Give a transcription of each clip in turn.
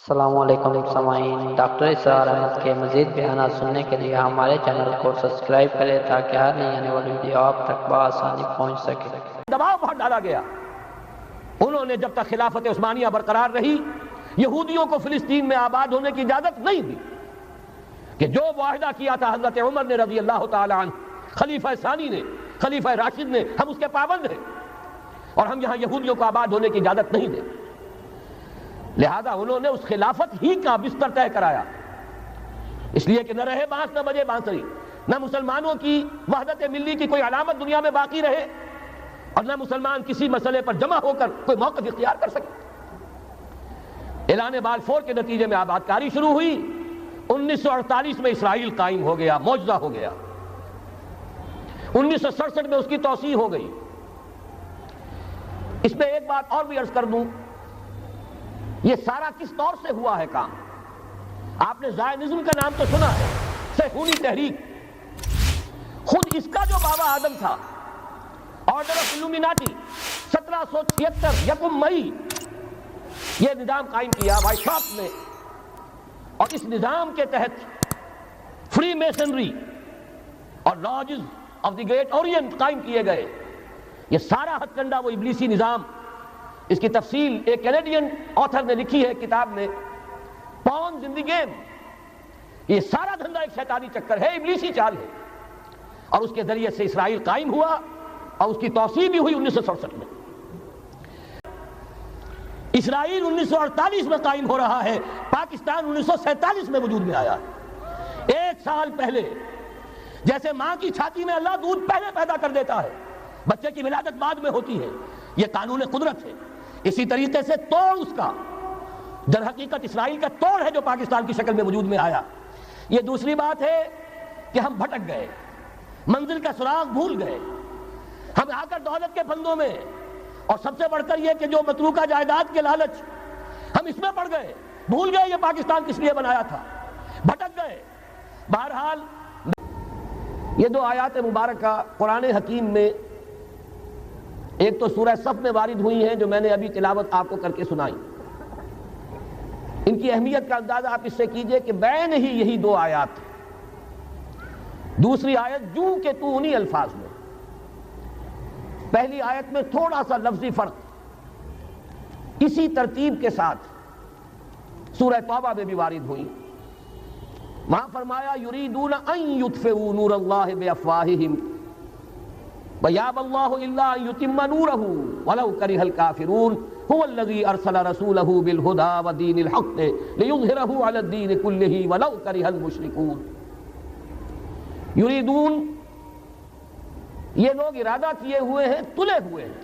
السلام علیکم سامعین، ڈاکٹر اسرار احمد کے مزید بیانات سننے کے لیے ہمارے چینل کو سبسکرائب کریں تاکہ ہر نئی آنے والی ویڈیو آپ تک بآسانی پہنچ سکے۔ دباؤ بہت ڈالا گیا۔ انہوں نے جب تک خلافت عثمانیہ برقرار رہی یہودیوں کو فلسطین میں آباد ہونے کی اجازت نہیں دی، کہ جو معاہدہ کیا تھا حضرت عمر نے رضی اللہ تعالی عنہ، خلیفہ ثانی نے، خلیفہ راشد نے، ہم اس کے پابند ہیں اور ہم یہاں یہودیوں کو آباد ہونے کی اجازت نہیں دیں۔ لہذا انہوں نے اس خلافت ہی کا بستر طے کرایا، اس لیے کہ نہ رہے بانس نہ بجے بانسری، نہ مسلمانوں کی وحدت ملی کی کوئی علامت دنیا میں باقی رہے اور نہ مسلمان کسی مسئلے پر جمع ہو کر کوئی موقف اختیار کر سکے۔ اعلان بلفور کے نتیجے میں آباد کاری شروع ہوئی۔ 1948 میں اسرائیل قائم ہو گیا، معجزہ ہو گیا۔ 1967 میں اس کی توسیع ہو گئی۔ اس میں ایک بات اور بھی عرض کر دوں، یہ سارا کس طور سے ہوا ہے کام؟ آپ نے زائنزم کا نام تو سنا ہے، صہیونی تحریک۔ خود اس کا جو بابا آدم تھا، آرڈر آف الومیناٹی، 1776 یکم مئی یہ نظام قائم کیا وائٹ شاپ میں، اور اس نظام کے تحت فری میسنری اور lodges of the great Orient قائم کیے گئے۔ یہ سارا ہتھ کنڈا وہ ابلیسی نظام، اس کی تفصیل ایک کینیڈین آتھر نے لکھی ہے کتاب میں، پاونز ان دی گیم۔ یہ سارا دھندا ایک شیطانی چکر ہے، ابلیسی چال ہے، اور اس کے ذریعے سے اسرائیل قائم ہوا اور اس کی توسیع بھی ہوئی 1967 میں۔ اسرائیل 1948 میں قائم ہو رہا ہے، پاکستان 1947 میں وجود میں آیا ہے۔ ایک سال پہلے، جیسے ماں کی چھاتی میں اللہ دودھ پہلے پیدا کر دیتا ہے، بچے کی ولادت بعد میں ہوتی ہے، یہ قانون قدرت ہے۔ اسی طریقے سے توڑ اس کا در حقیقت اسرائیل کا توڑ ہے جو پاکستان کی شکل میں وجود میں آیا۔ یہ دوسری بات ہے کہ ہم بھٹک گئے، منزل کا سراغ بھول گئے، ہم آ کر دولت کے پھندوں میں، اور سب سے بڑھ کر یہ کہ جو متروکہ جائیداد کے لالچ، ہم اس میں پڑ گئے، بھول گئے یہ پاکستان کس لیے بنایا تھا، بھٹک گئے۔ بہرحال یہ دو آیات مبارکہ قرآن حکیم میں ایک تو سورہ صف میں وارد ہوئی ہیں جو میں نے ابھی تلاوت آپ کو کر کے سنائی۔ ان کی اہمیت کا اندازہ آپ اس سے کیجئے کہ بین ہی یہی دو آیات ہیں۔ دوسری آیت جوں کہ تو انہی الفاظ میں، پہلی آیت میں تھوڑا سا لفظی فرق، اسی ترتیب کے ساتھ سورہ توبہ میں بھی وارد ہوئی۔ وہاں فرمایا یریدون ان یطفئوا نور اللہ بافواہہم ویابی اللہ الا ان یتم نورہ ولو کرہ الکافرون هو الذی ارسل رسولہ بالہدی ودین الحق لیظہرہ علی الدین کلہ ولو کرہ المشرکون۔ یریدون، یہ لوگ ارادہ کیے ہوئے ہیں، تلے ہوئے ہیں۔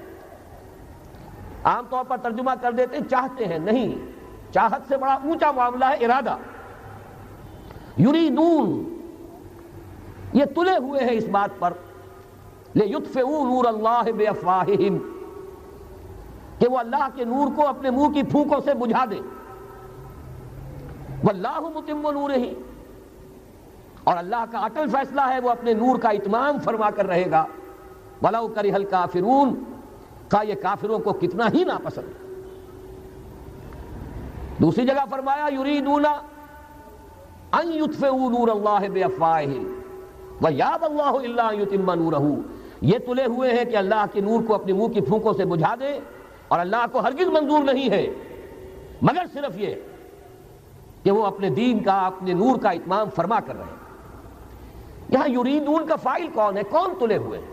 عام طور پر ترجمہ کر دیتے ہیں چاہتے ہیں، نہیں، چاہت سے بڑا اونچا معاملہ ہے ارادہ۔ یریدون، یہ تلے ہوئے ہیں اس بات پر، لیطفئوا نور اللہ بافواہہم، کہ وہ اللہ کے نور کو اپنے منہ کی پھونکوں سے بجھا دے۔ واللہ متم نورہ، اور اللہ کا اٹل فیصلہ ہے وہ اپنے نور کا اتمام فرما کر رہے گا۔ وَلَوْ كَرِهَ الْكَافِرُونَ، کا یہ کافروں کو کتنا ہی ناپسند۔ دوسری جگہ فرمایا یریدون ان یطفئوا نور اللہ بافواہہم وَیَابَ اللَّهُ إِلَّا أَن يُتِمَّ نُورَهُ، یہ تلے ہوئے ہیں کہ اللہ کے نور کو اپنے منہ کی پھونکوں سے بجھا دے، اور اللہ کو ہرگز منظور نہیں ہے مگر صرف یہ کہ وہ اپنے دین کا، اپنے نور کا اتمام فرما کر رہے ہیں۔ یہاں یریدون کا فاعل کون ہے؟ کون تلے ہوئے ہیں؟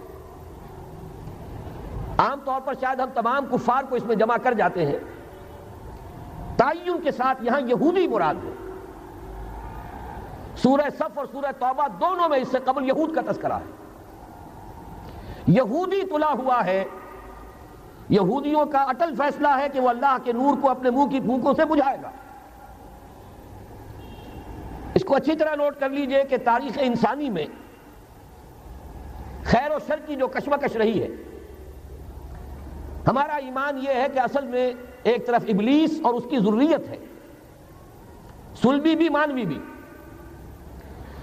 عام طور پر شاید ہم تمام کفار کو اس میں جمع کر جاتے ہیں، تعین کے ساتھ یہاں یہودی مراد ہے۔ سورہ صف اور سورہ توبہ دونوں میں اس سے قبل یہود کا تذکرہ ہے۔ یہودی تلا ہوا ہے، یہودیوں کا اٹل فیصلہ ہے کہ وہ اللہ کے نور کو اپنے منہ کی پھونکوں سے بجھائے گا۔ اس کو اچھی طرح نوٹ کر لیجئے کہ تاریخ انسانی میں خیر و شر کی جو کشمکش رہی ہے، ہمارا ایمان یہ ہے کہ اصل میں ایک طرف ابلیس اور اس کی ذریت ہے، صلبی بھی مانوی بھی،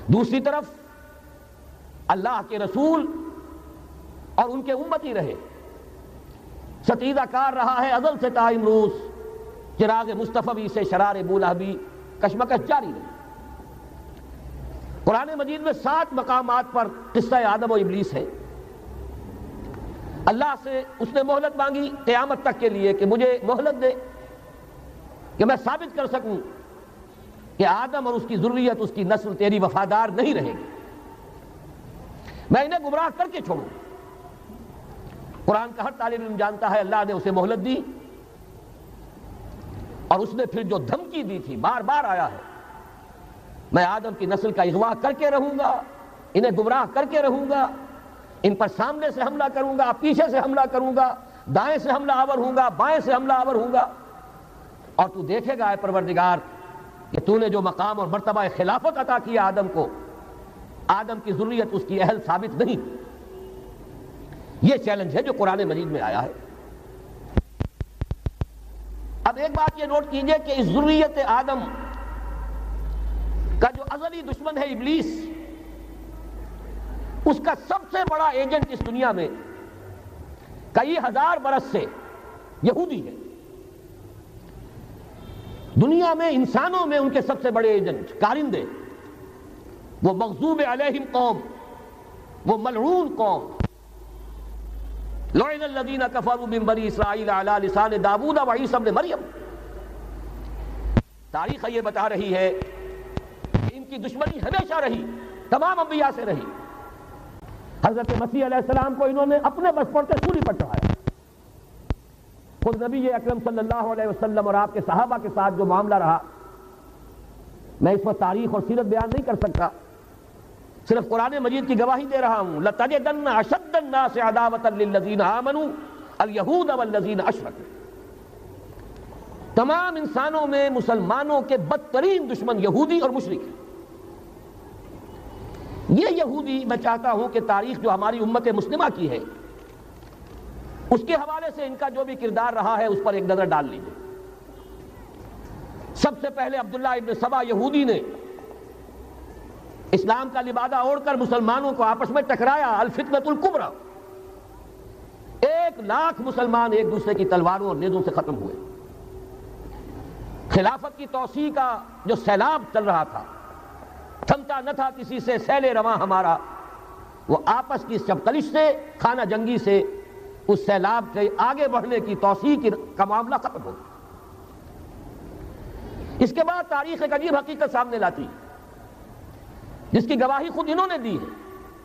دوسری طرف اللہ کے رسول اور ان کے امتی رہے۔ ستیزہ کار رہا ہے ازل سے تا امروز چراغ مصطفی سے شرار بولہبی کشمکش جاری رہی۔ قرآن مجید میں 7 مقامات پر قصہ آدم و ابلیس ہے۔ اللہ سے اس نے مہلت مانگی قیامت تک کے لیے کہ مجھے مہلت دے کہ میں ثابت کر سکوں کہ آدم اور اس کی ذریت، اس کی نسل تیری وفادار نہیں رہے گی، میں انہیں گمراہ کر کے چھوڑوں۔ قرآن کا ہر طالب علم جانتا ہے اللہ نے اسے مہلت دی، اور اس نے پھر جو دھمکی دی تھی بار بار آیا ہے، میں آدم کی نسل کا اغوا کر کے رہوں گا، انہیں گمراہ کر کے رہوں گا، ان پر سامنے سے حملہ کروں گا، پیچھے سے حملہ کروں گا، دائیں سے حملہ آور ہوں گا، بائیں سے حملہ آور ہوں گا، اور تو دیکھے گا اے پروردگار کہ تو نے جو مقام اور مرتبہ خلافت عطا کیا آدم کو، آدم کی ذریت اس کی اہل ثابت نہیں۔ یہ چیلنج ہے جو قرآن مجید میں آیا ہے۔ اب ایک بات یہ نوٹ کیجئے کہ اس ذریت آدم کا جو ازلی دشمن ہے ابلیس، اس کا سب سے بڑا ایجنٹ اس دنیا میں کئی ہزار برس سے یہودی ہے۔ دنیا میں انسانوں میں ان کے سب سے بڑے ایجنٹ کارندے، وہ مغضوب علیہم قوم، وہ ملعون قوم، لعن الذین کفروا من بنی اسرائیل علی لسان داؤد و عیسی ابن مریم۔ تاریخ یہ بتا رہی ہے کہ ان کی دشمنی ہمیشہ رہی، تمام انبیاء سے رہی۔ حضرت مسیح علیہ السلام کو انہوں نے اپنے بس پر سولی پر چڑھایا۔ خود نبی اکرم صلی اللہ علیہ وسلم اور آپ کے صحابہ کے ساتھ جو معاملہ رہا، میں اس وقت تاریخ اور سیرت بیان نہیں کر سکتا، صرف قرآن مجید کی گواہی دے رہا ہوں۔ لَتَجِدَنَّ أَشَدَّ النَّاسِ عَدَاوَةً لِلَّذِينَ آمَنُوا الْيَهُودَ وَالَّذِينَ أَشْرَكُوا۔ تمام انسانوں میں مسلمانوں کے بدترین دشمن یہودی اور مشرک ہیں۔ یہ یہودی میں چاہتا ہوں کہ تاریخ جو ہماری امت مسلمہ کی ہے، اس کے حوالے سے ان کا جو بھی کردار رہا ہے اس پر ایک نظر ڈال لیجیے۔ سب سے پہلے عبداللہ ابن سبا یہودی نے اسلام کا لبادہ اوڑھ کر مسلمانوں کو آپس میں ٹکرایا، الفتنۃ الکبریٰ۔ 1,00,000 مسلمان ایک دوسرے کی تلواروں اور نیزوں سے ختم ہوئے۔ خلافت کی توسیع کا جو سیلاب چل رہا تھا، تھمتا نہ تھا کسی سے سیل رواں ہمارا، وہ آپس کی چپقلش سے، خانہ جنگی سے اس سیلاب کے آگے بڑھنے کی توسیع کا معاملہ ختم ہو گیا۔ اس کے بعد تاریخ ایک عجیب حقیقت سامنے لاتی، جس کی گواہی خود انہوں نے دی ہے۔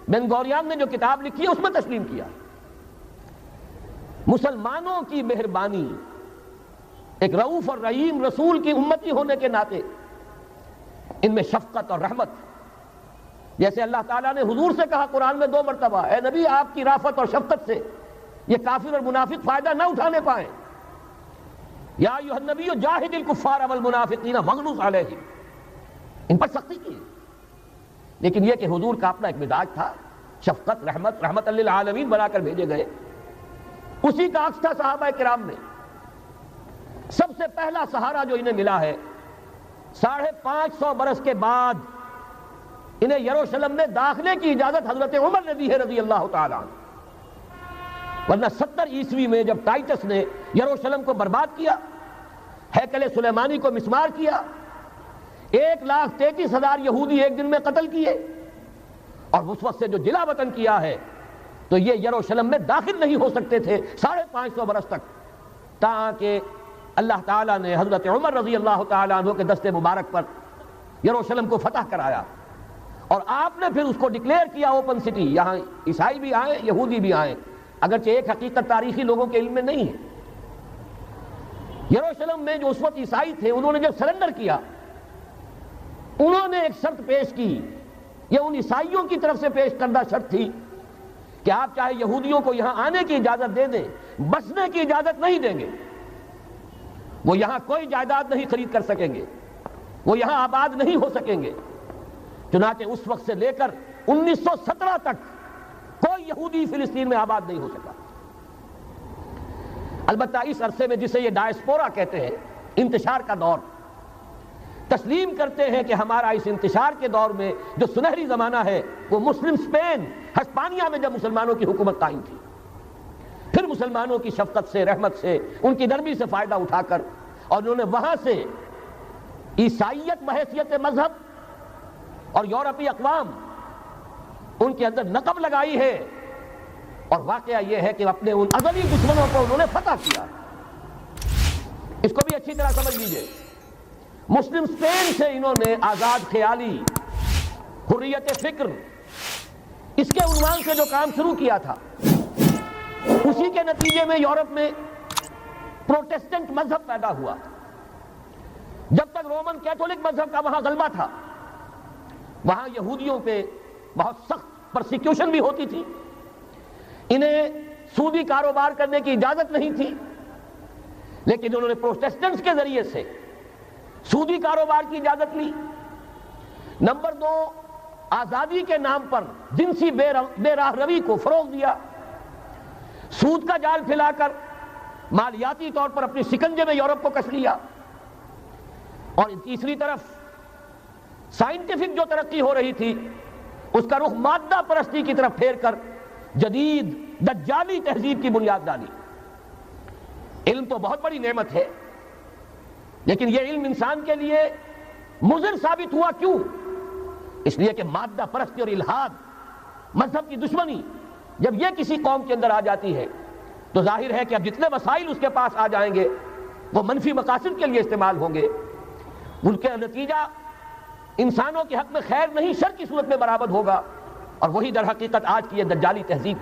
بن گوریان نے جو کتاب لکھی ہے اس میں تسلیم کیا، مسلمانوں کی مہربانی، ایک رؤوف اور رحیم رسول کی امتی ہونے کے ناطے ان میں شفقت اور رحمت، جیسے اللہ تعالیٰ نے حضور سے کہا قرآن میں 2 مرتبہ، اے نبی آپ کی رافت اور شفقت سے یہ کافر اور منافق فائدہ نہ اٹھانے پائیں، یا ایھا النبی جاہد الکفار والمنافقین واغلظ علیہم، ان پر سختی کی۔ لیکن یہ کہ حضور کا اپنا ایک مزاج تھا، شفقت، رحمت للعالمین بنا کر بھیجے گئے۔ اسی کا عکس تھا صحابہ کرام میں۔ سب سے پہلا سہارا جو انہیں ملا ہے 550 برس کے بعد انہیں یروشلم میں داخلے کی اجازت حضرت عمر نے دی ہے رضی اللہ تعالیٰ عنہ، ورنہ 70 عیسوی میں جب ٹائٹس نے یروشلم کو برباد کیا، ہیکل سلیمانی کو مسمار کیا، 1,33,000 یہودی ایک دن میں قتل کیے، اور اس وقت سے جو جلا وطن کیا ہے، تو یہ یروشلم میں داخل نہیں ہو سکتے تھے 550 برس تک، تاکہ اللہ تعالیٰ نے حضرت عمر رضی اللہ تعالیٰ عنہ کے دست مبارک پر یروشلم کو فتح کرایا، اور آپ نے پھر اس کو ڈکلیئر کیا اوپن سٹی۔ یہاں عیسائی بھی آئیں، یہودی بھی آئیں، اگرچہ ایک حقیقت تاریخی لوگوں کے علم میں نہیں ہے۔ یروشلم میں جو اس وقت عیسائی تھے، انہوں نے جب سرنڈر کیا، انہوں نے ایک شرط پیش کی، یہ ان عیسائیوں کی طرف سے پیش کردہ شرط تھی کہ آپ چاہے یہودیوں کو یہاں آنے کی اجازت دے دیں، بسنے کی اجازت نہیں دیں گے، وہ یہاں کوئی جائیداد نہیں خرید کر سکیں گے، وہ یہاں آباد نہیں ہو سکیں گے۔ چنانچہ اس وقت سے لے کر 1917 تک کوئی یہودی فلسطین میں آباد نہیں ہو سکا۔ البتہ اس عرصے میں جسے یہ ڈائسپورا کہتے ہیں، انتشار کا دور، تسلیم کرتے ہیں کہ ہمارا اس انتشار کے دور میں جو سنہری زمانہ ہے وہ مسلم اسپین، ہسپانیہ میں جب مسلمانوں کی حکومت قائم تھی، پھر مسلمانوں کی شفقت سے، رحمت سے، ان کی نرمی سے فائدہ اٹھا کر اور انہوں نے وہاں سے عیسائیت بحیثیت مذہب اور یورپی اقوام ان کے اندر نقب لگائی ہے، اور واقعہ یہ ہے کہ اپنے ان ازلی دشمنوں کو انہوں نے فتح کیا۔ اس کو بھی اچھی طرح سمجھ لیجئے، مسلم اسپین سے انہوں نے آزاد خیالی، حریت فکر، اس کے عنوان سے جو کام شروع کیا تھا، اسی کے نتیجے میں یورپ میں پروٹسٹنٹ مذہب پیدا ہوا۔ جب تک رومن کیتھولک مذہب کا وہاں غلبہ تھا، وہاں یہودیوں پہ بہت سخت پرسیکیوشن بھی ہوتی تھی، انہیں سودی کاروبار کرنے کی اجازت نہیں تھی، لیکن انہوں نے پروٹسٹنٹس کے ذریعے سے سودی کاروبار کی اجازت لی۔ نمبر 2، آزادی کے نام پر جنسی بے راہ روی کو فروغ دیا، سود کا جال پھیلا کر مالیاتی طور پر اپنی شکنجے میں یورپ کو کس لیا۔ اور تیسری طرف سائنٹیفک جو ترقی ہو رہی تھی، اس کا رخ مادہ پرستی کی طرف پھیر کر جدید دجالی تہذیب کی بنیاد ڈالی۔ علم تو بہت بڑی نعمت ہے، لیکن یہ علم انسان کے لیے مضر ثابت ہوا کیوں؟ اس لیے کہ مادہ پرستی اور الحاد، مذہب کی دشمنی جب یہ کسی قوم کے اندر آ جاتی ہے تو ظاہر ہے کہ اب جتنے وسائل اس کے پاس آ جائیں گے وہ منفی مقاصد کے لیے استعمال ہوں گے، ان کا نتیجہ انسانوں کے حق میں خیر نہیں شر کی صورت میں برآمد ہوگا، اور وہی در حقیقت آج کی یہ دجالی تہذیب۔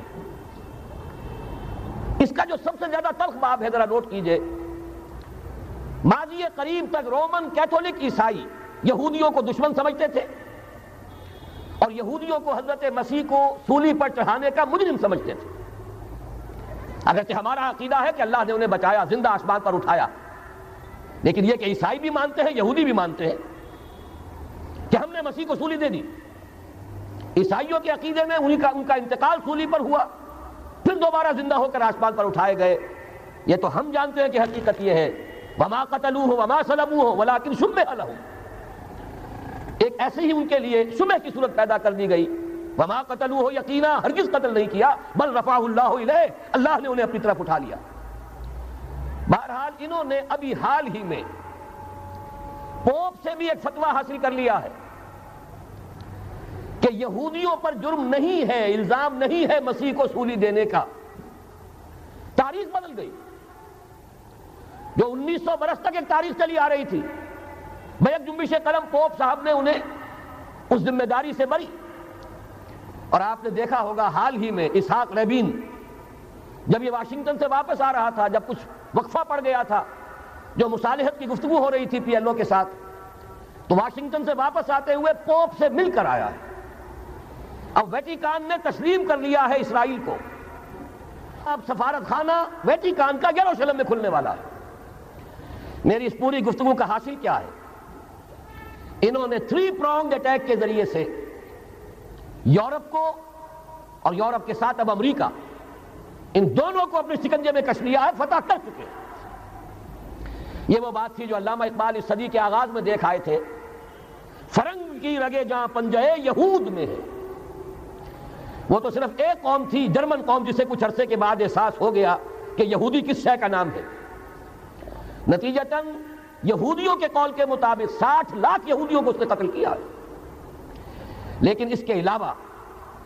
اس کا جو سب سے زیادہ تلخ باب ہے، ذرا نوٹ کیجئے، ماضی قریب تک رومن کیتھولک عیسائی یہودیوں کو دشمن سمجھتے تھے، اور یہودیوں کو حضرت مسیح کو سولی پر چڑھانے کا مجرم سمجھتے تھے۔ اگرچہ ہمارا عقیدہ ہے کہ اللہ نے انہیں بچایا، زندہ آسمان پر اٹھایا، لیکن یہ کہ عیسائی بھی مانتے ہیں، یہودی بھی مانتے ہیں کہ ہم نے مسیح کو سولی دے دی۔ عیسائیوں کے عقیدے میں ان کا انتقال سولی پر ہوا، پھر دوبارہ زندہ ہو کر آسمان پر اٹھائے گئے۔ یہ تو ہم جانتے ہیں کہ حقیقت یہ ہے، وما قتلوہ وما صلبوہ ولکن شبہ لہم، ایک ایسے ہی ان کے لیے شبہ کی صورت پیدا کر دی گئی۔ وما قتلوہ، یقینا ہرگز قتل نہیں کیا، بل رفعہ اللہ الیہ، اللہ نے انہیں اپنی طرف اٹھا لیا۔ بہرحال انہوں نے ابھی حال ہی میں پوپ سے بھی ایک فتویٰ حاصل کر لیا ہے کہ یہودیوں پر جرم نہیں ہے، الزام نہیں ہے مسیح کو سولی دینے کا۔ تاریخ بدل گئی، جو 1900 برس تک ایک تاریخ چلی آ رہی تھی، بیک جنبش قلم پوپ صاحب نے انہیں اس ذمہ داری سے بری۔ اور آپ نے دیکھا ہوگا حال ہی میں اسحاق ریبین جب یہ واشنگٹن سے واپس آ رہا تھا، جب کچھ وقفہ پڑ گیا تھا، جو مصالحت کی گفتگو ہو رہی تھی پی ایل او کے ساتھ، تو واشنگٹن سے واپس آتے ہوئے پوپ سے مل کر آیا ہے۔ اب ویٹیکان نے تسلیم کر لیا ہے اسرائیل کو، اب سفارت خانہ ویٹیکان کا یروشلم میں کھلنے والا ہے۔ میری اس پوری گفتگو کا حاصل کیا ہے؟ انہوں نے 3 پرونگڈ اٹیک کے ذریعے سے یورپ کو اور یورپ کے ساتھ اب امریکہ، ان دونوں کو اپنے شکنجے میں کش لیا ہے، فتح کر چکے۔ یہ وہ بات تھی جو علامہ اقبال اس صدی کے آغاز میں دیکھ آئے تھے، فرنگ کی رگے جہاں پنجے یہود میں ہے۔ وہ تو صرف ایک قوم تھی، جرمن قوم، جسے کچھ عرصے کے بعد احساس ہو گیا کہ یہودی کس شے کا نام ہے۔ نتیجتاً یہودیوں کے قول کے مطابق 60 لاکھ یہودیوں کو اس نے قتل کیا ہے۔ لیکن اس کے علاوہ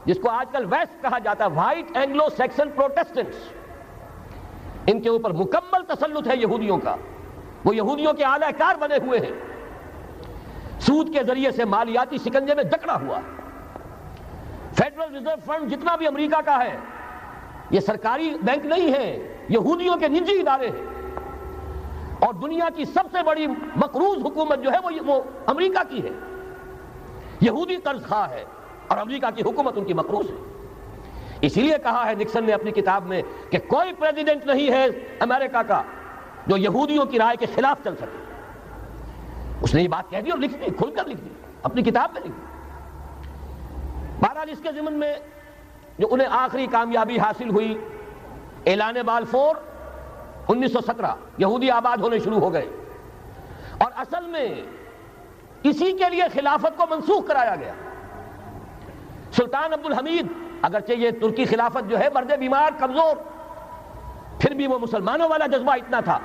جس کو آج کل ویسٹ کہا جاتا ہے، وائٹ اینگلو سیکسن پروٹیسٹنٹس، ان کے اوپر مکمل تسلط ہے یہودیوں کا۔ وہ یہودیوں کے اعلی کار بنے ہوئے ہیں، سود کے ذریعے سے مالیاتی شکنجے میں جکڑا ہوا۔ فیڈرل ریزرو فنڈ جتنا بھی امریکہ کا ہے، یہ سرکاری بینک نہیں ہے، یہودیوں کے نجی ادارے ہیں، اور دنیا کی سب سے بڑی مقروض حکومت جو ہے وہ امریکہ کی ہے، یہودی قرض خواہ ہے، اور امریکہ کی حکومت ان کی مقروض ہے۔ اسی لیے کہا ہے نکسن نے اپنی کتاب میں کہ کوئی پریزیڈنٹ نہیں ہے امریکہ کا جو یہودیوں کی رائے کے خلاف چل سکے۔ اس نے یہ بات کہہ دی اور لکھ دی، کھل کر لکھ دی، اپنی کتاب میں لکھ دی۔ بہرحال اس کے ضمن میں جو انہیں آخری کامیابی حاصل ہوئی، اعلان بالفور 1917، یہودی آباد ہونے شروع ہو گئے، اور اصل میں اسی کے لیے خلافت کو منسوخ کرایا گیا۔ سلطان عبدالحمید، اگرچہ یہ ترکی خلافت جو ہے مرد بیمار کمزور، پھر بھی وہ مسلمانوں والا جذبہ اتنا تھا،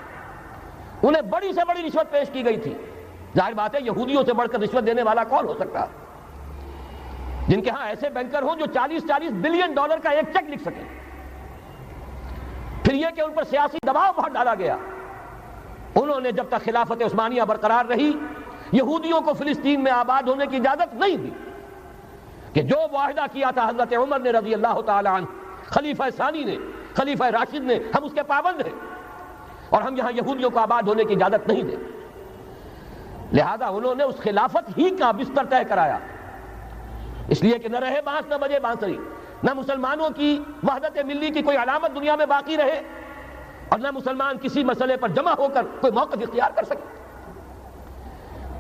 انہیں بڑی سے بڑی رشوت پیش کی گئی تھی. ظاہر بات ہے یہودیوں سے بڑھ کر رشوت دینے والا کون ہو سکتا ہے، جن کے ہاں ایسے بینکر ہوں جو 40 بلین ڈالر کا ایک چیک لکھ سکیں. پھر یہ کہ ان پر سیاسی دباؤ بہت ڈالا گیا. انہوں نے جب تک خلافت عثمانیہ برقرار رہی یہودیوں کو فلسطین میں آباد ہونے کی اجازت نہیں دی، کہ جو معاہدہ کیا تھا حضرت عمر نے رضی اللہ تعالی عنہ، خلیفہ ثانی نے، خلیفہ راشد نے، ہم اس کے پابند ہیں اور ہم یہاں یہودیوں کو آباد ہونے کی اجازت نہیں دیں. لہذا انہوں نے اس خلافت ہی کا بستر طے کرایا، اس لیے کہ نہ رہے بانس نہ بجے بانسری، نہ مسلمانوں کی وحدت ملی کی کوئی علامت دنیا میں باقی رہے اور نہ مسلمان کسی مسئلے پر جمع ہو کر کوئی موقف اختیار کر سکے.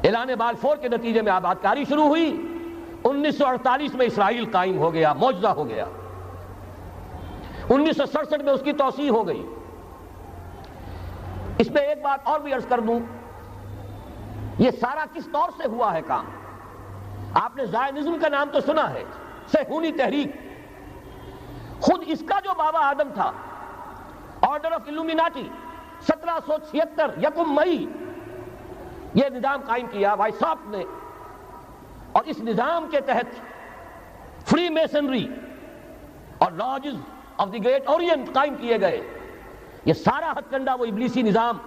اعلان بلفور کے نتیجے میں آباد کاری شروع ہوئی. 1948 میں اسرائیل قائم ہو گیا، معجزہ ہو گیا. 1967 میں اس کی توسیع ہو گئی. اس میں ایک بات اور بھی عرض کر دوں، یہ سارا کس طور سے ہوا ہے کام؟ آپ نے زائنزم کا نام تو سنا ہے، صہیونی تحریک. خود اس کا جو بابا آدم تھا، آرڈر آف الومیناٹی، 1776 یکم مئی یہ نظام قائم کیا وائساپ نے، اور اس نظام کے تحت فری میسنری اور lodges of the great Orient قائم کیے گئے. یہ سارا ہتھ کنڈا وہ ابلیسی نظام،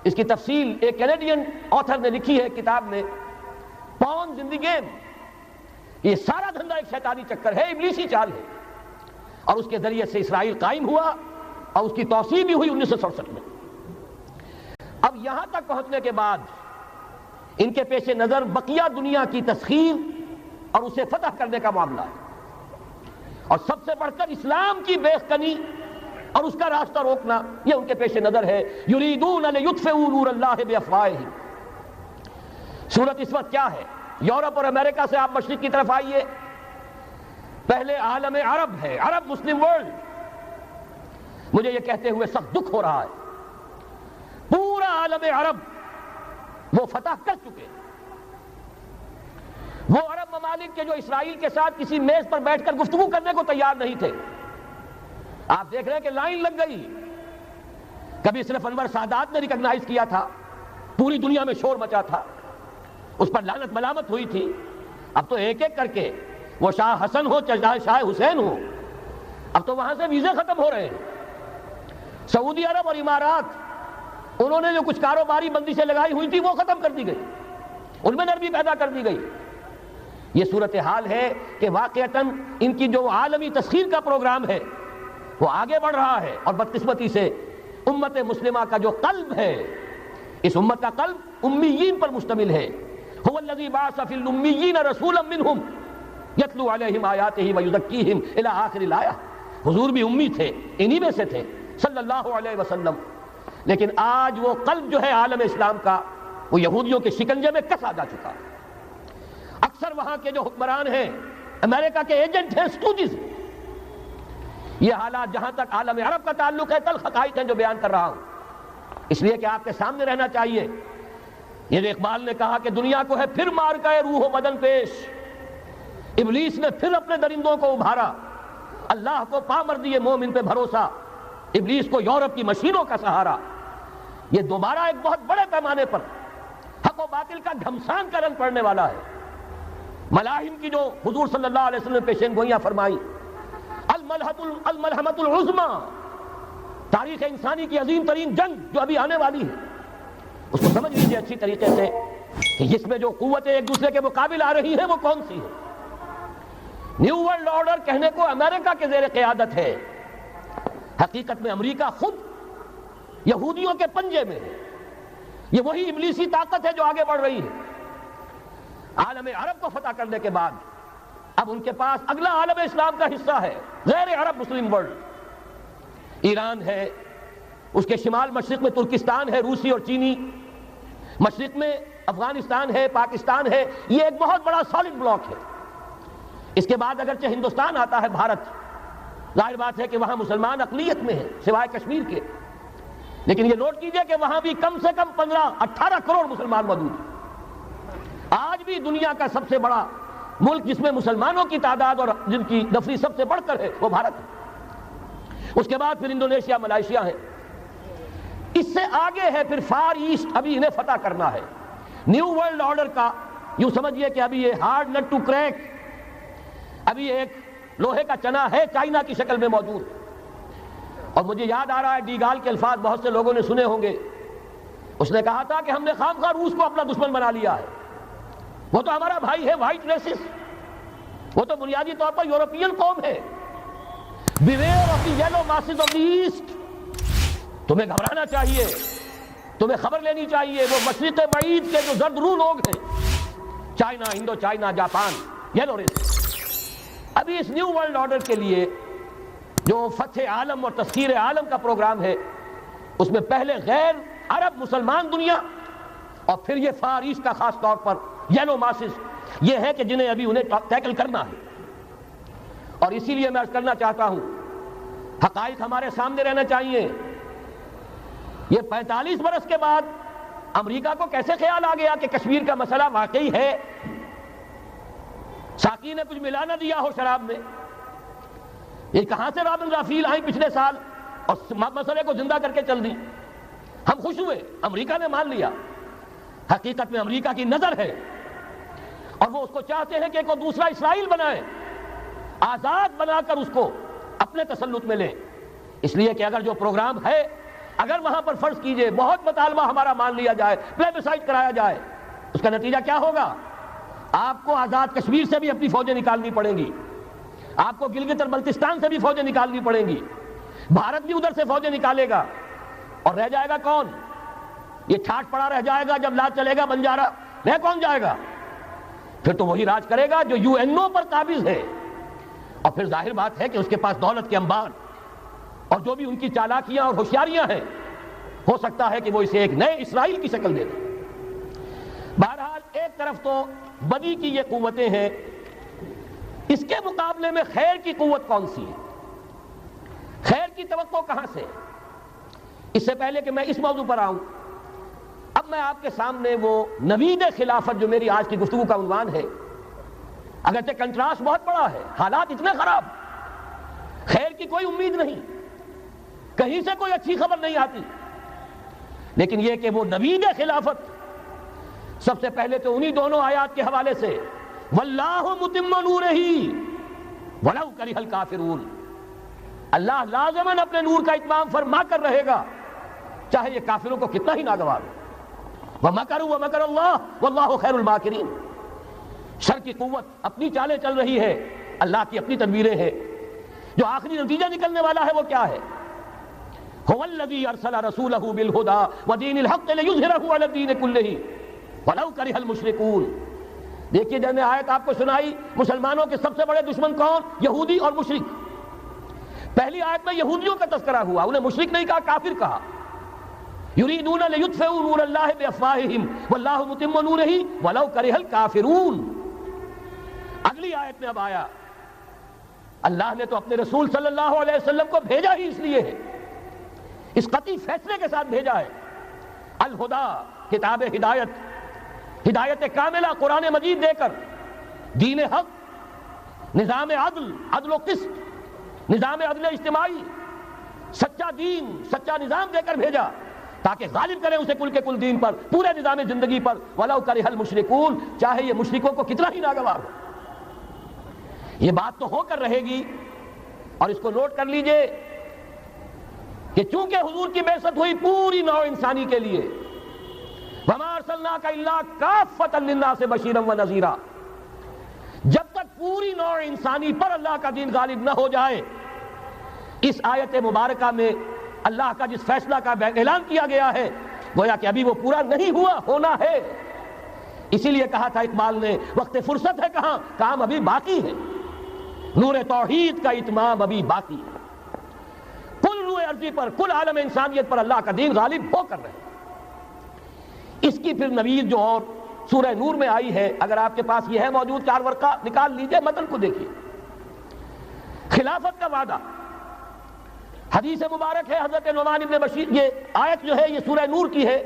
اس کی تفصیل ایک کینیڈین آتھر نے لکھی ہے کتاب میں، پاونز ان دی گیم. یہ سارا دھندا ایک شیطانی چکر ہے، ابلیسی چال ہے، اور اس کے ذریعے سے اسرائیل قائم ہوا اور اس کی توسیع بھی ہوئی 1967 میں. اب یہاں تک پہنچنے کے بعد ان کے پیش نظر بقیہ دنیا کی تسخیر اور اسے فتح کرنے کا معاملہ ہے، اور سب سے بڑھ کر اسلام کی بیخکنی اور اس کا راستہ روکنا یہ ان کے پیش نظر ہے. یریدون لیطفئوا نور اللہ بافواہہم. صورت اس وقت کیا ہے؟ یورپ اور امریکہ سے آپ مشرق کی طرف آئیے، پہلے عالم عرب ہے، عرب مسلم ورلڈ. مجھے یہ کہتے ہوئے سخت دکھ ہو رہا ہے، پورا عالم عرب وہ فتح کر چکے. وہ عرب ممالک کے جو اسرائیل کے ساتھ کسی میز پر بیٹھ کر گفتگو کرنے کو تیار نہیں تھے. آپ دیکھ رہے ہیں کہ لائن لگ گئی. کبھی صرف انور سادات نے ریکگنائز کیا تھا، پوری دنیا میں شور مچا تھا، اس پر لعنت ملامت ہوئی تھی. اب تو ایک ایک کر کے، وہ شاہ حسن ہو چاہے شاہ حسین ہو، اب تو وہاں سے ویزے ختم ہو رہے ہیں. سعودی عرب اور امارات، انہوں نے جو کچھ کاروباری بندشیں لگائی ہوئی تھی وہ ختم کر دی گئی، ان میں نرمی پیدا کر دی گئی. یہ صورتحال ہے کہ واقعتاً ان کی جو عالمی تسخیر کا پروگرام ہے وہ آگے بڑھ رہا ہے، اور بدقسمتی سے امت مسلمہ کا جو قلب ہے، اس امت کا قلب امیین پر مشتمل ہے. هو الذی بعث فی الامیین رسولا منہم یتلو علیہم آیاتہ ویزکیہم الی آخر الآیہ. حضور بھی امی تھے، انہی میں سے تھے صلی اللہ علیہ وسلم. لیکن آج وہ قلب جو ہے عالم اسلام کا، وہ یہودیوں کے شکنجے میں کسا جا چکا. اکثر وہاں کے جو حکمران ہیں امریکہ کے ایجنٹ ہیں، اسٹوجز. یہ حالات جہاں تک عالم عرب کا تعلق ہے تلخ حقائق ہیں جو بیان کر رہا ہوں، اس لیے کہ آپ کے سامنے رہنا چاہیے. یہ جو اقبال نے کہا کہ دنیا کو ہے پھر مار گئے روح و بدن پیش، ابلیس نے پھر اپنے درندوں کو ابھارا، اللہ کو پا مر دیے مومن پہ بھروسہ، ابلیس کو یورپ کی مشینوں کا سہارا. یہ دوبارہ ایک بہت بڑے پیمانے پر حق و باطل کا گھمسان کا رنگ پڑنے والا ہے. ملاحم کی جو حضور صلی اللہ علیہ وسلم نے پیشین گوئیاں فرمائی، الملحمۃ العظمیٰ، تاریخ انسانی کی عظیم ترین جنگ جو ابھی آنے والی ہے، اس کو سمجھ لیجیے اچھی طریقے سے کہ جس میں جو قوتیں ایک دوسرے کے مقابل آ رہی ہیں وہ کون سی ہے. نیو ورلڈ آرڈر کہنے کو امریکہ کے زیر قیادت ہے، حقیقت میں امریکہ خود یہودیوں کے پنجے میں ہے. یہ وہی ابلیسی طاقت ہے جو آگے بڑھ رہی ہے. عالم عرب کو فتح کرنے کے بعد اب ان کے پاس اگلا عالم اسلام کا حصہ ہے، غیر عرب مسلم ورلڈ. ایران ہے، اس کے شمال مشرق میں ترکستان ہے، روسی اور چینی، مشرق میں افغانستان ہے، پاکستان ہے. یہ ایک بہت بڑا سالڈ بلاک ہے. اس کے بعد اگرچہ ہندوستان آتا ہے، بھارت، ظاہر بات ہے کہ وہاں مسلمان اقلیت میں ہیں سوائے کشمیر کے، لیکن یہ نوٹ کیجئے کہ وہاں بھی کم سے کم 15-18 کروڑ مسلمان موجود ہیں. آج بھی دنیا کا سب سے بڑا ملک جس میں مسلمانوں کی تعداد اور جن کی نفری سب سے بڑھ کر ہے وہ بھارت ہے. اس کے بعد پھر انڈونیشیا، ملائیشیا ہے. اس سے آگے ہے پھر فار ایسٹ، ابھی انہیں فتح کرنا ہے۔ نیو ورلڈ آرڈر کا یوں سمجھیے کہ ابھی یہ ہارڈ نٹ ٹو کریک، ابھی ایک لوہے کا چنا ہے چائنا کی شکل میں موجود۔ اور مجھے یاد آ رہا ہے ڈی گال کے الفاظ بہت سے لوگوں نے سنے ہوں گے، اس نے کہا تھا کہ ہم نے خام خواہ روس کو اپنا دشمن بنا لیا ہے، وہ تو ہمارا بھائی ہے، وائٹ ریسس، وہ تو بنیادی طور پر یورپین قوم ہے۔ Beware of the yellow masses of the east, تمہیں گھبرانا چاہیے، تمہیں خبر لینی چاہیے، وہ مشرق بعید کے جو زرد رو لوگ ہیں، China, Indo China, Japan, yellow race. ابھی اس نیو ورلڈ آرڈر کے لیے جو فتح عالم اور تسخیر عالم کا پروگرام ہے، اس میں پہلے غیر عرب مسلمان دنیا اور پھر یہ فار ایسٹ کا خاص طور پر یلو ماسز، یہ ہے کہ جنہیں ابھی انہیں ٹیکل کرنا ہے۔ اور اسی لیے میں عرض کرنا چاہتا ہوں، حقائق ہمارے سامنے رہنا چاہیے۔ یہ 45 برس کے بعد امریکہ کو کیسے خیال آ گیا کہ کشمیر کا مسئلہ واقعی ہے، ساقی نے کچھ ملا نہ دیا ہو شراب میں؟ یہ کہاں سے رابن رافیل آئیں پچھلے سال اور مسئلے کو زندہ کر کے چل دی؟ ہم خوش ہوئے، امریکہ نے مان لیا۔ حقیقت میں امریکہ کی نظر ہے اور وہ اس کو چاہتے ہیں کہ کوئی دوسرا اسرائیل بنائے، آزاد بنا کر اس کو اپنے تسلط میں لیں۔ اس لیے کہ اگر جو پروگرام ہے، اگر وہاں پر فرض کیجئے بہت مطالبہ ہمارا مان لیا جائے، پلیبسائٹ کرایا جائے، اس کا نتیجہ کیا ہوگا؟ آپ کو آزاد کشمیر سے بھی اپنی فوجیں نکالنی پڑیں گی، آپ کو گلگت اور بلتستان سے بھی فوجیں نکالنی پڑیں گی، بھارت بھی ادھر سے فوجیں نکالے گا، اور رہ جائے گا کون؟ یہ ٹھاٹ پڑا رہ جائے گا جب لاج چلے گا بنجارا، رہ کون جائے گا؟ پھر تو وہی راج کرے گا جو یو این او پر قابض ہے، اور پھر ظاہر بات ہے کہ اس کے پاس دولت کے انبار اور جو بھی ان کی چالاکیاں اور ہوشیاریاں ہیں، ہو سکتا ہے کہ وہ اسے ایک نئے اسرائیل کی شکل دے دیں۔ بہرحال ایک طرف تو بدی کی یہ قوتیں ہیں، اس کے مقابلے میں خیر کی قوت کون سی ہے؟ خیر کی توقع کہاں سے؟ اس سے پہلے کہ میں اس موضوع پر آؤں، اب میں آپ کے سامنے وہ نوید خلافت جو میری آج کی گفتگو کا عنوان ہے، اگرچہ کنٹراسٹ بہت بڑا ہے، حالات اتنے خراب، خیر کی کوئی امید نہیں، کہیں سے کوئی اچھی خبر نہیں آتی، لیکن یہ کہ وہ نوید خلافت، سب سے پہلے تو انہی دونوں آیات کے حوالے سے، واللہ متم نورہ ولو کرہ الکافرون، اللہ لازماً اپنے نور کا اتمام فرما کر رہے گا، چاہے یہ کافروں کو کتنا ہی ناگوار ہو۔ وَمَكَرُوا وَمَكَرَ اللَّهُ وَاللَّهُ خَيْرُ الْمَاكِرِينَ، شر کی قوت اپنی چالیں چل رہی ہے، اللہ کی اپنی تدبیریں ہیں، جو آخری نتیجہ نکلنے والا ہے وہ کیا ہے؟ هُوَ الَّذِي أَرْسَلَ رَسُولَهُ بِالْهُدَى وَدِينِ الْحَقِّ لِيُظْهِرَهُ عَلَى الدِّينِ كُلِّهِ وَلَوْ كَرِهَ الْمُشْرِكُونَ۔ دیکھیے جب میں آیت آپ کو سنائی، مسلمانوں کے سب سے بڑے دشمن کون؟ یہودی اور مشرک۔ پہلی آیت میں یہودیوں کا تذکرہ ہوا، انہیں مشرک نہیں کہا، کافر کہا۔ یریدون لیطفئوا نور اللہ بافواہہم واللہ متم نورہ ولو کرہ الکافرون۔ اگلی آیت میں اب آیا، اللہ نے تو اپنے رسول صلی اللہ علیہ وسلم کو بھیجا ہی اس لیے ہے، اس قطعی فیصلے کے ساتھ بھیجا ہے، الہدیٰ، کتاب ہدایت، ہدایت کاملہ قرآن مجید دے کر، دین حق، نظام عدل، عدل و قسط، نظام عدل اجتماعی، سچا دین، سچا نظام دے کر بھیجا تاکہ غالب کرے اسے کل کے کل دین پر، پورے نظام زندگی پر، وَلَوْ كَرِهَ الْمُشْرِكُونَ، چاہے یہ مشرکوں کو کتنا ہی ناگوار ہو۔ یہ بات تو ہو کر رہے گی، اور اس کو نوٹ کر لیجئے کہ چونکہ حضور کی بعثت ہوئی پوری نوع انسانی کے لیے، وَمَا أَرْسَلْنَاكَ إِلَّا كَافَّةً لِلنَّاسِ بَشِيرًا وَنَذِيرًا، جب تک پوری نوع انسانی پر اللہ کا دین غالب نہ ہو جائے، اس آیت مبارکہ میں اللہ کا جس فیصلہ کا اعلان کیا گیا ہے، گویا کہ ابھی وہ پورا نہیں ہوا، ہونا ہے۔ اسی لیے کہا تھا اقبال نے، وقت فرصت ہے کہاں، کام ابھی باقی ہے، نور توحید کا اتمام ابھی باقی ہے، کل روح ارضی پر، کل عالم انسانیت پر اللہ کا دین غالب ہو کر رہے۔ اس کی پھر نوید جو اور سورہ نور میں آئی ہے، اگر آپ کے پاس یہ ہے موجود، 4 ورقہ نکال لیجئے، متن کو دیکھیے۔ خلافت کا وعدہ، حدیث مبارک ہے حضرت نعمان بن بشیر، یہ آیت جو ہے یہ سورہ نور کی ہے،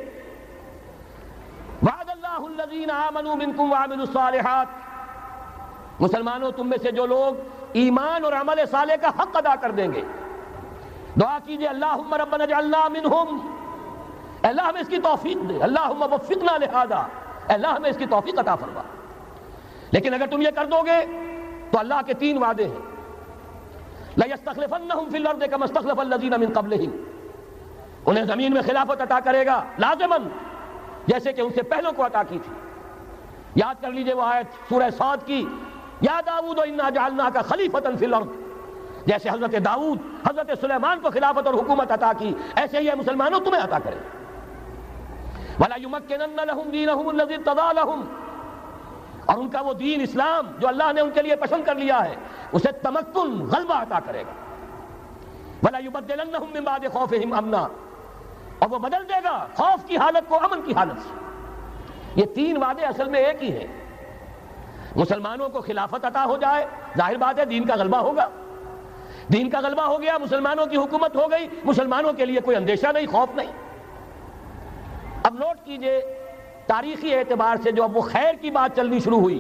وعد اللہ الذین آمنوا منکم وعملوا الصالحات، مسلمانوں تم میں سے جو لوگ ایمان اور عمل صالح کا حق ادا کر دیں گے، دعا کیجئے اللہم ربنا اجعلنا منہم، اللہ ہمیں اس کی توفیق دے، اللہم وفقنا لہذا، اللہ ہمیں اس کی توفیق عطا فرما۔ لیکن اگر تم یہ کر دو گے تو اللہ کے 3 وعدے ہیں، لَيَسْتَخْلِفَنَّهُمْ فِي الْأَرْضِ كَمَا اسْتَخْلَفَ الَّذِينَ مِن قَبْلِهِمْ، انہیں زمین میں خلافت عطا کرے گا لازماً، جیسے کہ ان سے پہلوں کو عطا کی تھی۔ یاد کر لیجئے وہ آیت سورہ صاد کی، یا داؤد انا جعلناک خلیفۃ فی الارض، جیسے حضرت داؤد حضرت سلیمان کو خلافت اور حکومت عطا کی، ایسے ہی مسلمانوں تمہیں عطا کرے۔ وَلَا يُمَكِّنَنَّ لَهُمْ دِينَهُمُ الَّذِي ارْتَضَىٰ لَهُمْ، اور ان کا وہ دین اسلام جو اللہ نے ان کے لیے پسند کر لیا ہے اسے تمکن غلبہ عطا کرے گا۔ وَلَا يُبَدِّلَنَّهُم مِّن بَعْدِ خَوْفِهِمْ أَمْنًا، اور وہ بدل دے گا خوف کی حالت کو امن کی حالت سے۔ یہ 3 وعدے اصل میں ایک ہی ہیں۔ مسلمانوں کو خلافت عطا ہو جائے، ظاہر بات ہے دین کا غلبہ ہوگا، دین کا غلبہ ہو گیا، مسلمانوں کی حکومت ہو گئی، مسلمانوں کے لیے کوئی اندیشہ نہیں، خوف نہیں۔ اب نوٹ کیجئے تاریخی اعتبار سے جو اب وہ خیر کی بات چلنی شروع ہوئی،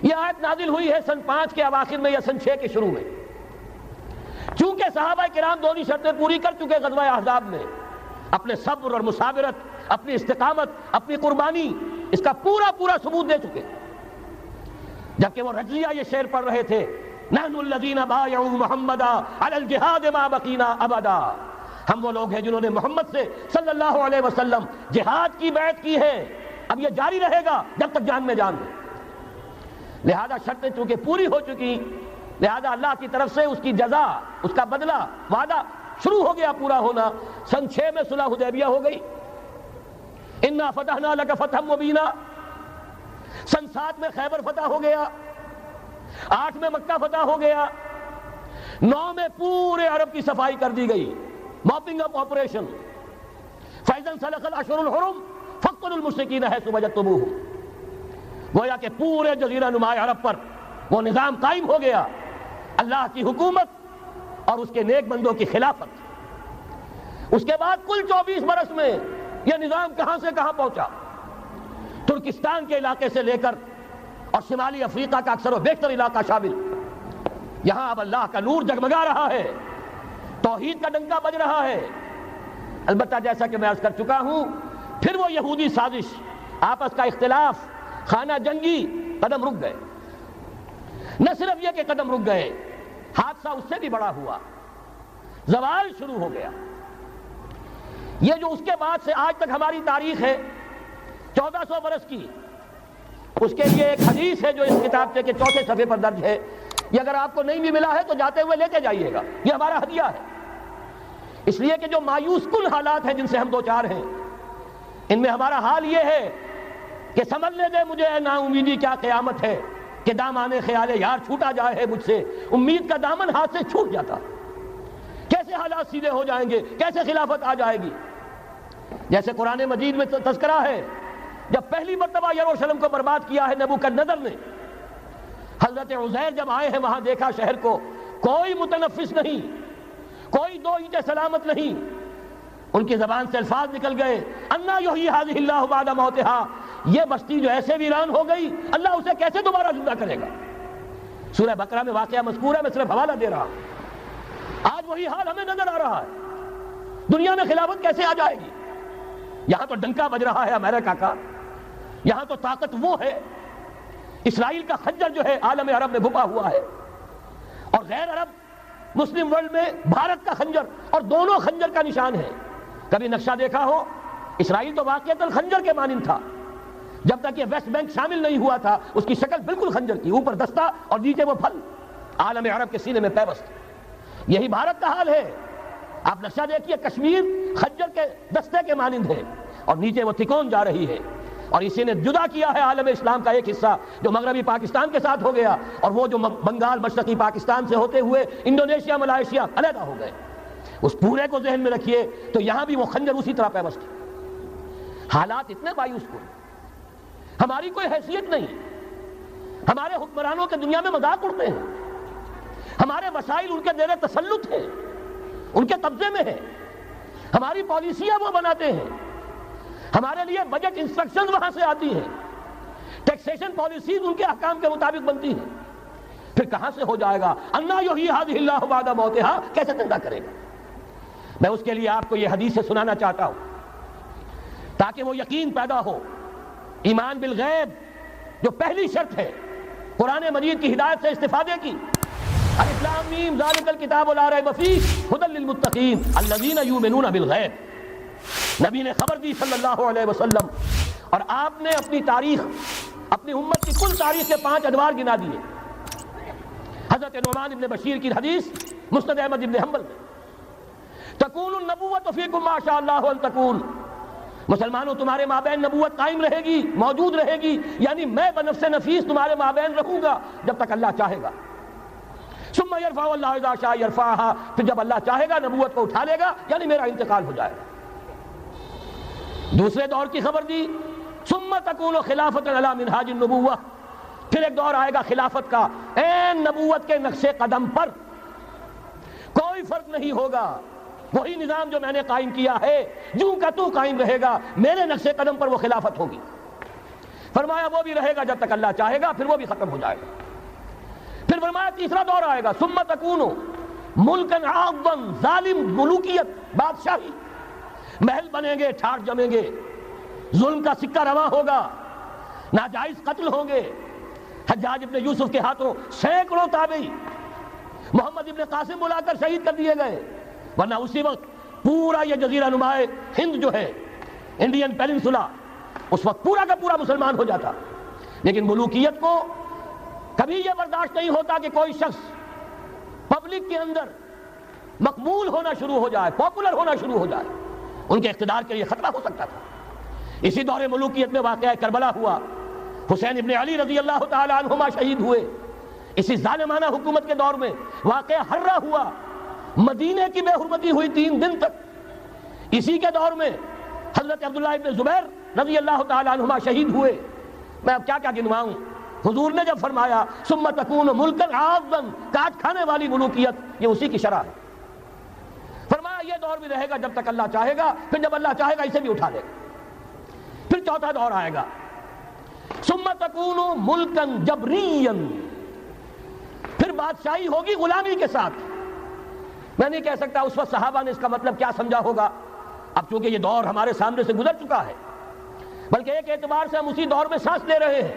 یہ آیت نازل ہوئی ہے سن 5 کے اواخر میں یا سن 6 کے شروع میں۔ چونکہ صحابہ کرام دونوں شرطیں پوری کر چکے غزوہ احزاب میں، اپنے صبر اور مثابرت، اپنی استقامت، اپنی قربانی، اس کا پورا ثبوت دے چکے، جبکہ وہ رجلیہ یہ شعر پڑھ رہے تھے، نحن الذین بایعوا محمدا علی الجہاد ما بقینا ابدا، ہم وہ لوگ ہیں جنہوں نے محمد سے صلی اللہ علیہ وسلم جہاد کی بیعت کی ہے، اب یہ جاری رہے گا جب تک جان میں جان ہے۔ لہذا شرطیں چونکہ پوری ہو چکی، لہذا اللہ کی طرف سے اس کی جزا، اس کا بدلہ، وعدہ شروع ہو گیا پورا ہونا۔ سن 6 میں صلح حدیبیہ ہو گئی، انا فتحنا لک فتحا مبینا۔ سن 7 میں خیبر فتح ہو گیا، 8 میں مکہ فتح ہو گیا، 9 میں پورے عرب کی صفائی کر دی گئی، موپنگ اپ آپریشن۔ فَإِذَا انْسَلَخَ الْأَشْهُرُ الْحُرُمُ فَاقْتُلُوا الْمُشْرِكِينَ حَيْثُ وَجَدتُّمُوهُمْ، گویا کہ پورے جزیرہ نما عرب پر وہ نظام قائم ہو گیا، اللہ کی حکومت اور اس کے نیک بندوں کی خلافت۔ اس کے بعد کل 24 برس میں یہ نظام کہاں سے کہاں پہنچا، ترکستان کے علاقے سے لے کر اور شمالی افریقہ کا اکثر و بیشتر علاقہ شامل، یہاں اب اللہ کا نور جگمگا رہا ہے، توحید کا ڈنکا بج رہا ہے۔ البتہ جیسا کہ میں عرض کر چکا ہوں، پھر وہ یہودی سازش، آپس کا اختلاف، خانہ جنگی قدم رک گئے۔ نہ صرف یہ کہ قدم رک گئے، حادثہ اس سے بھی بڑا ہوا، زوال شروع ہو گیا۔ یہ جو اس کے بعد سے آج تک ہماری تاریخ ہے 1400 برس کی، اس کے لیے ایک حدیث ہے جو اس کتاب کے 4 صفحے پر درج ہے، یہ اگر آپ کو نہیں بھی ملا ہے تو جاتے ہوئے لے کے جائیے گا، یہ ہمارا ہدیہ ہے۔ اس لیے کہ جو مایوس کن حالات ہیں جن سے ہم دوچار ہیں، ان میں ہمارا حال یہ ہے کہ سمجھنے دے مجھے اے نا امیدی کیا قیامت ہے، کہ دامانے خیال یار چھوٹا جائے ہے مجھ سے، امید کا دامن ہاتھ سے چھوٹ جاتا، کیسے حالات سیدھے ہو جائیں گے، کیسے خلافت آ جائے گی۔ جیسے قرآن مجید میں تذکرہ ہے، جب پہلی مرتبہ یروشلم کو برباد کیا ہے نبوکدنضر نے، حضرت عزیر جب آئے ہیں وہاں دیکھا شہر کو، کوئی متنفس نہیں، کوئی 2 اینٹیں سلامت نہیں، ان کی زبان سے الفاظ نکل گئے، انا یحیی ھذہ اللہ بعد موتھا، یہ بستی جو ایسے ویران ہو گئی اللہ اسے کیسے دوبارہ زندہ کرے گا۔ سورہ بقرہ میں واقعہ مذکور ہے، میں صرف حوالہ دے رہا ہوں۔ آج وہی حال ہمیں نظر آ رہا ہے، دنیا میں خلافت کیسے آ جائے گی؟ یہاں تو ڈنکا بج رہا ہے امریکہ کا، یہاں تو طاقت وہ ہے، اسرائیل کا خنجر جو ہے عالم عرب میں بھپا ہوا ہے، اور غیر عرب مسلم ورلڈ میں بھارت کا خنجر، اور دونوں خنجر کا نشان ہے۔ کبھی نقشہ دیکھا ہو، اسرائیل تو واقعتاً خنجر کے مانند تھا، جب تک یہ ویسٹ بینک شامل نہیں ہوا تھا اس کی شکل بالکل خنجر کی، اوپر دستہ اور نیچے وہ پھل، عالم عرب کے سینے میں پیوست۔ یہی بھارت کا حال ہے، آپ نقشہ دیکھیے، کشمیر خنجر کے دستے کے مانند ہے اور نیچے وہ تکون جا رہی ہے، اور اسی نے جدا کیا ہے عالم اسلام کا ایک حصہ جو مغربی پاکستان کے ساتھ ہو گیا، اور وہ جو بنگال مشرقی پاکستان سے ہوتے ہوئے انڈونیشیا ملائیشیا علیحدہ ہو گئے۔ اس پورے کو ذہن میں رکھیے تو یہاں بھی وہ خنجر اسی طرح پیوست ہے۔ حالات اتنے مایوس کن، ہماری کوئی حیثیت نہیں، ہمارے حکمرانوں کے دنیا میں مذاق اڑتے ہیں، ہمارے وسائل ان کے زیر تسلط ہیں، ان کے قبضے میں ہے، ہماری پالیسیاں وہ بناتے ہیں، ہمارے لیے بجٹ انسٹرکشن وہاں سے آتی ہیں، ٹیکسیشن پالیسیز ان کے احکام کے مطابق بنتی ہیں، پھر کہاں سے ہو جائے گا؟ انا یحیی ھذہ اللہ بعد موتھا، کیسے زندہ کرے گا؟ میں اس کے لیے آپ کو یہ حدیث سے سنانا چاہتا ہوں تاکہ وہ یقین پیدا ہو. ایمان بالغیب جو پہلی شرط ہے قرآن مجید کی ہدایت سے استفادے کی. الف لام میم ذالک الکتاب لا ریب فیہ ھدی للمتقین الذین یؤمنون بالغیب. نبی نے خبر دی صلی اللہ علیہ وسلم، اور آپ نے اپنی تاریخ، اپنی امت کی کل تاریخ کے 5 ادوار گنا دیے. حضرت نعمان ابن بشیر کی حدیث مسند احمد ابن حنبل میں، تکون النبوۃ فیکم ما شاء اللہ ان تکون. مسلمانوں تمہارے مابین نبوت قائم رہے گی، موجود رہے گی، یعنی میں بنفس نفیس تمہارے مابین رہوں گا جب تک اللہ چاہے گا. ثم یرفع اللہ اذا شاء یرفعها، پھر جب اللہ چاہے گا نبوت کو اٹھا لے گا، یعنی میرا انتقال ہو جائے گا. دوسرے دور کی خبر دی، ثم تکون خلافۃ علی منہاج النبوۃ، پھر ایک دور آئے گا خلافت کا عین نبوت کے نقش قدم پر، کوئی فرق نہیں ہوگا، وہی نظام جو میں نے قائم کیا ہے جوں کا تو قائم رہے گا، میرے نقش قدم پر وہ خلافت ہوگی. فرمایا وہ بھی رہے گا جب تک اللہ چاہے گا، پھر وہ بھی ختم ہو جائے گا. پھر فرمایا تیسرا دور آئے گا، ثم تکون ملکا عاضا، ظالم ملوکیت، بادشاہی، محل بنیں گے، ٹھاٹ جمیں گے، ظلم کا سکہ رواں ہوگا، ناجائز قتل ہوں گے. حجاج ابن یوسف کے ہاتھوں سینکڑوں تابعی محمد ابن قاسم بلا کر شہید کر دیے گئے، ورنہ اسی وقت پورا یہ جزیرہ نما ہند جو ہے، انڈین پیننسولا، اس وقت پورا کا پورا مسلمان ہو جاتا. لیکن ملوکیت کو کبھی یہ برداشت نہیں ہوتا کہ کوئی شخص پبلک کے اندر مقبول ہونا شروع ہو جائے، پاپولر ہونا شروع ہو جائے. ان کے اقتدار کے لیے خطرہ ہو سکتا تھا. اسی دور ملوکیت میں واقعہ کربلا ہوا، حسین ابن علی رضی اللہ تعالی عنہما شہید ہوئے. اسی ظالمانہ حکومت کے دور میں واقعہ حرہ ہوا، مدینے کی بے حرمتی ہوئی 3 دن تک. اسی کے دور میں حضرت عبداللہ ابن زبیر رضی اللہ تعالی عنہما شہید ہوئے. میں اب کیا کیا گنواؤں. حضور نے جب فرمایا ثم تکون ملکا عاضا، کاٹ کھانے والی ملوکیت، یہ اسی کی شرح ہے. فرمایا یہ دور بھی رہے گا جب تک اللہ چاہے گا، پھر جب اللہ چاہے گا اسے بھی اٹھا لے گا. پھر چوتھا دور آئے گا، ثم تکون ملکا جبریا، پھر بادشاہی ہوگی غلامی کے ساتھ. میں نہیں کہہ سکتا اس وقت صحابہ نے اس کا مطلب کیا سمجھا ہوگا، اب چونکہ یہ دور ہمارے سامنے سے گزر چکا ہے، بلکہ ایک اعتبار سے ہم اسی دور میں سانس لے رہے ہیں.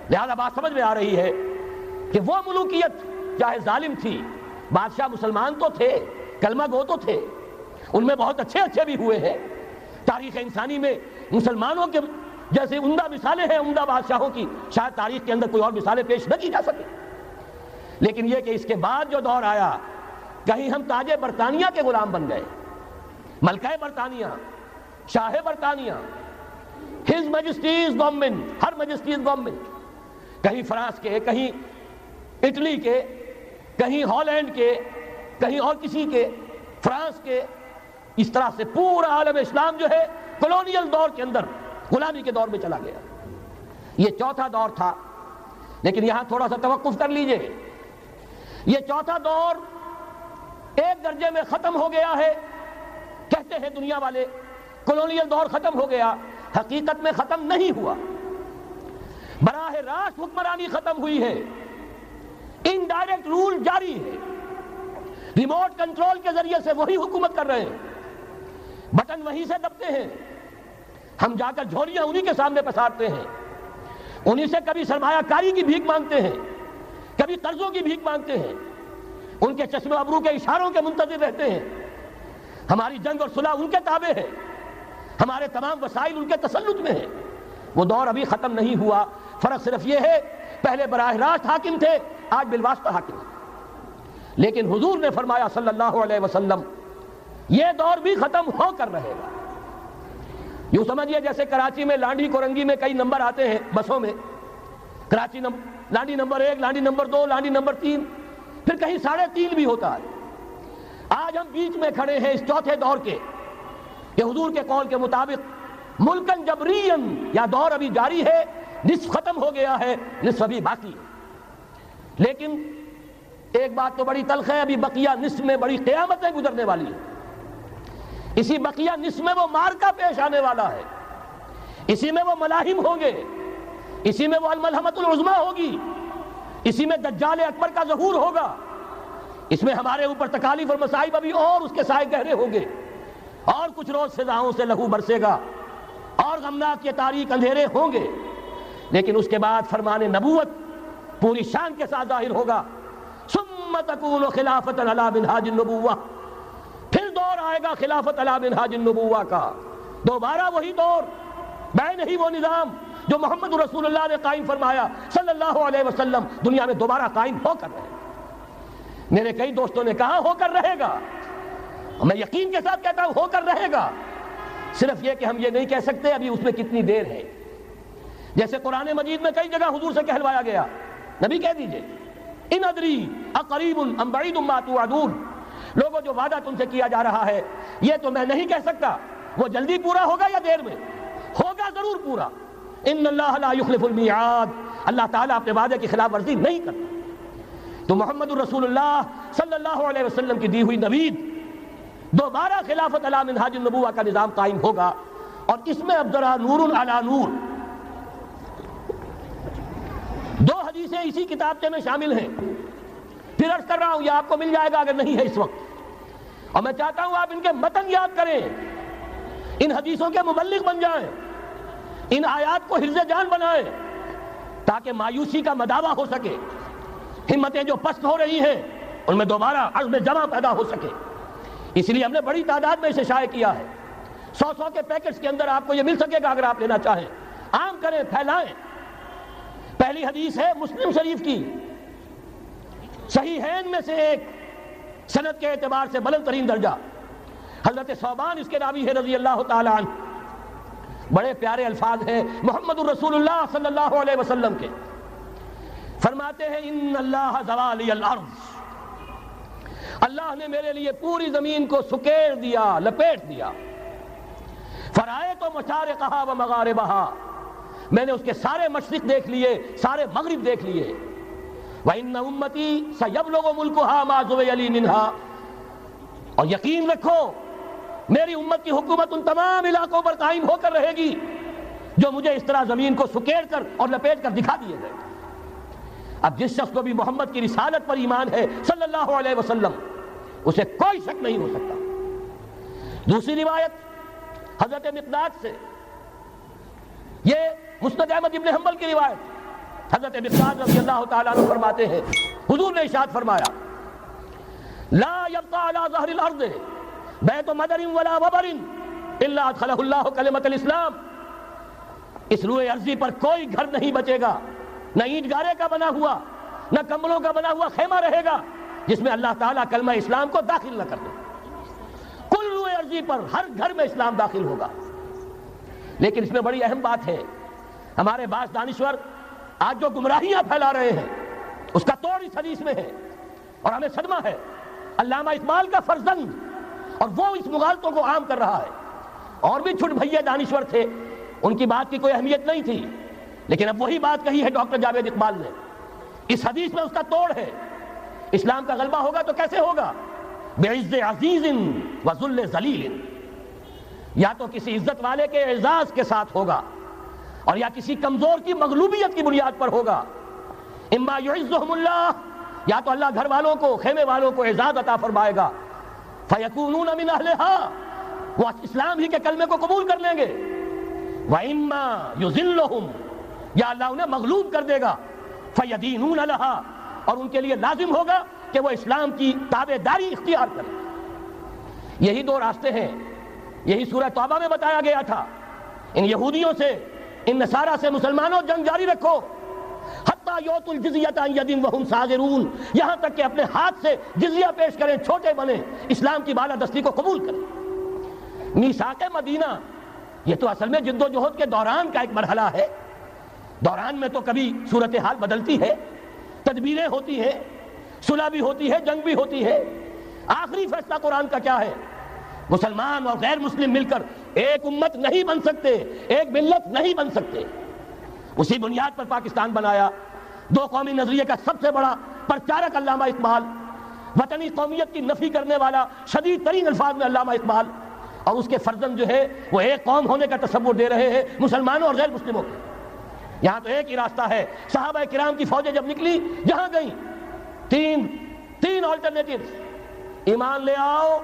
لہذا بات سمجھ میں آ رہی ہے کہ وہ ملوکیت چاہے ظالم تھی، بادشاہ مسلمان تو تھے، کلمہ گو تو تھے، ان میں بہت اچھے بھی ہوئے ہیں. تاریخ انسانی میں مسلمانوں کے جیسے عمدہ مثالیں ہیں عمدہ بادشاہوں کی، شاید تاریخ کے اندر کوئی اور مثالیں پیش نہ کی جا سکے. لیکن یہ کہ اس کے بعد جو دور آیا، کہیں ہم تاج برطانیہ کے غلام بن گئے، ملکہ برطانیہ، شاہ برطانیہ، ہز میجسٹیز گورنمنٹ، ہر میجسٹیز گورنمنٹ، کہیں فرانس کے، کہیں اٹلی کے، کہیں ہالینڈ کے، کہیں اور کسی کے، فرانس کے. اس طرح سے پورا عالم اسلام جو ہے کولونیل دور کے اندر غلامی کے دور میں چلا گیا. یہ چوتھا دور تھا. لیکن یہاں تھوڑا سا توقف کر لیجئے. یہ چوتھا دور ایک درجے میں ختم ہو گیا ہے، کہتے ہیں دنیا والے کولونیل دور ختم ہو گیا. حقیقت میں ختم نہیں ہوا. براہ راست حکمرانی ختم ہوئی ہے، انڈائریکٹ رول جاری ہے. ریموٹ کنٹرول کے ذریعے سے وہی حکومت کر رہے ہیں، بٹن وہیں سے دبتے ہیں. ہم جا کر جھولیاں انہی کے سامنے پسارتے ہیں، انہی سے کبھی سرمایہ کاری کی بھیک مانگتے ہیں، کبھی قرضوں کی بھیک مانگتے ہیں، ان کے چشم ابرو کے اشاروں کے منتظر رہتے ہیں. ہماری جنگ اور صلح ان کے تابع ہے، ہمارے تمام وسائل ان کے تسلط میں ہیں. وہ دور ابھی ختم نہیں ہوا. فرق صرف یہ ہے پہلے براہ راست حاکم تھے، آج بالواسطہ حاکم ہیں. لیکن حضور نے فرمایا صلی اللہ علیہ وسلم یہ دور بھی ختم ہو کر رہے گا. یوں سمجھیے جیسے کراچی میں لانڈی کورنگی میں کئی نمبر آتے ہیں بسوں میں، Karachi Landhi number 1، Landhi number 2، Landhi number 3، پھر کہیں 3.5 بھی ہوتا ہے. آج ہم بیچ میں کھڑے ہیں اس چوتھے دور کے کہ حضور کے قول کے مطابق ملکن جبرین، یا دور ابھی جاری ہے، نصف ختم ہو گیا ہے، نصف ابھی باقی ہے. لیکن ایک بات تو بڑی تلخ ہے، ابھی بقیہ نصف میں بڑی قیامتیں گزرنے والی ہیں. اسی بقیہ نصف میں وہ مارکہ پیش آنے والا ہے، اسی میں وہ ملاحم ہوں گے، اسی میں وہ الملحمۃ العظمیٰ ہوگی، اسی میں دجال اکبر کا ظہور ہوگا، اس میں ہمارے اوپر تکالیف اور مصائب ابھی اور اس کے سائے گہرے ہوں گے، اور کچھ روز فضاؤں سے لہو برسے گا، اور غمناک یہ تاریک اندھیرے ہوں گے، لیکن اس کے بعد فرمان نبوت پوری شان کے ساتھ ظاہر ہوگا۔ ثم تکون خلافت علی منہاج النبوہ، پھر دور آئے گا خلافت علی منہاج النبوہ کا، دوبارہ وہی دور، میں نہیں وہ نظام جو محمد رسول اللہ نے قائم فرمایا صلی اللہ علیہ وسلم، دنیا میں دوبارہ قائم ہو کر رہے گا۔ میرے کئی دوستوں نے کہا ہو کر رہے گا، میں یقین کے ساتھ کہتا ہوں ہو کر رہے گا، صرف یہ کہ ہم یہ نہیں کہہ سکتے ابھی اس میں کتنی دیر ہے۔ جیسے قرآن مجید میں کئی جگہ حضور سے کہلوایا گیا، نبی کہہ دیجئے ان ادری اقریب ام بعید ما توعدون، لوگوں جو وعدہ تم سے کیا جا رہا ہے یہ تو میں نہیں کہہ سکتا وہ جلدی پورا ہوگا یا دیر میں، ہوگا ضرور پورا۔ ان اللہ لا یخلف المیعاد، اللہ تعالیٰ اپنے وعدے کی خلاف ورزی نہیں کرتا۔ تو محمد الرسول اللہ صلی اللہ علیہ وسلم کی دی ہوئی نوید، دوبارہ خلافت علی منہاج النبوہ کا نظام قائم ہوگا، اور اس میں اب ذرا نور علی نور، دو حدیثیں اسی کتابچے میں شامل ہیں، پھر عرض کر رہا ہوں یہ آپ کو مل جائے گا اگر نہیں ہے اس وقت، اور میں چاہتا ہوں آپ ان کے متن یاد کریں، ان حدیثوں کے مبلغ بن جائیں، ان آیات کو حفظ جان بنائیں، تاکہ مایوسی کا مداوع ہو سکے، ہمتیں جو پست ہو رہی ہیں ان میں دوبارہ عزم جمع پیدا ہو سکے۔ اس لیے ہم نے بڑی تعداد میں اسے شائع کیا ہے، 100 کے پیکٹس کے اندر آپ کو یہ مل سکے گا اگر آپ لینا چاہیں، عام کریں، پھیلائیں۔ پہلی حدیث ہے مسلم شریف کی، صحیحین میں سے ایک، سند کے اعتبار سے بلند ترین درجہ، حضرت ثوبان اس کے راوی ہے رضی اللہ تعالیٰ عنہ، بڑے پیارے الفاظ ہیں محمد الرسول اللہ صلی اللہ علیہ وسلم کے، فرماتے ہیں ان اللہ زوالی الارض، اللہ نے میرے لیے پوری زمین کو سکیڑ دیا، لپیٹ دیا، فرائیت مشارقہا و مغاربہا، میں نے اس کے سارے مشرق دیکھ لیے، سارے مغرب دیکھ لیے، وَإِنَّ أُمَّتِي سَيَبْلُغُ مُلْكُهَا مَا زُوِيَ لِي مِنْهَا، اور یقین رکھو میری امت کی حکومت ان تمام علاقوں پر قائم ہو کر رہے گی جو مجھے اس طرح زمین کو سکیڑ کر اور لپیٹ کر دکھا دیے گئے۔ اب جس شخص کو بھی محمد کی رسالت پر ایمان ہے صلی اللہ علیہ وسلم، اسے کوئی شک نہیں ہو سکتا۔ دوسری روایت حضرت مقداد سے، یہ مسند احمد ابن حنبل کی روایت، حضرت مقداد رضی اللہ تعالیٰ عنہ فرماتے ہیں حضور نے ارشاد فرمایا لا یبقى علی ظہر الارض بیت مدر ولا وبر الا ادخلہ اللہ کلمۃ الاسلام، اس روئے ارضی پر کوئی گھر نہیں بچے گا، نہ اینٹ گارے کا بنا ہوا نہ کمبلوں کا بنا ہوا خیمہ رہے گا جس میں اللہ تعالیٰ کلمہ اسلام کو داخل نہ کر دے، کل روئے ارضی پر ہر گھر میں اسلام داخل ہوگا۔ لیکن اس میں بڑی اہم بات ہے، ہمارے بعض دانشور آج جو گمراہیاں پھیلا رہے ہیں اس کا توڑ اس حدیث میں ہے، اور ہمیں صدمہ ہے، علامہ اقبال کا فرزند، اور وہ اس مغالطوں کو عام کر رہا ہے، اور بھی چھٹ بھئیے دانشور تھے، ان کی بات کی کوئی اہمیت نہیں تھی، لیکن اب وہی بات کہی ہے ڈاکٹر جاوید اقبال نے، اس حدیث میں اس کا توڑ ہے، اسلام کا غلبہ ہوگا تو کیسے ہوگا؟ بعز عزیز و ذل ذلیل، یا تو کسی عزت والے کے اعزاز کے ساتھ ہوگا، اور یا کسی کمزور کی مغلوبیت کی بنیاد پر ہوگا، اما یعزہم اللہ، یا تو اللہ گھر والوں کو، خیمے والوں کو اعزاز عطا فرمائے گا، فیکونون من اہلہا، وہ اسلام ہی کے کلمے کو قبول کر لیں گے، وَإِمَّا يُذِلُّهُمْ، یا اللہ انہیں مغلوب کر دے گا، فَيَدِينُونَ لَهَا، اور ان کے لیے لازم ہوگا کہ وہ اسلام کی تابع داری اختیار کریں۔ یہی دو راستے ہیں، یہی سورہ توبہ میں بتایا گیا تھا، ان یہودیوں سے، ان نصارہ سے مسلمانوں جنگ جاری رکھو، حتیٰ یؤتوا الجزیۃ عن ید وہم صاغرون، یہاں تک کہ اپنے ہاتھ سے جزیہ پیش کریں، چھوٹے بنیں، اسلام کی بالادستی کو قبول کریں۔ میثاق مدینہ یہ تو اصل میں جد و جہد کے دوران کا ایک مرحلہ ہے، دوران میں تو کبھی صورتحال بدلتی ہے، تدبیریں ہوتی ہیں، صلح بھی ہوتی ہے، جنگ بھی ہوتی ہے، آخری فیصلہ قرآن کا کیا ہے؟ مسلمان اور غیر مسلم مل کر ایک امت نہیں بن سکتے، ایک ملت نہیں بن سکتے۔ اسی بنیاد پر پاکستان بنایا، دو قومی نظریے کا سب سے بڑا پرچارک علامہ اقبال، وطنی قومیت کی نفی کرنے والا شدید ترین الفاظ میں علامہ اقبال، اور اس کے فرزند جو ہے وہ ایک قوم ہونے کا تصور دے رہے ہیں مسلمانوں اور غیر مسلموں کو۔ یہاں تو ایک ہی راستہ ہے، صحابہ کرام کی فوجیں جب نکلی جہاں گئیں، 3 3 آلٹرنیٹیوز: ایمان لے آؤ،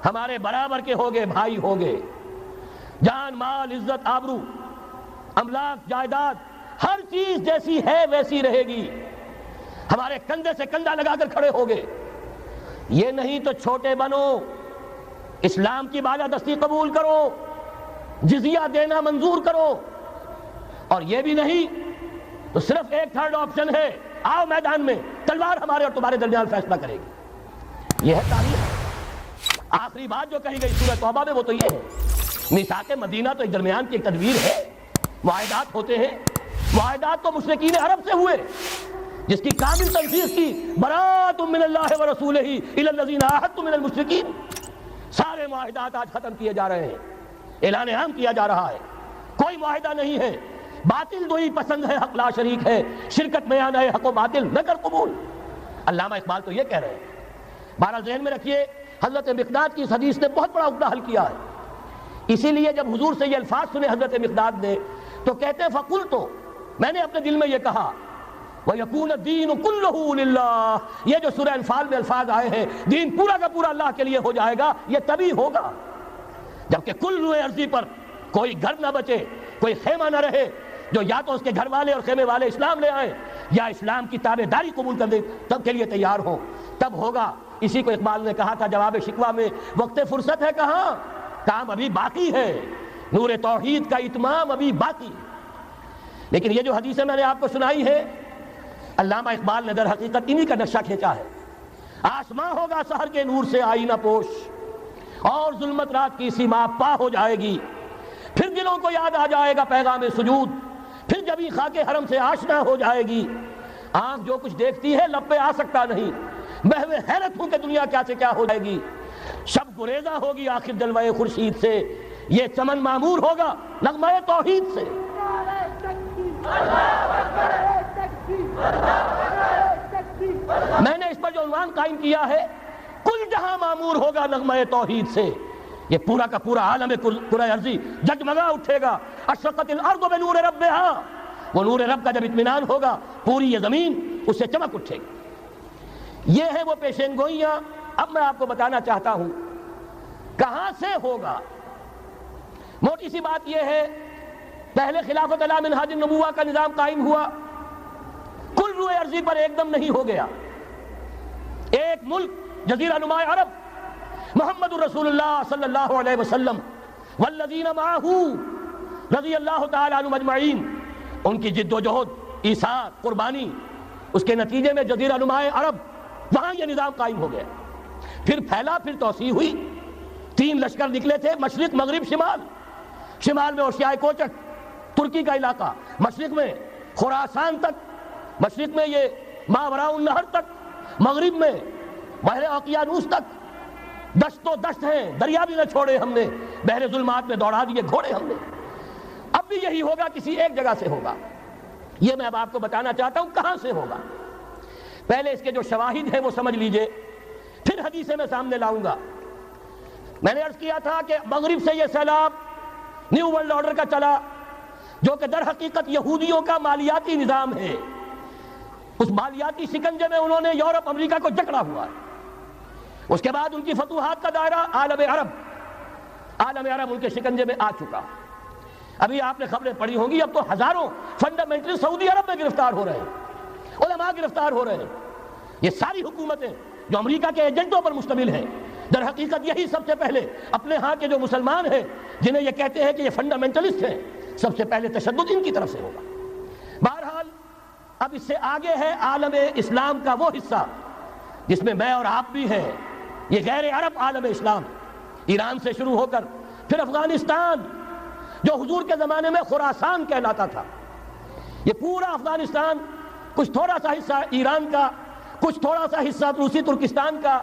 ہمارے برابر کے ہوگے، بھائی ہوگے، جان مال عزت آبرو املاک جائیداد ہر چیز جیسی ہے ویسی رہے گی، ہمارے کندھے سے کندھا لگا کر کھڑے ہوگے۔ یہ نہیں تو چھوٹے بنو، اسلام کی بالادستی قبول کرو، جزیہ دینا منظور کرو، اور یہ بھی نہیں تو صرف ایک تھرڈ آپشن ہے: آؤ میدان میں، تلوار ہمارے اور تمہارے درمیان فیصلہ کرے گی۔ یہ ہے تاریخ۔ آخری بات جو کہی گئی سورہ توبہ میں وہ تو یہ ہے، میثاق مدینہ تو ایک درمیان کی ایک تدبیر ہے، معاہدات ہوتے ہیں، معاہدات تو مشرکین عرب سے ہوئے جس کی کامل تنسیخ کی براءۃ من اللہ ورسولہ الی الذین عاہدتم من المشرکین۔ سارے معاہدات آج ختم کیے جا رہے ہیں، اعلان عام کیا جا رہا ہے، کوئی معاہدہ نہیں ہے، باطل دوئی پسند ہے، حق لا شریک ہے، شرکت میں آنا ہے، حق و باطل نہ کر قبول۔ علامہ اقبال تو یہ کہہ رہے ہیں۔ بہرحال ذہن میں رکھیے، حضرت مقداد کی اس حدیث نے بہت بڑا عقدہ حل کیا ہے۔ اسی لیے جب حضور سے یہ الفاظ سنے حضرت مقداد نے تو کہتے ہیں فقلت، میں نے اپنے دل میں یہ کہا وَيَكُونَ الدِّينُ كُلُّهُ لِلَّهِ، یہ جو سورہ انفال میں الفاظ آئے ہیں، دین پورا کا پورا اللہ کے لیے ہو جائے گا، یہ تبھی ہوگا جبکہ کل روئے ارضی پر کوئی گھر نہ بچے، کوئی خیمہ نہ رہے جو یا تو اس کے گھر والے اور خیمے والے اسلام لے آئیں یا اسلام کی تابع داری قبول کر دیں، تب کے لیے تیار ہوں، تب ہوگا۔ اسی کو اقبال نے کہا تھا جواب شکوہ میں، وقت فرصت ہے کہاں، کام ابھی باقی ہے، نور توحید کا اتمام ابھی باقی۔ لیکن یہ جو حدیثیں میں نے آپ کو سنائی ہے، علامہ اقبال نے در حقیقت انہی کا نقشہ کھینچا ہے۔ آسماں ہوگا سحر کے نور سے آئینہ پوش، اور ظلمت رات کی سیما پا ہو جائے گی، پھر دلوں کو یاد آ جائے گا پیغام سجود، پھر جبھی خاک حرم سے آشنا ہو جائے گی۔ آنکھ جو کچھ دیکھتی ہے لب پہ آ سکتا نہیں، محو حیرت ہوں کہ دنیا کیا سے کیا ہو جائے گی۔ شب گریزہ ہوگی آخر جلوہ خورشید سے، یہ چمن معمور ہوگا نغمہ توحید سے۔ میں نے اس پر جو عنوان قائم کیا ہے، کل جہاں معمور ہوگا نغمہ توحید سے، یہ پورا کا پورا عالم کرۂ ارضی جگمگا اٹھے گا۔ اشرقت الارض بنور ربہا، وہ نور رب کا جب اطمینان ہوگا پوری یہ زمین اس سے چمک اٹھے گی۔ یہ ہے وہ پیشین گوئیاں۔ اب میں آپ کو بتانا چاہتا ہوں کہاں سے ہوگا۔ موٹی سی بات یہ ہے، پہلے خلافت علی منہاج النبوہ کا نظام قائم ہوا، کل روئے ارضی پر ایک دم نہیں ہو گیا۔ ایک ملک جزیرہ نما عرب، محمد الرسول اللہ صلی اللہ علیہ وسلم والذین معہ رضی اللہ تعالی عنہم اجمعین، ان کی جد و جہد، ایثار، قربانی، اس کے نتیجے میں جزیرہ نما عرب وہاں یہ نظام قائم ہو گیا۔ پھر پھیلا، پھر توسیع ہوئی۔ 3 لشکر نکلے تھے، مشرق مغرب شمال۔ شمال میں اوشیائے کوچک ترکی کا علاقہ، مشرق میں خراسان تک، مشرق میں یہ ماوراء النہر تک، مغرب میں بحر اوقیانوس تک۔ دشت و دشت ہیں، دریا بھی نہ چھوڑے ہم نے، بحر ظلمات میں دوڑا دیے گھوڑے ہم نے۔ اب بھی یہی ہوگا، کسی ایک جگہ سے ہوگا۔ یہ میں اب آپ کو بتانا چاہتا ہوں کہاں سے ہوگا۔ پہلے اس کے جو شواہد ہیں وہ سمجھ لیجئے، پھر حدیثیں میں سامنے لاؤں گا۔ میں نے عرض کیا تھا کہ مغرب سے یہ سیلاب نیو ورلڈ آرڈر کا چلا، جو کہ در حقیقت یہودیوں کا مالیاتی نظام ہے۔ اس مالیاتی شکنجے میں انہوں نے یورپ امریکہ کو جکڑا ہوا ہے۔ اس کے بعد ان کی فتوحات کا دائرہ عالم عرب ان کے شکنجے میں آ چکا۔ ابھی آپ نے خبریں پڑھی ہوں گی، اب تو ہزاروں فنڈامنٹل سعودی عرب میں گرفتار ہو رہے ہیں، علماء گرفتار ہو رہے ہیں۔ یہ ساری حکومتیں جو امریکہ کے ایجنٹوں پر مشتمل ہیں، در حقیقت یہی سب سے پہلے اپنے ہاں کے جو مسلمان ہیں جنہیں یہ کہتے ہیں کہ یہ فنڈامنٹلسٹ ہیں، سب سے پہلے تشدد ان کی طرف سے ہوگا۔ بہرحال اب اس سے آگے ہے عالم اسلام کا وہ حصہ جس میں میں اور آپ بھی ہیں، یہ غیر عرب عالم اسلام، ایران سے شروع ہو کر پھر افغانستان جو حضور کے زمانے میں خراسان کہلاتا تھا، یہ پورا افغانستان، کچھ تھوڑا سا حصہ ایران کا، کچھ تھوڑا سا حصہ روسی ترکستان کا،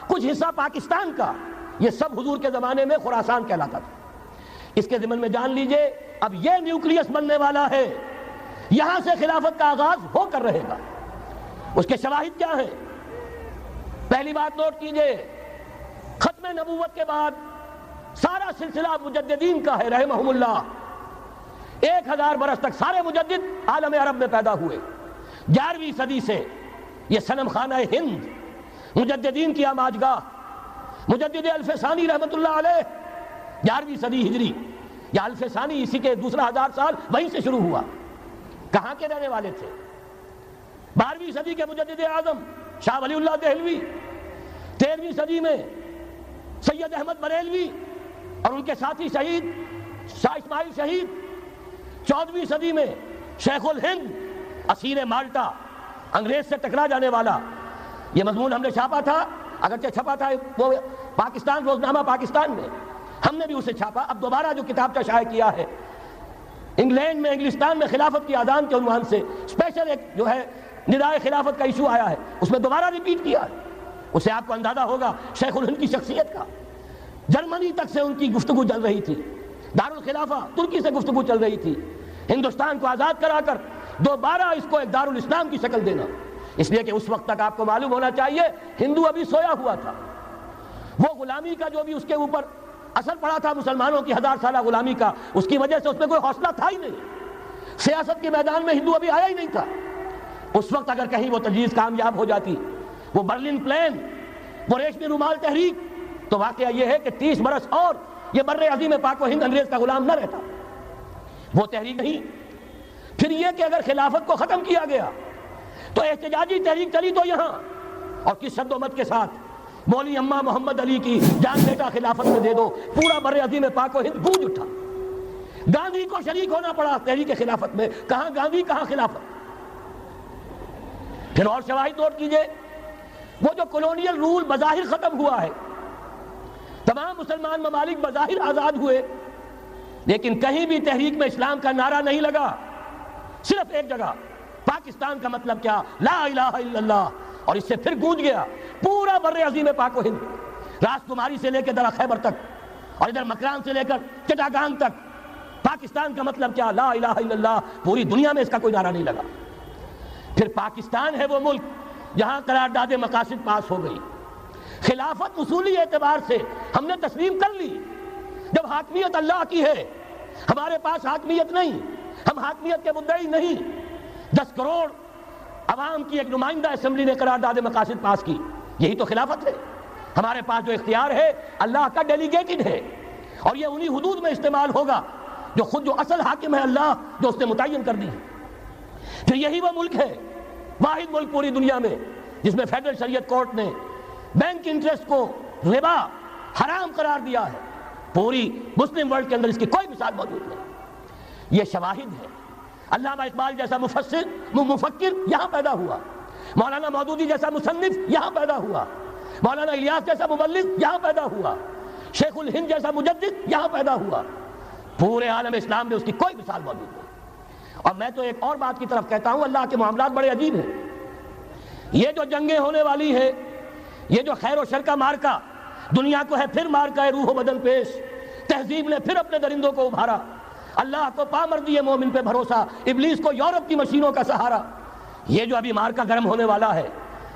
کچھ حصہ پاکستان کا، یہ سب حضور کے زمانے میں خراسان کہلاتا تھا۔ اس کے ضمن میں جان لیجئے اب یہ نیوکلیس بننے والا ہے، یہاں سے خلافت کا آغاز ہو کر رہے گا۔ اس کے شواہد کیا ہیں؟ پہلی بات نوٹ کیجئے، ختم نبوت کے بعد سارا سلسلہ مجددین کا ہے رحمہم اللہ۔ 1000 برس تک سارے مجدد عالم عرب میں پیدا ہوئے۔ 11ویں صدی سے یہ صنم خانہ ہند مجددین کی آماجگاہ، مجدد الف ثانی رحمت اللہ علیہ، 11ویں صدی ہجری یا الف ثانی، اسی کے دوسرا 1000 سال وہیں سے شروع ہوا۔ کہاں کے رہنے والے تھے؟ 12ویں صدی کے مجدد اعظم شاہ ولی اللہ دہلوی، 13ویں صدی میں سید احمد بریلوی اور ان کے ساتھی شہید شاہ اسماعیل شہید، 14ویں صدی میں شیخ الہند اسیر مالٹا، انگریز سے ٹکرا جانے والا۔ یہ مضمون ہم نے چھاپا تھا، اگرچہ چھپا تھا وہ پاکستان روزنامہ پاکستان میں، ہم نے بھی اسے چھاپا۔ اب دوبارہ جو کتاب کا شائع کیا ہے انگلینڈ میں، انگلستان میں خلافت کی اذان کے عنوان سے اسپیشل ایک جو ہے ندائے خلافت کا ایشو آیا ہے، اس میں دوبارہ ریپیٹ کیا ہے۔ اسے آپ کو اندازہ ہوگا شیخ الہند کی شخصیت کا۔ جرمنی تک سے ان کی گفتگو چل رہی تھی، دارالخلافہ ترکی سے گفتگو چل رہی تھی، ہندوستان کو آزاد کرا کر دوبارہ اس کو ایک دارالاسلام کی شکل دینا۔ اس لیے کہ اس وقت تک آپ کو معلوم ہونا چاہیے ہندو ابھی سویا ہوا تھا۔ وہ غلامی کا جو بھی اس کے اوپر اثر پڑا تھا مسلمانوں کی 1000 سالہ غلامی کا، اس کی وجہ سے اس میں کوئی حوصلہ تھا ہی نہیں، سیاست کے میدان میں ہندو ابھی آیا ہی نہیں تھا۔ اس وقت اگر کہیں وہ تجویز کامیاب ہو جاتی، وہ برلن پلان، وہ ریشمی رومال تحریک، تو واقعہ یہ ہے کہ 30 برس اور یہ بر عظیم پاک و ہند انگریز کا غلام نہ رہتا۔ وہ تحریک نہیں۔ پھر یہ کہ اگر خلافت کو ختم کیا گیا تو احتجاجی تحریک چلی تو یہاں، اور کس شد و مت کے ساتھ مولوی اماں محمد علی کی جان بیٹا خلافت میں دے دو، پورا بر عظیم پاک و ہند گونج اٹھا۔ گاندھی کو شریک ہونا پڑا تحریک خلافت میں، کہاں گاندھی کہاں خلافت۔ پھر اور شواہد نوٹ کیجئے، وہ جو کولونیل رول بظاہر ختم ہوا ہے، تمام مسلمان ممالک بظاہر آزاد ہوئے، لیکن کہیں بھی تحریک میں اسلام کا نعرہ نہیں لگا۔ صرف ایک جگہ، پاکستان کا مطلب کیا، لا الہ الا اللہ، اور اس سے پھر گونج گیا پورا بر عظیم پاک و ہند، راس کماری سے لے کے درہ خیبر تک، اور ادھر مکران سے لے کر چٹاگانگ تک۔ پاکستان کا مطلب کیا، لا الہ الا اللہ، پوری دنیا میں اس کا کوئی نعرہ نہیں لگا۔ پھر پاکستان ہے وہ ملک جہاں قرارداد مقاصد پاس ہو گئی۔ خلافت اصولی اعتبار سے ہم نے تسلیم کر لی، جب حاکمیت اللہ کی ہے، ہمارے پاس حاکمیت نہیں، ہم حاکمیت کے مدعی نہیں۔ 10 کروڑ عوام کی ایک نمائندہ اسمبلی نے قرارداد مقاصد پاس کی، یہی تو خلافت ہے۔ ہمارے پاس جو اختیار ہے اللہ کا ڈیلیگیٹڈ ہے، اور یہ انہی حدود میں استعمال ہوگا جو خود جو اصل حاکم ہے اللہ، جو اس نے متعین کر دی ہے۔ پھر یہی وہ ملک ہے، واحد ملک پوری دنیا میں، جس میں فیڈرل شریعت کورٹ نے بینک انٹرسٹ کو ربا حرام قرار دیا ہے۔ پوری مسلم ورلڈ کے اندر اس کی کوئی مثال موجود نہیں۔ یہ شواہد ہے۔ علامہ اقبال جیسا مفکر یہاں پیدا ہوا، مولانا مودودی جیسا مصنف یہاں پیدا ہوا، مولانا الیاس جیسا مبلغ یہاں پیدا ہوا، شیخ الہند جیسا مجدد یہاں پیدا ہوا۔ پورے عالم اسلام میں اس کی کوئی مثال موجود نہیں۔ اور میں تو ایک اور بات کی طرف کہتا ہوں، اللہ کے معاملات بڑے عجیب ہیں۔ یہ جو جنگیں ہونے والی ہیں، یہ جو خیر و شر کا مارکا، دنیا کو ہے پھر مارکا ہے روح و بدن پیش، تہذیب نے پھر اپنے درندوں کو ابھارا، اللہ کو پامردی مومن پہ بھروسہ، ابلیس کو یورپ کی مشینوں کا سہارا۔ یہ جو ابھی مارکا گرم ہونے والا ہے،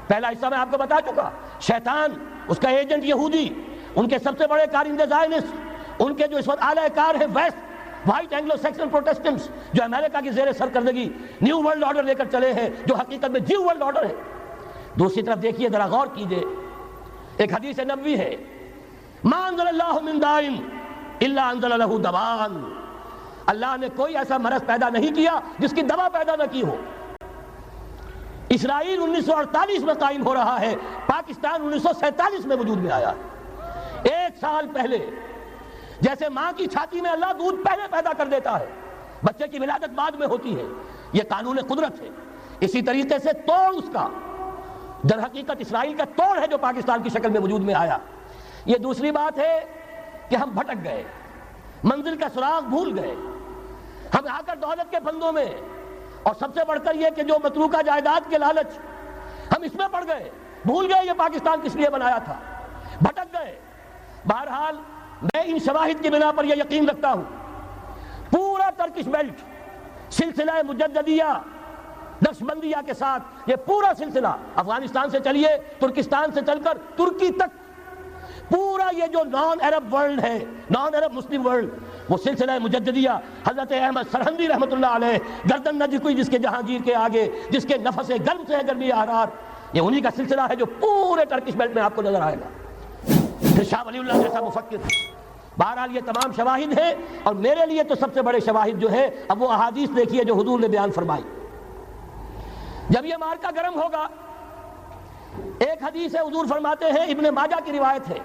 پہلا حصہ میں آپ کو بتا چکا، شیطان، اس کا ایجنٹ یہودی، ان کے سب سے بڑے کارندے زائنسٹ، ان کے جو اس وقت اعلی کار ہیں west, white Anglo Saxon Protestants, جو امریکہ کی زیر سرکردگی نیو ورلڈ آرڈر لے کر چلے ہیں، جو حقیقت میں نیو ورلڈ آرڈر ہے۔ دوسری طرف دیکھیے، ذرا غور کیجئے، ایک حدیث نبوی ہے، ما انزل اللہ من داء الا انزل له دواء، اللہ نے کوئی ایسا مرض پیدا نہیں کیا جس کی دوا پیدا نہ کی ہو۔ اسرائیل 1948 میں قائم ہو رہا ہے، پاکستان 1947 میں وجود میں آیا۔ 1 سال پہلے، جیسے ماں کی چھاتی میں اللہ دودھ پہلے پیدا کر دیتا ہے، بچے کی ولادت بعد میں ہوتی ہے، یہ قانون قدرت ہے۔ اسی طریقے سے توڑ اس کا در حقیقت اسرائیل کا توڑ ہے جو پاکستان کی شکل میں وجود میں آیا۔ یہ دوسری بات ہے کہ ہم بھٹک گئے، منزل کا سراغ بھول گئے، ہم آ کر دولت کے پھندوں میں، اور سب سے بڑھ کر یہ کہ جو متروکہ جائیداد کے لالچ، ہم اس میں پڑ گئے، بھول گئے یہ پاکستان کس لیے بنایا تھا، بھٹک گئے۔ بہرحال میں ان شواہد کی بنا پر یہ یقین رکھتا ہوں، پورا ترکش بیلٹ، سلسلہ مجددیہ نقشبندیہ کے ساتھ، یہ پورا سلسلہ افغانستان سے چلیے، ترکستان سے چل کر ترکی تک، پورا یہ جو نان عرب ورلڈ ہے، نان عرب مسلم ورلڈ، وہ سلسلہ مجددیہ حضرت احمد سرہندی رحمۃ اللہ علیہ، گردن نہ جھکی جس کے جہانگیر کے آگے، جس کے نفس گرم سے گرمی احرار، یہ انہی کا سلسلہ ہے جو پورے ٹرکش بیلٹ میں آپ کو نظر آئے گا۔ پھر شاہ ولی اللہ جیسا مفکر۔ بہرحال یہ تمام شواہد ہیں، اور میرے لیے تو سب سے بڑے شواہد جو ہے، اب وہ احادیث دیکھیے جو حضور نے بیان فرمائی۔ جب یہ مارکا گرم ہوگا، ایک حدیث ہے، حضور فرماتے ہیں، ابن ماجہ کی روایت ہے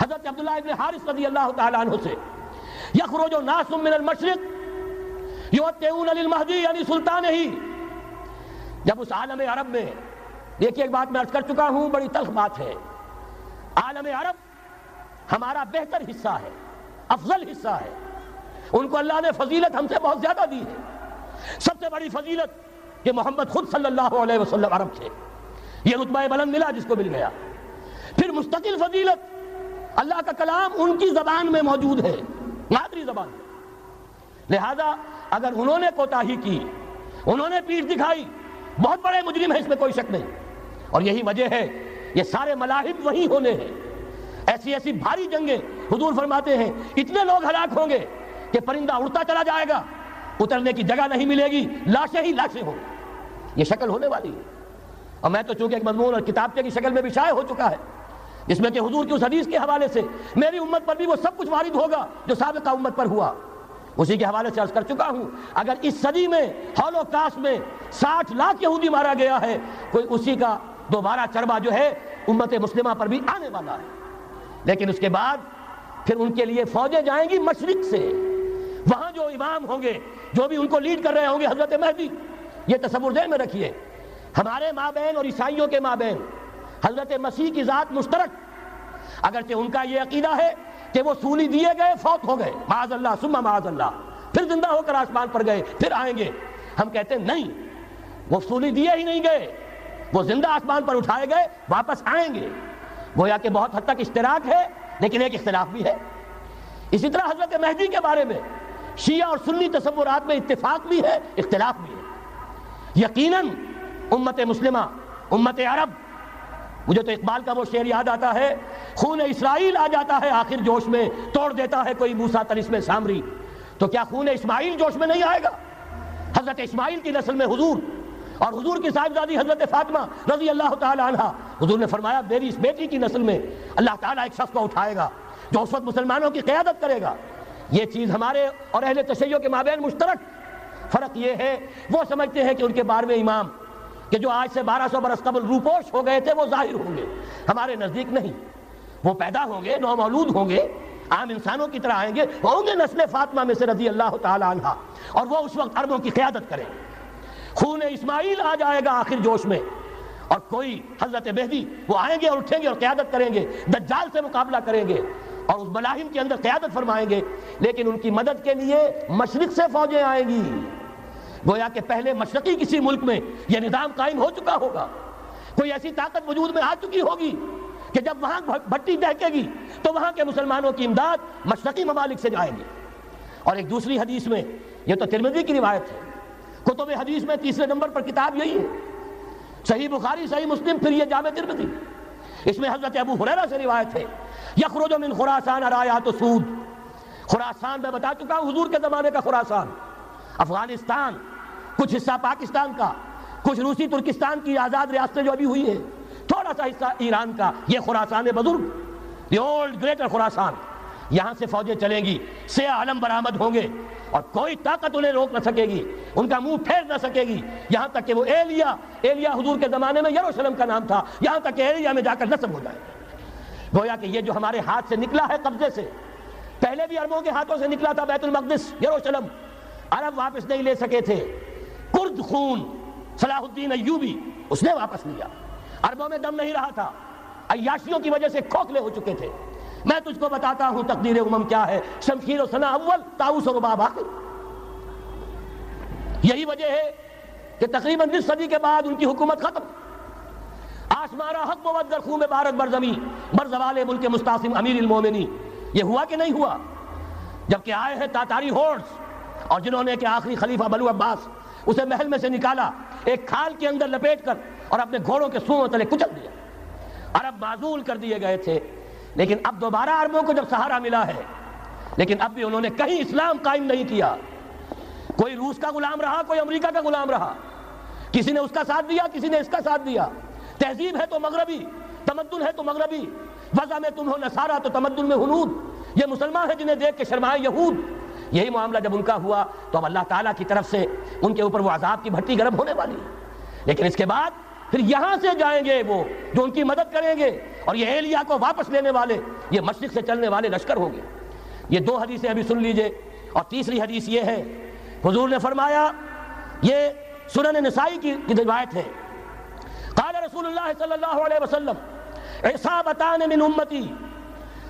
حضرت عبداللہ ابن حارث رضی اللہ تعالیٰ عنہ سے، یخرج ناس من المشرق یؤتون للمہدی یعنی سلطان ہی۔ جب اس عالم عرب میں، دیکھیے ایک بات میں عرض کر چکا ہوں، بڑی تلخ بات ہے، عالم عرب ہمارا بہتر حصہ ہے، افضل حصہ ہے، ان کو اللہ نے فضیلت ہم سے بہت زیادہ دی ہے۔ سب سے بڑی فضیلت کہ محمد خود صلی اللہ علیہ وسلم عرب تھے، یہ رتبہ بلند ملا جس کو مل گیا۔ پھر مستقل فضیلت، اللہ کا کلام ان کی زبان میں موجود ہے، مادری زبان میں، لہذا اگر انہوں نے کوتاہی کی، انہوں نے پیٹھ دکھائی، بہت بڑے مجرم ہیں، اس میں کوئی شک نہیں۔ اور یہی وجہ ہے یہ سارے ملاحم وہی ہونے ہیں، ایسی ایسی بھاری جنگیں، حضور فرماتے ہیں اتنے لوگ ہلاک ہوں گے کہ پرندہ اڑتا چلا جائے گا، اترنے کی جگہ نہیں ملے گی، لاشیں ہی لاشیں ہوں گی، یہ شکل ہونے والی ہے۔ اور میں تو چونکہ ایک مضمون اور کتابچے کی شکل میں بھی شائع ہو چکا ہے، جس میں کہ حضور کی اس حدیث کے حوالے سے میری امت پر بھی وہ سب کچھ وارد ہوگا جو سابقہ امت پر ہوا، اسی کے حوالے سے عرض کر چکا ہوں۔ اگر اس صدی میں ہولوکاسٹ میں 60 لاکھ یہودی مارا گیا ہے، کوئی اسی کا دوبارہ چربا جو ہے امت مسلمہ پر بھی آنے والا ہے۔ لیکن اس کے بعد پھر ان کے لیے فوجیں جائیں گی مشرق سے، وہاں جو امام ہوں گے، جو بھی ان کو لیڈ کر رہے ہوں گے، حضرت مہدی۔ یہ تصور ذہن میں رکھیے، ہمارے مابین اور عیسائیوں کے مابین حضرت مسیح کی ذات مشترک، اگرچہ ان کا یہ عقیدہ ہے کہ وہ سولی دیے گئے، فوت ہو گئے، معاذ اللہ ثم معاذ اللہ، پھر زندہ ہو کر آسمان پر گئے، پھر آئیں گے۔ ہم کہتے ہیں نہیں، وہ سولی دیے ہی نہیں گئے، وہ زندہ آسمان پر اٹھائے گئے، واپس آئیں گے۔ گویا کہ بہت حد تک اشتراک ہے، لیکن ایک اختلاف بھی ہے۔ اسی طرح حضرت مہدی کے بارے میں شیعہ اور سنی تصورات میں اتفاق بھی ہے، اختلاف بھی ہے۔ یقیناً امت مسلمہ، امت عرب، مجھے تو اقبال کا وہ شعر یاد آتا ہے، خون اسرائیل آ جاتا ہے آخر جوش میں، توڑ دیتا ہے کوئی موسیٰ طلسم سامری، تو کیا خون اسماعیل جوش میں نہیں آئے گا؟ حضرت اسماعیل کی نسل میں حضور، اور حضور کی صاحبزادی حضرت فاطمہ رضی اللہ تعالی عنہ، حضور نے فرمایا میری اس بیٹی کی نسل میں اللہ تعالیٰ ایک شخص کو اٹھائے گا جو اس وقت مسلمانوں کی قیادت کرے گا۔ یہ چیز ہمارے اور اہل تشیع کے مابین مشترک، فرق یہ ہے وہ سمجھتے ہیں کہ ان کے 12ویں امام کہ جو آج سے 1200 برس قبل روپوش ہو گئے تھے وہ ظاہر ہوں گے، ہمارے نزدیک نہیں، وہ پیدا ہوں گے، نو مولود ہوں گے، عام انسانوں کی طرح آئیں گے، ہوں گے نسل فاطمہ میں سے رضی اللہ تعالی عنہ، اور وہ اس وقت عربوں کی قیادت کریں۔ خون اسماعیل آ جائے گا آخر جوش میں، اور کوئی حضرت مہدی وہ آئیں گے اور اٹھیں گے اور قیادت کریں گے، دجال سے مقابلہ کریں گے اور اس ملاحم کے اندر قیادت فرمائیں گے، لیکن ان کی مدد کے لیے مشرق سے فوجیں آئیں گی۔ گویا کہ پہلے مشرقی کسی ملک میں یہ نظام قائم ہو چکا ہوگا، کوئی ایسی طاقت وجود میں آ چکی ہوگی کہ جب وہاں بھٹی دہکے گی تو وہاں کے مسلمانوں کی امداد مشرقی ممالک سے جائے گی۔ اور ایک دوسری حدیث میں، یہ تو ترمذی کی روایت ہے، کتب حدیث میں تیسرے نمبر پر کتاب یہی ہے، صحیح بخاری، صحیح مسلم، پھر یہ جامع ترمذی، اس میں حضرت ابو ہریرہ سے روایت ہے، یخرج من خراسان رایات سود۔ خراسان میں بتا چکا ہوں حضور کے زمانے کا خراسان، افغانستان، کچھ حصہ پاکستان کا، کچھ روسی ترکستان کی آزاد ریاستیں جو ابھی ہوئی ہیں، تھوڑا سا حصہ ایران کا، یہ خراسان بزرگ، دی اولڈ گریٹر خراسان، یہاں سے فوجیں چلیں گی، سیاہ علم برآمد ہوں گے اور کوئی طاقت انہیں روک نہ سکے گی، ان کا منہ پھیر نہ سکے گی، یہاں تک کہ وہ ایلیا حضور کے زمانے میں یروشلم کا نام تھا، یہاں تک کہ ایلیا میں جا کر نصب ہو جائے۔ گویا کہ یہ جو ہمارے ہاتھ سے نکلا ہے قبضے سے، پہلے بھی عربوں کے ہاتھوں سے نکلا تھا، بیت المقدس، یروشلم، عرب واپس نہیں لے سکے تھے، کرد خون صلاح الدین ایوبی اس نے واپس لیا، عربوں میں دم نہیں رہا تھا، عیاشیوں کی وجہ سے کھوکھلے ہو چکے تھے۔ میں تجھ کو بتاتا ہوں تقدیر امم کیا ہے، شمشیر و ثنا اول، طاؤس و رباب آخر۔ یہی وجہ ہے کہ تقریباً 20 صدی کے بعد ان کی حکومت ختم، آسمارا حق بود در خون بارد بر زمین بر زوال ملک مستعصم امیر المومنین۔ یہ ہوا کہ نہیں ہوا؟ جبکہ آئے ہیں تاتاری ہورس، اور جنہوں نے کہ آخری خلیفہ بنو عباس اسے محل میں سے نکالا، ایک کھال کے اندر لپیٹ کر اور اپنے گھوڑوں کے سونوں تلے کچل دیا، عرب معزول کر دیے گئے تھے۔ لیکن اب دوبارہ عربوں کو جب سہارا ملا ہے، لیکن اب بھی انہوں نے کہیں اسلام قائم نہیں کیا. کوئی روس کا غلام رہا, کوئی امریکہ کا غلام رہا, کسی نے اس کا ساتھ دیا, کسی نے اس کا ساتھ دیا. تہذیب ہے تو مغربی, تمدن ہے تو مغربی, وضع میں تم ہو نصارہ تو تمدن میں ہنود. یہ مسلمان ہیں جنہیں دیکھ کے شرمائے یہود. یہی معاملہ جب ان کا ہوا تو اب اللہ تعالیٰ کی طرف سے ان کے اوپر وہ عذاب کی بھٹی گرم ہونے والی ہے. لیکن اس کے بعد پھر یہاں سے جائیں گے وہ جو ان کی مدد کریں گے, اور یہ ایلیا کو واپس لینے والے, یہ مشرق سے چلنے والے لشکر ہوں گے. یہ 2 حدیثیں ابھی سن لیجئے. اور تیسری حدیث یہ ہے, حضور نے فرمایا, یہ سنن نسائی کی روایت ہے, قال رسول اللہ صلی اللہ علیہ وسلم عصابتان من امتی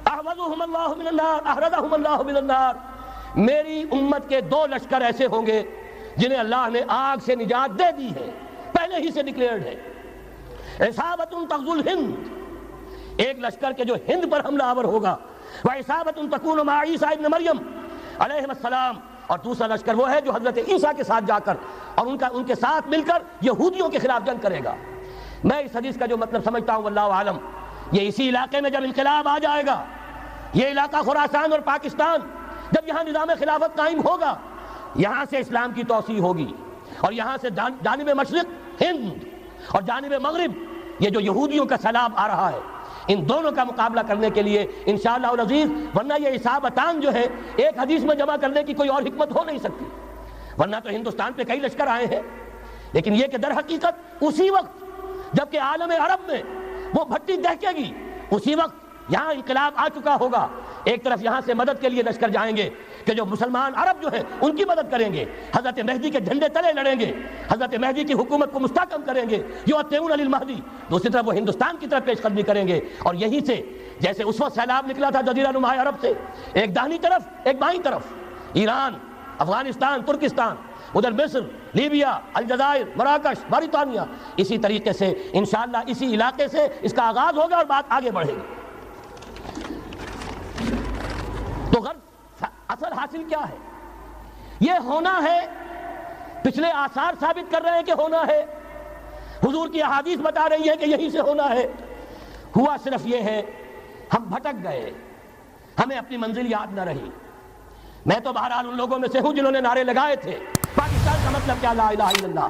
احوذهم اللہ من النار احرزهم اللہ من النار. میری امت کے 2 لشکر ایسے ہوں گے جنہیں اللہ نے آگ سے نجات دے دی ہے, پہلے ہی سے ڈکلیئرڈ ہے. عصابت تغزو الہند, ایک لشکر کے جو ہند پر حملہ آور ہوگا, وعصابت تکون مع عیسیٰ ابن مریم علیہ السلام, اور دوسرا لشکر وہ ہے جو حضرت عیسیٰ کے ساتھ جا کر اور ان کے ساتھ مل کر یہودیوں کے خلاف جنگ کرے گا. میں اس حدیث کا جو مطلب سمجھتا ہوں واللہ عالم, یہ اسی علاقے میں جب انقلاب آ جائے گا, یہ علاقہ خراسان اور پاکستان, جب یہاں نظام خلافت قائم ہوگا, یہاں سے اسلام کی توسیع ہوگی, اور یہاں سے جانب مشرق ہند اور جانب مغرب یہ جو یہودیوں کا سیلاب آ رہا ہے, ان دونوں کا مقابلہ کرنے کے لیے انشاءاللہ العزیز, ورنہ یہ عصابتان جو ہے ایک حدیث میں جمع کرنے کی کوئی اور حکمت ہو نہیں سکتی. ورنہ تو ہندوستان پہ کئی لشکر آئے ہیں, لیکن یہ کہ در حقیقت اسی وقت جبکہ عالم عرب میں وہ بھٹی دہکے گی, اسی وقت یہاں انقلاب آ چکا ہوگا. ایک طرف یہاں سے مدد کے لیے لشکر جائیں گے کہ جو مسلمان عرب جو ہیں ان کی مدد کریں گے, حضرت مہدی کے جھنڈے تلے لڑیں گے, حضرت مہدی کی حکومت کو مستحکم کریں گے, یؤطیعون للمہدی. دوسری طرف وہ ہندوستان کی طرف پیش قدمی کریں گے, اور یہیں سے جیسے اس وقت سیلاب نکلا تھا جزیرہ نما عرب سے, ایک داہنی طرف ایک بائیں طرف, ایران, افغانستان, ترکستان, ادھر مصر, لیبیا, الجزائر, مراکش, موریتانیہ, اسی طریقے سے انشاءاللہ اسی علاقے سے اس کا آغاز ہوگا اور بات آگے بڑھے گی. تو غرض اثر حاصل کیا ہے؟ یہ ہونا ہے, پچھلے آثار ثابت کر رہے ہیں کہ ہونا ہے, حضور کی احادیث بتا رہی ہے کہ یہیں سے ہونا ہے. ہوا صرف یہ ہے ہم بھٹک گئے, ہمیں اپنی منزل یاد نہ رہی. میں تو بہرحال ان لوگوں میں سے ہوں جنہوں نے نعرے لگائے تھے پاکستان کا مطلب کیا لا الہ الا اللہ.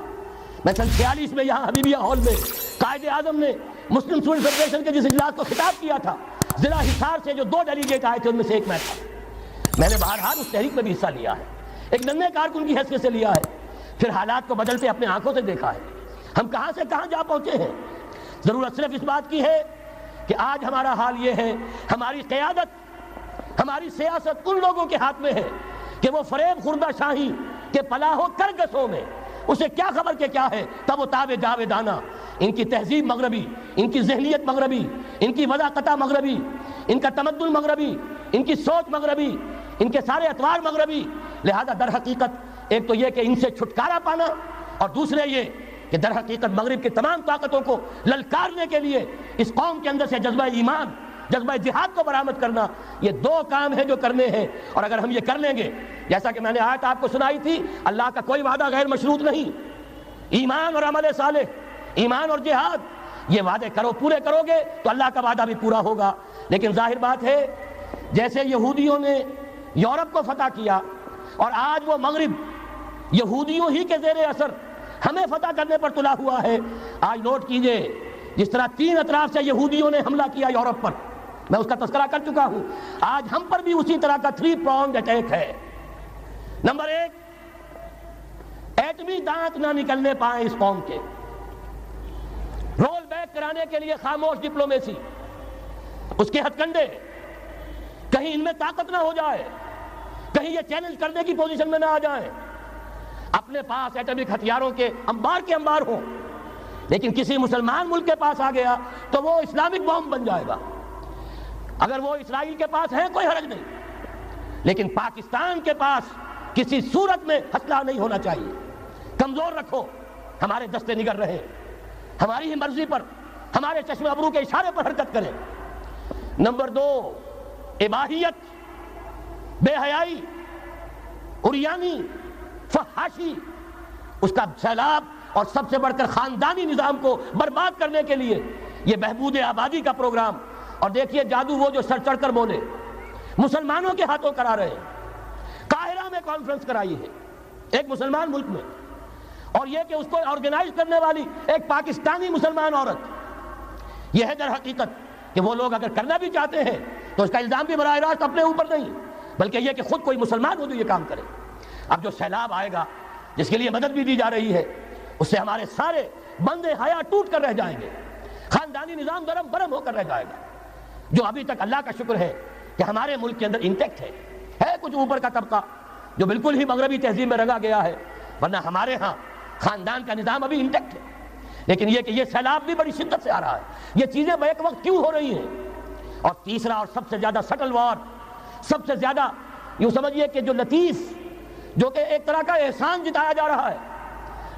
میں سن 46 میں یہاں حبیبیہ ہال میں قائد اعظم نے مسلم اسٹوڈنٹ فیڈریشن کے جس اجلاس کو خطاب کیا تھا, ضلع حصار سے جو 2 ڈیلیگیٹ آئے تھے ان میں سے ایک میں تھا. میں نے بہرحال اس تحریک میں بھی حصہ لیا ہے, ایک ننھے کارکن کی حیثیت سے لیا ہے, پھر حالات کو بدلتے اپنے آنکھوں سے دیکھا ہے. ہم کہاں سے کہاں جا پہنچے ہیں. ضرورت صرف اس بات کی ہے کہ آج ہمارا حال یہ ہے, ہماری قیادت, ہماری سیاست ان لوگوں کے ہاتھ میں ہے کہ وہ فریب خوردہ شاہی کے پلاح و کرگسوں میں اسے کیا خبر کہ کیا ہے, تب وہ تاب جاویدانہ. ان کی تہذیب مغربی, ان کی ذہنیت مغربی, ان کی وضاقتہ مغربی, ان کا تمدن مغربی, ان کی سوچ مغربی, ان کے سارے اطوار مغربی. لہذا در حقیقت ایک تو یہ کہ ان سے چھٹکارا پانا, اور دوسرے یہ کہ در حقیقت مغرب کی تمام طاقتوں کو للکارنے کے لیے اس قوم کے اندر سے جذبہ ایمان, جذبہ جہاد کو برآمد کرنا, یہ 2 کام ہیں جو کرنے ہیں. اور اگر ہم یہ کر لیں گے, جیسا کہ میں نے آیت آپ کو سنائی تھی, اللہ کا کوئی وعدہ غیر مشروط نہیں. ایمان اور عمل صالح, ایمان اور جہاد, یہ وعدے پورے کرو گے تو اللہ کا وعدہ بھی پورا ہوگا. لیکن ظاہر بات ہے جیسے یہودیوں نے یورپ کو فتح کیا اور آج وہ مغرب یہودیوں ہی کے زیر اثر ہمیں فتح کرنے پر تلا ہوا ہے. آج نوٹ کیجئے, جس طرح 3 اطراف سے یہودیوں نے حملہ کیا یورپ پر, میں اس کا تذکرہ کر چکا ہوں, آج ہم پر بھی اسی طرح کا 3 pronged اٹیک ہے. نمبر 1, ایٹمی دانت نہ نکلنے پائیں اس قوم کے, رول بیک کرانے کے لیے خاموش ڈپلومیسی, اس کے ہتھ کنڈے, کہیں ان میں طاقت نہ ہو جائے, کہیں یہ چیلنج کرنے کی پوزیشن میں نہ آ جائیں. اپنے پاس ایٹمک ہتھیاروں کے انبار ہوں, لیکن کسی مسلمان ملک کے پاس آ گیا تو وہ اسلامک بم بن جائے گا. اگر وہ اسرائیل کے پاس ہے کوئی حرج نہیں, لیکن پاکستان کے پاس کسی صورت میں ہتھیار نہیں ہونا چاہیے. کمزور رکھو, ہمارے دستے نگر رہے, ہماری ہی مرضی پر, ہمارے چشم ابرو کے اشارے پر حرکت کریں. نمبر 2, اباحیت, بے حیائی, عریانی, فحاشی, اس کا سیلاب, اور سب سے بڑھ کر خاندانی نظام کو برباد کرنے کے لیے یہ بہبود آبادی کا پروگرام. اور دیکھیے جادو وہ جو سر چڑھ کر بولے, مسلمانوں کے ہاتھوں کرا رہے ہیں۔ قاہرہ میں کانفرنس کرائی ہے ایک مسلمان ملک میں، اور یہ کہ اس کو آرگنائز کرنے والی ایک پاکستانی مسلمان عورت۔ یہ ہے در حقیقت کہ وہ لوگ اگر کرنا بھی چاہتے ہیں تو اس کا الزام بھی براہ راست اپنے اوپر نہیں، بلکہ یہ کہ خود کوئی مسلمان ہو جو یہ کام کرے۔ اب جو سیلاب آئے گا جس کے لیے مدد بھی دی جا رہی ہے، اس سے ہمارے سارے بندے حیا ٹوٹ کر رہ جائیں گے، خاندانی نظام درم برم ہو کر رہ جائے گا۔ جو ابھی تک اللہ کا شکر ہے کہ ہمارے ملک کے اندر انٹیکٹ ہے کچھ اوپر کا طبقہ جو بالکل ہی مغربی تہذیب میں رنگا گیا ہے، ورنہ ہمارے ہاں خاندان کا نظام ابھی انٹیکٹ ہے۔ لیکن یہ کہ یہ سیلاب بھی بڑی شدت سے آ رہا ہے، یہ چیزیں بیک وقت کیوں ہو رہی ہیں؟ اور تیسرا اور سب سے زیادہ سٹل وار، سب سے زیادہ یوں سمجھیے کہ جو لطیف، جو کہ ایک طرح کا احسان جتایا جا رہا ہے،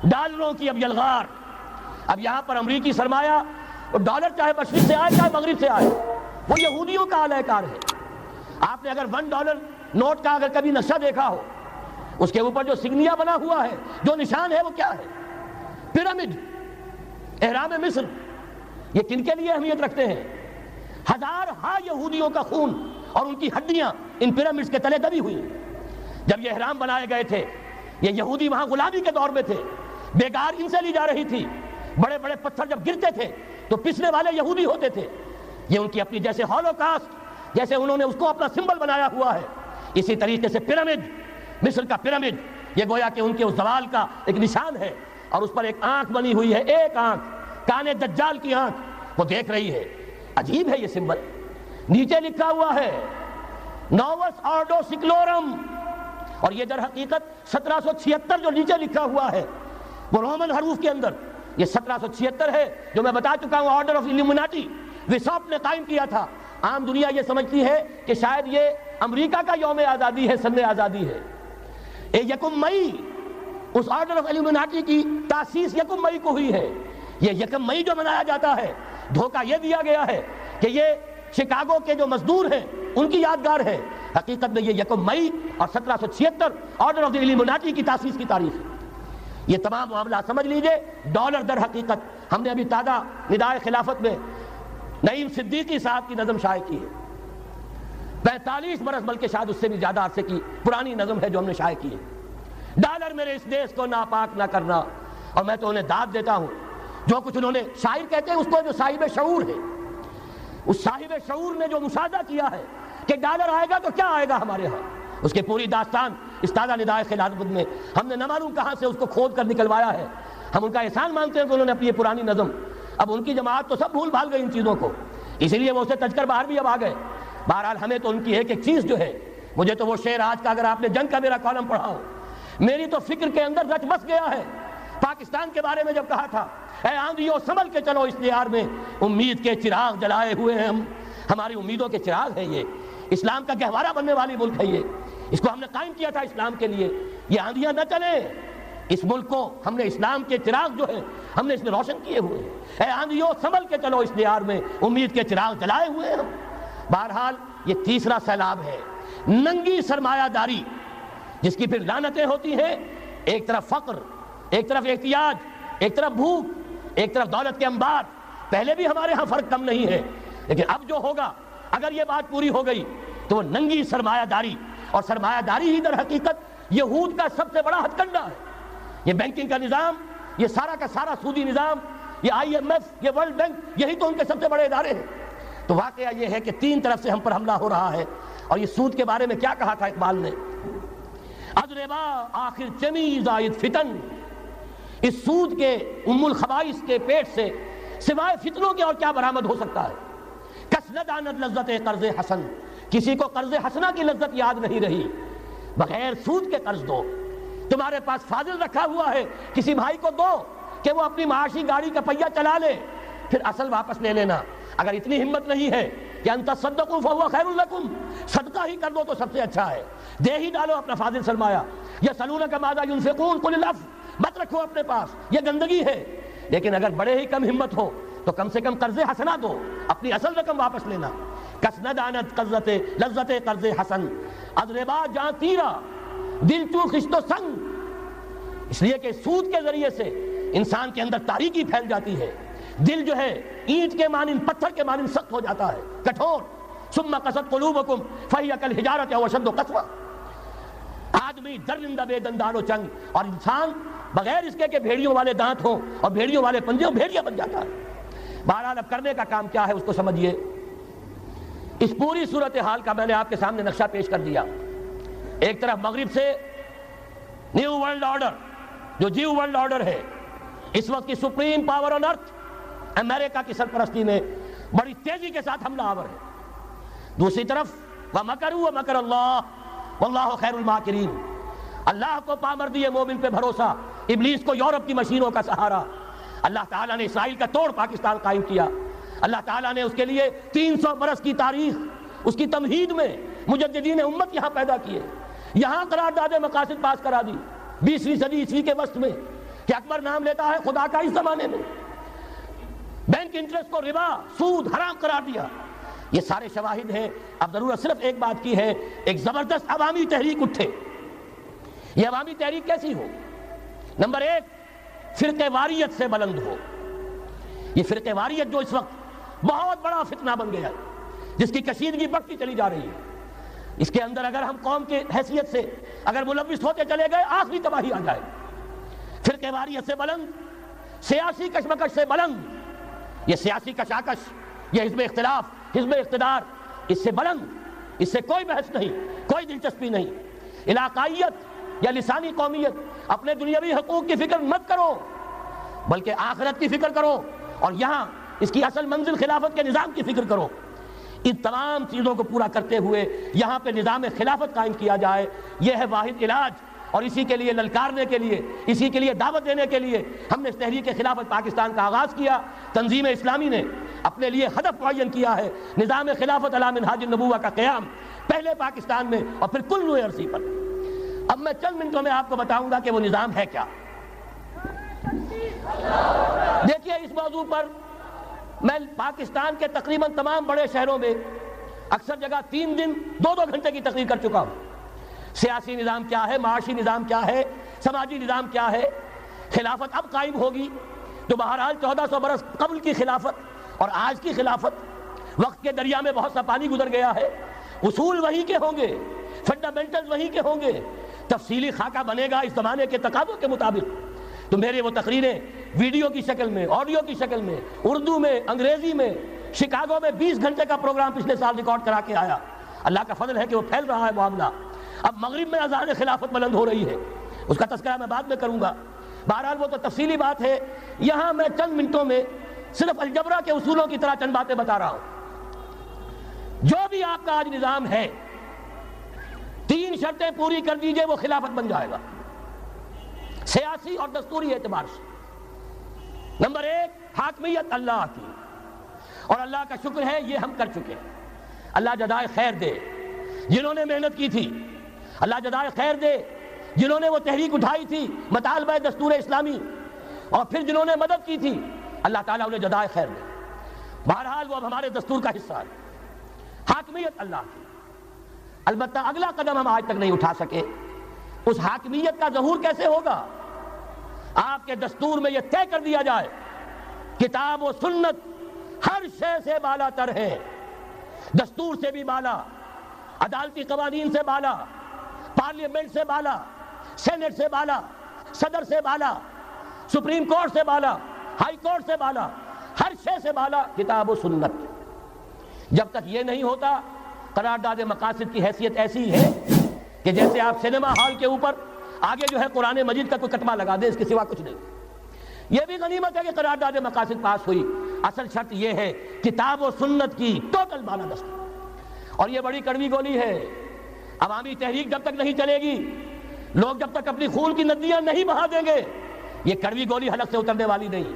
ڈالروں کی اب یلغار۔ اب یہاں پر امریکی سرمایہ اور ڈالر چاہے مشرق سے آئے چاہے مغرب سے آئے، وہ یہودیوں کا اعلی کار ہے۔ آپ نے اگر $1 نوٹ کا اگر کبھی نقشہ دیکھا ہو، اس کے اوپر جو سگنیا بنا ہوا ہے، جو نشان ہے، وہ کیا ہے؟ پیرامڈ، احرام مصر۔ یہ کن کے لیے اہمیت رکھتے ہیں؟ ہزارہا یہودیوں کا خون اور ان کی ہڈیاں ان پیرامڈز کے تلے دبی ہوئی۔ جب یہ احرام بنائے گئے تھے، یہ یہودی وہاں غلامی کے دور میں تھے، بیگار ان سے لی جا رہی تھی، بڑے بڑے پتھر جب گرتے تھے تو پسنے والے یہودی ہوتے تھے۔ یہ ان کی اپنی جیسے ہولوکاسٹ، جیسے انہوں نے اس کو اپنا سمبل بنایا ہوا ہے، اسی طریقے سے پیرامڈ، مصر کا پیرامڈ، یہ گویا کہ ان کے اس زوال کا ایک نشان ہے، اور اس پر ایک آنکھ بنی ہوئی ہے، ایک آنکھ، کانے دجال کی آنکھ، وہ دیکھ رہی ہے۔ عجیب ہے یہ سمبل۔ نیچے لکھا ہوا ہے نووس آرڈو سکلورم، اور یہ در حقیقت 1776 جو نیچے لکھا ہوا ہے وہ رومن حروف کے اندر، یہ 1776 ہے جو میں بتا چکا ہوں، آرڈر آف الومناٹی وساپ نے قائم کیا تھا۔ عام دنیا یہ سمجھتی ہے کہ شاید یہ امریکہ کا یوم آزادی ہے، سن آزادی ہے۔ 1 مئی، اس آرڈر آف الومناٹی کی تاسیس 1 مئی کو ہوئی ہے۔ یہ 1 مئی جو منایا جاتا ہے، دھوکہ یہ دیا گیا ہے کہ یہ شکاگو کے جو مزدور ہیں ان کی یادگار ہے۔ حقیقت میں یہ 1 مئی اور 1776 آرڈر آف دی الومناٹی کی تاسیس کی تاریخ ہے۔ یہ تمام معاملہ سمجھ لیجئے۔ ڈالر در حقیقت، ہم نے ابھی تازہ ندائے خلافت میں نعیم صدیقی صاحب کی نظم شائع کی ہے، 45 برس بلکہ شاید اس سے بھی زیادہ عرصے کی پرانی نظم ہے جو ہم نے شائع کی ہے۔ ڈالر میرے اس دیش کو ناپاک نہ کرنا، اور میں تو انہیں داد دیتا ہوں جو کچھ انہوں نے، شاعر کہتے ہیں اس کو جو صاحب شعور ہے، اس صاحب شعور نے جو مشاہدہ کیا ہے کہ ڈالر آئے گا تو کیا آئے گا ہمارے ہاں، اس کی پوری داستان اس تازہ ندائے خلافت میں ہم نے نہ معلوم کہاں سے اس کو کھود کر نکلوایا ہے۔ ہم ان کا احسان مانتے ہیں کہ انہوں نے اپنی یہ پرانی نظم، اب ان کی جماعت تو سب بھول بھال گئی ان چیزوں کو، اسی لیے وہ اسے تج کر باہر بھی اب آ گئے۔ بہرحال ہمیں تو ان کی ایک ایک چیز جو ہے، مجھے تو وہ شعر آج کا اگر آپ نے جنگ کا میرا کالم پڑھا ہو، میری تو فکر کے اندر رچ بس گیا ہے۔ پاکستان کے بارے میں جب کہا تھا، اے آندھیوں سنبھل کے چلو اس دیار میں، امید کے چراغ جلائے ہوئے ہیں ہم، ہماری امیدوں کے چراغ ہے یہ، اسلام کا گہوارہ بننے والی ملک ہے یہ، اس کو ہم نے قائم کیا تھا اسلام کے لیے، یہ آندھیاں نہ چلیں، اس ملک کو ہم نے اسلام کے چراغ جو ہے ہم نے اس میں روشن کیے ہوئے ہیں۔ اے آندھیوں سنبھل کے چلو اس دیار میں، امید کے چراغ جلائے ہوئے ہیں ہم۔ بہرحال یہ تیسرا سیلاب ہے، ننگی سرمایہ داری، جس کی پھر لعنتیں ہوتی ہیں، ایک طرف فقر، ایک طرف احتیاج، ایک طرف بھوک، ایک طرف دولت کے انبار۔ پہلے بھی ہمارے ہاں فرق کم نہیں ہے، لیکن اب جو ہوگا، اگر یہ بات پوری ہو گئی تو وہ ننگی سرمایہ داری، اور سرمایہ داری ہی در حقیقت یہود کا سب سے بڑا ہتھ کنڈا ہے۔ یہ بینکنگ کا نظام، یہ سارا کا سارا سودی نظام، یہ IMF، یہ ورلڈ بینک، یہی تو ان کے سب سے بڑے ادارے ہیں۔ تو واقعہ یہ ہے کہ 3 طرف سے ہم پر حملہ ہو رہا ہے۔ اور یہ سود کے بارے میں کیا کہا تھا اقبال نے؟ ادربا آخر چمی زائد فتن، اس سود کے ام الخبائث کے پیٹ سے سوائے فتنوں کے اور کیا برآمد ہو سکتا ہے؟ کس نہ داند لذت قرض حسن، کسی کو قرض حسنہ کی لذت یاد نہیں رہی، بغیر سود کے قرض دو۔ تمہارے پاس فاضل رکھا ہوا ہے، کسی بھائی کو دو کہ وہ اپنی معاشی گاڑی کا پہیہ چلا لے، پھر اصل واپس لے لینا۔ اگر اتنی ہمت نہیں ہے کہ ان تصدقوا فهو خیر لکم، صدقہ ہی کر دو تو سب سے اچھا ہے، دے ہی ڈالو اپنا فاضل سرمایہ۔ یسألونک ماذا ينفقون قل العفو، مت رکھو اپنے پاس، یہ گندگی ہے۔ لیکن اگر بڑے ہی کم ہمت ہو تو کم سے کم قرض حسنہ دو، اپنی اصل رقم واپس لینا۔ کس نہ دانت لذت قرض حسن، اضربا جاں تیرا دل چو خشت و سنگ۔ اس لیے کہ سود کے ذریعے سے انسان کے اندر تاریکی پھیل جاتی ہے، دل جو ہے اینٹ کے مانند، پتھر کے مانند سخت ہو جاتا ہے، کٹھور۔ ثم قست قلوبکم فہی کالحجارۃ او اشد قسوہ. آدمی درندہ بے دندان و چنگ، اور انسان بغیر اس کے کہ بھیڑیوں والے دانت ہوں اور بھیڑیوں والے پنجے ہوں بھیڑیا بن جاتا ہے. بہرحال اب کرنے کا کام کیا ہے اس کو سمجھیے. اس پوری صورتحال کا میں نے آپ کے سامنے نقشہ پیش کر دیا. ایک طرف مغرب سے نیو ورلڈ آرڈر، جو جیو ورلڈ آرڈر ہے، اس وقت کی سپریم پاور آن ارتھ امریکہ کی سرپرستی میں بڑی تیزی کے ساتھ حملہ آور ہے. دوسری طرف وَمَكَرُوا وَمَكَرَ اللَّهُ وَاللَّهُ خَيْرُ الْمَاكِرِينَ. اللہ کو پامردی مومن پہ بھروسہ، ابلیس کو یورپ کی مشینوں کا سہارا. اللہ تعالیٰ نے اسرائیل کا توڑ پاکستان قائم کیا. اللہ تعالیٰ نے اس کے لیے 300 برس کی تاریخ، اس کی تمہید میں مجددین امت یہاں پیدا کیے. یہاں قرارداد مقاصد پاس کرا دی 20ویں صدی عیسوی کے وسط میں کہ اکبر نام لیتا ہے خدا کا. اس زمانے میں بینک انٹرسٹ کو ربا، سود حرام قرار دیا. یہ سارے شواہد ہیں. اب ضرورت صرف ایک بات کی ہے، ایک زبردست عوامی تحریک اٹھے. یہ عوامی تحریک کیسی ہو؟ نمبر 1، فرقہ واریت سے بلند ہو. یہ فرقہ واریت جو اس وقت بہت بڑا فتنہ بن گیا ہے، جس کی کشیدگی بڑھتی چلی جا رہی ہے، اس کے اندر اگر ہم قوم کے حیثیت سے اگر ملوث ہوتے چلے گئے آخری تباہی آ جائے. فرقہ واریت سے بلند، سیاسی کشمکش سے بلند. یہ سیاسی کشاکش، یہ حزب اختلاف، حزب اقتدار، اس سے بلند، اس سے کوئی بحث نہیں، کوئی دلچسپی نہیں. علاقائیت یا لسانی قومیت، اپنے دنیاوی حقوق کی فکر مت کرو بلکہ آخرت کی فکر کرو، اور یہاں اس کی اصل منزل خلافت کے نظام کی فکر کرو. ان تمام چیزوں کو پورا کرتے ہوئے یہاں پہ نظام خلافت قائم کیا جائے. یہ ہے واحد علاج، اور اسی کے لیے للکارنے کے لیے، اسی کے لیے دعوت دینے کے لیے ہم نے اس تحریک خلافت پاکستان کا آغاز کیا. تنظیم اسلامی نے اپنے لیے ہدف معین کیا ہے، نظام خلافت علی منہاج النبوہ کا قیام، پہلے پاکستان میں اور پھر کل نوع عرصی پر. اب میں چند منٹوں میں آپ کو بتاؤں گا کہ وہ نظام ہے کیا. دیکھیے، اس موضوع پر میں پاکستان کے تقریباً تمام بڑے شہروں میں اکثر جگہ 3 دن 2 گھنٹے کی تقریر کر چکا ہوں. سیاسی نظام کیا ہے، معاشی نظام کیا ہے، سماجی نظام کیا ہے. خلافت اب قائم ہوگی تو بہرحال 1400 برس قبل کی خلافت اور آج کی خلافت، وقت کے دریا میں بہت سا پانی گزر گیا ہے. اصول وہی کے ہوں گے، فنڈامنٹلز وہی کے ہوں گے. تفصیلی خاکہ بنے گا اس زمانے کے تقاضوں کے مطابق. تو میرے وہ تقریریں ویڈیو کی شکل میں، آڈیو کی شکل میں، اردو میں، انگریزی میں، شکاگو میں 20 گھنٹے کا پروگرام پچھلے سال ریکارڈ کرا کے آیا. اللہ کا فضل ہے کہ وہ پھیل رہا ہے معاملہ. اب مغرب میں اذان خلافت بلند ہو رہی ہے، اس کا تذکرہ میں بعد میں کروں گا. بہرحال وہ تو تفصیلی بات ہے. یہاں میں چند منٹوں میں صرف الجبرا کے اصولوں کی طرح چند باتیں بتا رہا ہوں. جو بھی آپ کا آج نظام ہے، 3 شرطیں پوری کر دیجئے وہ خلافت بن جائے گا، سیاسی اور دستوری اعتبار سے. نمبر 1، حاکمیت اللہ کی، اور اللہ کا شکر ہے یہ ہم کر چکے. اللہ جزائے خیر دے جنہوں نے محنت کی تھی، اللہ جزائے خیر دے جنہوں نے وہ تحریک اٹھائی تھی مطالبہ دستور اسلامی، اور پھر جنہوں نے مدد کی تھی، اللہ تعالیٰ انہیں جزائے خیر دے. بہرحال وہ اب ہمارے دستور کا حصہ ہے. حاکمیت اللہ کی. البتہ اگلا قدم ہم آج تک نہیں اٹھا سکے. اس حاکمیت کا ظہور کیسے ہوگا؟ آپ کے دستور میں یہ طے کر دیا جائے کتاب و سنت ہر شے سے بالا تر ہے، دستور سے بھی بالا، عدالتی قوانین سے بالا، پارلیمنٹ سے بالا، سینٹ سے بالا، صدر سے بالا، سپریم کورٹ سے بالا، ہائی کورٹ سے بالا، ہر شے سے بالا کتاب و سنت. جب تک یہ نہیں ہوتا، قرارداد مقاصد کی حیثیت ایسی ہے کہ جیسے آپ سینما ہال کے اوپر آگے جو ہے قرآن مجید کا کوئی کتبہ لگا دے، اس کے سوا کچھ نہیں. یہ بھی غنیمت ہے کہ قرارداد مقاصد پاس ہوئی. اصل شرط یہ ہے کتاب و سنت کی ٹوٹل بالادستی. اور یہ بڑی کڑوی گولی ہے. عوامی تحریک جب تک نہیں چلے گی، لوگ جب تک اپنی خون کی ندیاں نہیں بہا دیں گے، یہ کڑوی گولی حلق سے اترنے والی نہیں.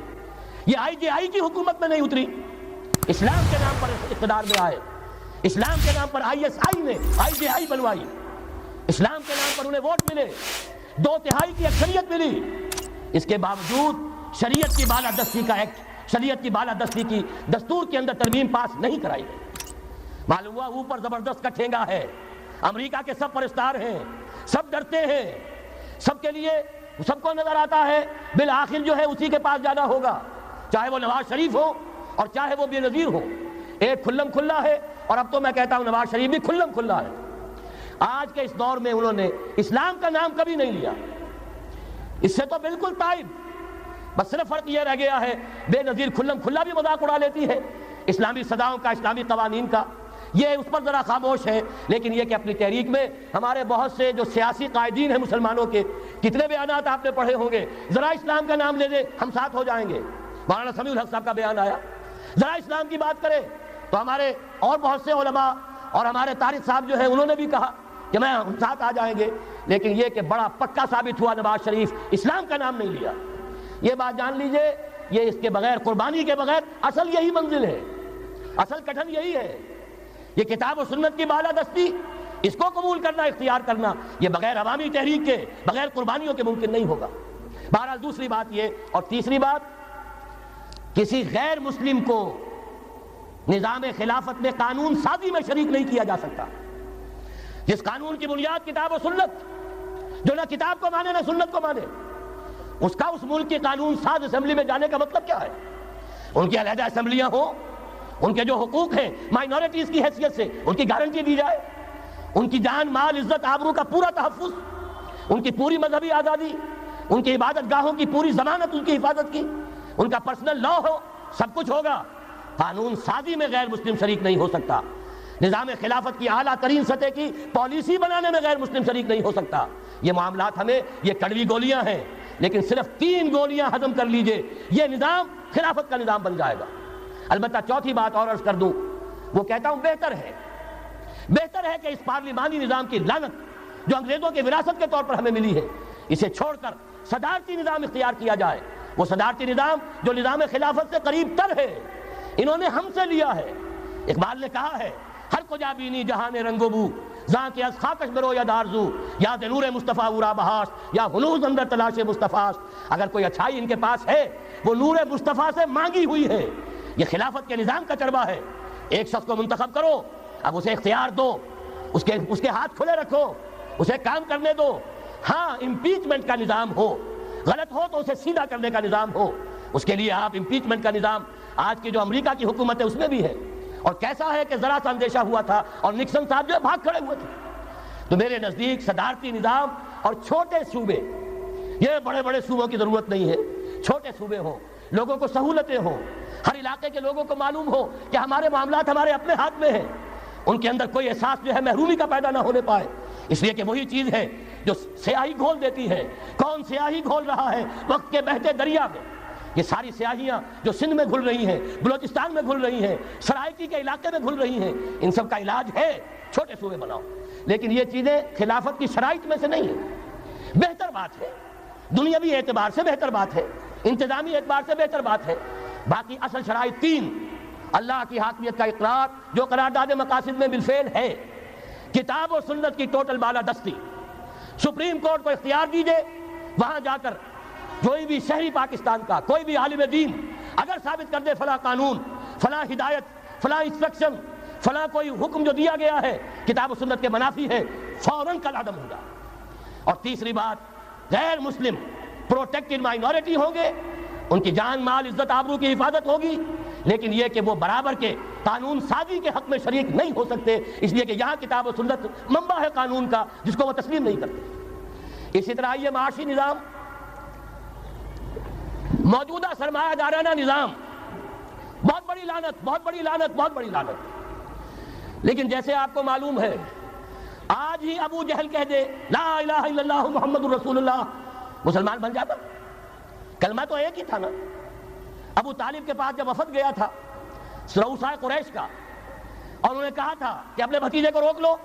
یہ IJI کی حکومت میں نہیں اتری، اسلام کے نام پر اقتدار میں آئے، اسلام کے نام پر ISI نے IJI بنوائی، اسلام کے نام پر انہیں ووٹ ملے، 2/3 کی اکثریت ملی. اس کے باوجود شریعت کی بالادستی کا ایکٹ، شریعت کی بالادستی کی دستور کے اندر ترمیم پاس نہیں کرائی گئی. معلوم ہوا اوپر زبردست کا ٹھینگا ہے. امریکہ کے سب پرستار ہیں، سب ڈرتے ہیں، سب کے لیے سب کو نظر آتا ہے بالآخر جو ہے اسی کے پاس جانا ہوگا، چاہے وہ نواز شریف ہو اور چاہے وہ بے نظیر ہو. ایک کھلم کھلا ہے اور اب تو میں کہتا ہوں نواز شریف بھی کھلم کھلا ہے. آج کے اس دور میں انہوں نے اسلام کا نام کبھی نہیں لیا, اس سے تو بالکل تائب. بس صرف فرق یہ رہ گیا ہے بے نظیر کھلم کھلا بھی مذاق اڑا لیتی ہے اسلامی صداؤں کا, اسلامی قوانین کا, یہ اس پر ذرا خاموش ہے. لیکن یہ کہ اپنی تحریک میں ہمارے بہت سے جو سیاسی قائدین ہیں مسلمانوں کے, کتنے بیانات آپ نے پڑھے ہوں گے, ذرا اسلام کا نام لے دے ہم ساتھ ہو جائیں گے. مولانا سمیع الحق صاحب کا بیان آیا, ذرا اسلام کی بات کرے تو ہمارے اور بہت سے علماء اور ہمارے طارق صاحب جو ہیں انہوں نے بھی کہا کہ میں ہم ساتھ آ جائیں گے. لیکن یہ کہ بڑا پکا ثابت ہوا نواز شریف اسلام کا نام نہیں لیا. یہ بات جان لیجئے, یہ اس کے بغیر, قربانی کے بغیر اصل یہی منزل ہے, اصل کٹھن یہی ہے. یہ کتاب و سنت کی بالادستی, اس کو قبول کرنا, اختیار کرنا, یہ بغیر عوامی تحریک کے, بغیر قربانیوں کے ممکن نہیں ہوگا. بہرحال دوسری بات یہ, اور تیسری بات, کسی غیر مسلم کو نظام خلافت میں قانون سازی میں شریک نہیں کیا جا سکتا. جس قانون کی بنیاد کتاب و سنت, جو نہ کتاب کو مانے نہ سنت کو مانے, اس کا اس ملک کی قانون ساز اسمبلی میں جانے کا مطلب کیا ہے؟ ان کی علیحدہ اسمبلیاں ہوں, ان کے جو حقوق ہیں مائنورٹیز کی حیثیت سے ان کی گارنٹی دی جائے, ان کی جان, مال, عزت, آبرو کا پورا تحفظ, ان کی پوری مذہبی آزادی, ان کی عبادت گاہوں کی پوری ضمانت, ان کی حفاظت کی, ان کا پرسنل لا ہو, سب کچھ ہوگا. قانون سازی میں غیر مسلم شریک نہیں ہو سکتا. نظام خلافت کی اعلیٰ ترین سطح کی پالیسی بنانے میں غیر مسلم شریک نہیں ہو سکتا. یہ معاملات ہمیں, یہ کڑوی گولیاں ہیں, لیکن صرف 3 گولیاں ہضم کر لیجئے, یہ نظام خلافت کا نظام بن جائے گا. البتہ چوتھی بات اور عرض کر دوں, وہ کہتا ہوں بہتر ہے کہ اس پارلیمانی نظام کی لعنت جو انگریزوں کی وراثت کے طور پر ہمیں ملی ہے, اسے چھوڑ کر صدارتی نظام اختیار کیا جائے. وہ صدارتی نظام جو نظام خلافت سے قریب تر ہے, انہوں نے ہم سے لیا ہے. اقبال نے کہا ہے, ہر کجا بینی جہان رنگ و بو, زاں کے از خاکش برو یا دارزو, یا نور مصطفیٰ اورا بہاس, یا ہنوز اندر تلاش مصطفیٰ. اگر کوئی اچھائی ان کے پاس ہے وہ نور مصطفیٰ سے مانگی ہوئی ہے. یہ خلافت کے نظام کا چربا ہے. ایک شخص کو منتخب کرو, اب اسے اختیار دو, اس کے ہاتھ کھلے رکھو, اسے کام کرنے دو. ہاں, امپیچمنٹ کا نظام ہو, غلط ہو تو اسے سیدھا کرنے کا نظام ہو. اس کے لیے آپ امپیچمنٹ کا نظام آج کی جو امریکہ کی حکومت ہے اس میں بھی ہے. اور کیسا ہے کہ ذرا سا اندیشہ ہوا تھا اور نکسن صاحب جو بھاگ کھڑے ہوئے تھے. تو میرے نزدیک صدارتی نظام اور چھوٹے صوبے, یہ بڑے بڑے صوبوں کی ضرورت نہیں ہے, چھوٹے صوبے ہوں, لوگوں کو سہولتیں ہوں, ہر علاقے کے لوگوں کو معلوم ہو کہ ہمارے معاملات ہمارے اپنے ہاتھ میں ہیں, ان کے اندر کوئی احساس جو ہے محرومی کا پیدا نہ ہونے پائے. اس لیے کہ وہی چیز ہے جو سیاہی گھول دیتی ہے. کون سیاہی گھول رہا ہے وقت کے بہتے دریا میں؟ یہ ساری سیاہیاں جو سندھ میں گھل رہی ہیں, بلوچستان میں گھل رہی ہیں, سرائکی کے علاقے میں گھل رہی ہیں, ان سب کا علاج ہے چھوٹے صوبے بناؤ. لیکن یہ چیزیں خلافت کی شرائط میں سے نہیں ہیں. بہتر بات ہے, دنیاوی اعتبار سے بہتر بات ہے, انتظامی اعتبار سے بہتر بات ہے. باقی اصل شرائط 3: اللہ کی حاکمیت کا اقرار جو قرارداد مقاصد میں بالفعل ہے, کتاب و سنت کی ٹوٹل بالادستی. سپریم کورٹ کو اختیار دیجئے, وہاں جا کر کوئی بھی شہری پاکستان کا, کوئی بھی عالم دین اگر ثابت کر دے فلاں قانون, فلاں ہدایت, فلاں انسٹرکشن, فلاں کوئی حکم جو دیا گیا ہے کتاب و سنت کے منافی ہے, فوراً کل عدم ہوگا. اور تیسری بات, غیر مسلم پروٹیکٹڈ مائنورٹی ہوں گے, ان کی جان, مال, عزت, آبرو کی حفاظت ہوگی, لیکن یہ کہ وہ برابر کے قانون سازی کے حق میں شریک نہیں ہو سکتے, اس لیے کہ یہاں کتاب و سنت منبع ہے قانون کا جس کو وہ تسلیم نہیں کرتے. اسی طرح یہ معاشی نظام, موجودہ سرمایہ دارانہ نظام, بہت بڑی لعنت, بہت بڑی لعنت, بہت بڑی لعنت. لیکن جیسے آپ کو معلوم ہے, آج ہی ابو جہل کہہ دے لا الہ الا اللہ محمد الرسول اللہ, مسلمان بن جاتا. کلمہ تو ایک ہی تھا نا. ابو طالب کے پاس جب وفد گیا تھا رؤسائے قریش کا, اور انہوں نے کہا تھا کہ اپنے بھتیجے کو روک لو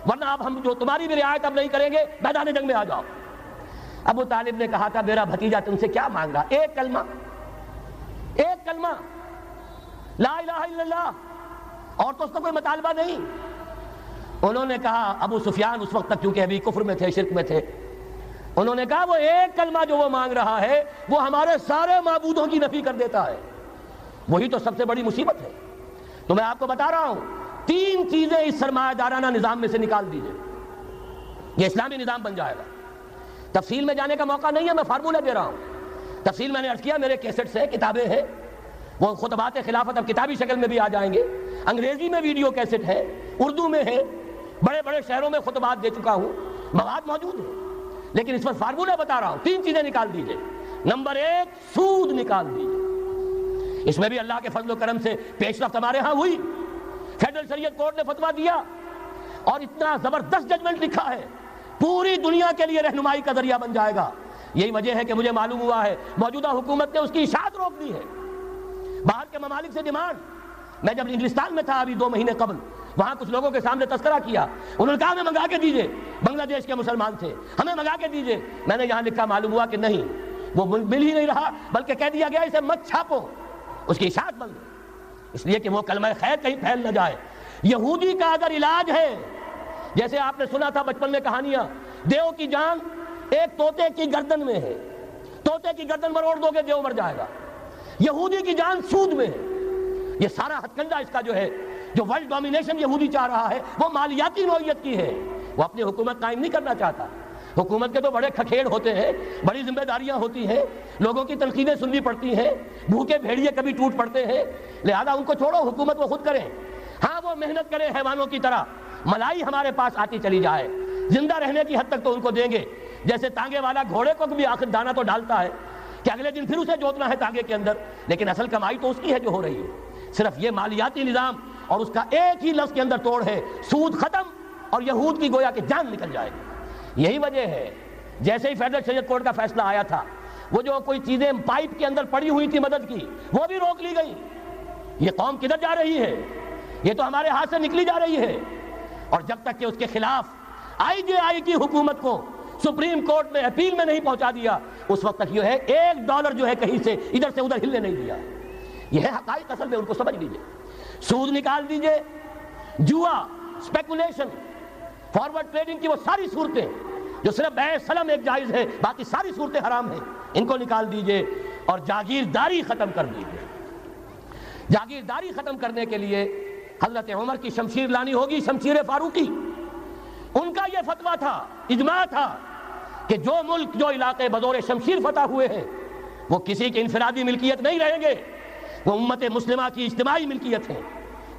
ورنہ اب ہم جو تمہاری بھی رعایت اب نہیں کریں گے, میدان جنگ میں آ جاؤ. ابو طالب نے کہا تھا میرا بھتیجا تم سے کیا مانگ رہا, ایک کلمہ, ایک کلمہ لا الہ الا اللہ, اور تو اس کا کوئی مطالبہ نہیں. انہوں نے کہا, ابو سفیان اس وقت تک کیونکہ ابھی کفر میں تھے, شرک میں تھے, انہوں نے کہا وہ ایک کلمہ جو وہ مانگ رہا ہے وہ ہمارے سارے معبودوں کی نفی کر دیتا ہے. وہی تو سب سے بڑی مصیبت ہے. تو میں آپ کو بتا رہا ہوں, 3 چیزیں اس سرمایہ دارانہ نظام میں سے نکال دیجئے, یہ اسلامی نظام بن جائے گا. تفصیل میں جانے کا موقع نہیں ہے, میں فارمولہ دے رہا ہوں. تفصیل میں نے عرض کیا, میرے کیسٹس ہیں, کتابیں ہیں, وہ خطبات خلافت اب کتابی شکل میں بھی آ جائیں گے، انگریزی میں ویڈیو کیسٹ ہے، اردو میں ہے، بڑے بڑے شہروں میں خطبات دے چکا ہوں، مواد موجود ہے۔ لیکن اس پر فارمولہ بتا رہا ہوں، 3 چیزیں نکال دیجئے۔ نمبر 1، سود نکال دیجئے۔ اس میں بھی اللہ کے فضل و کرم سے پیش رفت ہمارے ہاں ہوئی۔ فیڈرل شریعت کورٹ نے فتویٰ دیا اور اتنا زبردست ججمنٹ لکھا ہے، پوری دنیا کے لیے رہنمائی کا ذریعہ بن جائے گا۔ یہی وجہ ہے کہ مجھے معلوم ہوا ہے موجودہ حکومت نے اس کی اشاعت روک دی ہے۔ باہر کے ممالک سے ڈیمانڈ، میں جب انگلستان میں تھا ابھی 2 مہینے قبل، وہاں کچھ لوگوں کے سامنے تذکرہ کیا، انہوں نے کہا ہمیں منگا کے دیجئے، بنگلہ دیش کے مسلمان تھے، ہمیں منگا کے دیجئے۔ میں نے یہاں لکھا، معلوم ہوا کہ نہیں، وہ مل ہی نہیں رہا، بلکہ کہہ دیا گیا اسے مت چھاپو، اس کی اشاعت بند، اس لیے کہ وہ کلمہ خیر کہیں پھیل نہ جائے۔ یہودی کا اگر علاج ہے، جیسے آپ نے سنا تھا بچپن میں کہانیاں، دیو کی جان ایک طوطے کی گردن میں ہے، طوطے کی گردن مروڑ دو گے دیو مر جائے گا۔ یہودی کی جان سود میں ہے۔ یہ سارا ہتھ کنڈا اس کا جو ہے، جو ورلڈ ڈومینیشن یہودی چاہ رہا ہے، وہ مالیاتی نوعیت کی ہے، وہ اپنی حکومت قائم نہیں کرنا چاہتا۔ حکومت کے تو بڑے کھکھیڑ ہوتے ہیں، بڑی ذمہ داریاں ہوتی ہیں، لوگوں کی تنقیدیں سننی پڑتی ہیں، بھوکے بھیڑیے کبھی ٹوٹ پڑتے ہیں، لہذا ان کو چھوڑو، حکومت وہ خود کریں۔ ہاں وہ محنت کریں حیوانوں کی طرح، ملائی ہمارے پاس آتی چلی جائے، زندہ رہنے کی حد تک تو ان کو دیں گے۔ جیسے تانگے والا گھوڑے کو بھی آخر دانہ تو ڈالتا ہے کہ اگلے دن پھر اسے جوتنا ہے تانگے کے اندر، لیکن اصل کمائی تو اس کی ہے جو ہو رہی ہے۔ صرف یہ مالیاتی نظام اور اس کا ایک ہی لفظ کے اندر توڑ ہے، سود ختم اور یہود کی گویا کہ جان نکل جائے گی۔ یہی وجہ ہے جیسے ہی فیڈرل شریعت کورٹ کا فیصلہ آیا تھا، وہ جو کوئی چیزیں پائپ کے اندر پڑی ہوئی تھی مدد کی، وہ بھی روک لی گئی۔ یہ قوم کدھر جا رہی ہے؟ یہ تو ہمارے ہاتھ سے نکلی جا رہی ہے۔ اور جب تک کہ اس کے خلاف IJI کی حکومت کو سپریم کورٹ میں اپیل میں نہیں پہنچا دیا، اس وقت تک یہ ہے $1 جو ہے کہیں سے ادھر سے ادھر ہلنے نہیں دیا۔ یہ ہے حقائق، اصل میں ان کو سمجھ لیجئے۔ سود نکال دیجئے، جوا، اسپیکولیشن، فارورڈ ٹریڈنگ کی وہ ساری صورتیں جو صرف بیع سلم ایک جائز ہے، باقی ساری صورتیں حرام ہیں، ان کو نکال دیجئے اور جاگیرداری ختم کر دیجئے۔ جاگیرداری ختم کرنے کے لیے حضرت عمر کی شمشیر لانی ہوگی، شمشیر فاروقی۔ ان کا یہ فتویٰ تھا، اجماع تھا کہ جو ملک، جو علاقے بطور شمشیر فتح ہوئے ہیں، وہ کسی کی انفرادی ملکیت نہیں رہیں گے، وہ امت مسلمہ کی اجتماعی ملکیت ہے۔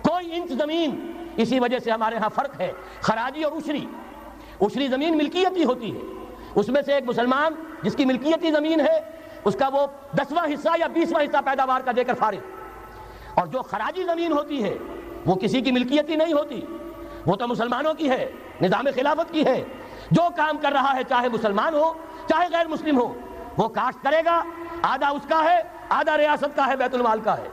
کوئی انچ زمین، اسی وجہ سے ہمارے ہاں فرق ہے خراجی اور عشری۔ عشری زمین ملکیتی ہوتی ہے، اس میں سے ایک مسلمان جس کی ملکیتی زمین ہے، اس کا وہ 10واں حصہ یا 20واں حصہ پیداوار کا دے کر فارغ۔ اور جو خراجی زمین ہوتی ہے وہ کسی کی ملکیتی نہیں ہوتی، وہ تو مسلمانوں کی ہے، نظام خلافت کی ہے۔ جو کام کر رہا ہے، چاہے مسلمان ہو چاہے غیر مسلم ہو، وہ کاشت کرے گا، آدھا اس کا ہے، آدھا ریاست کا ہے، بیت المال کا ہے۔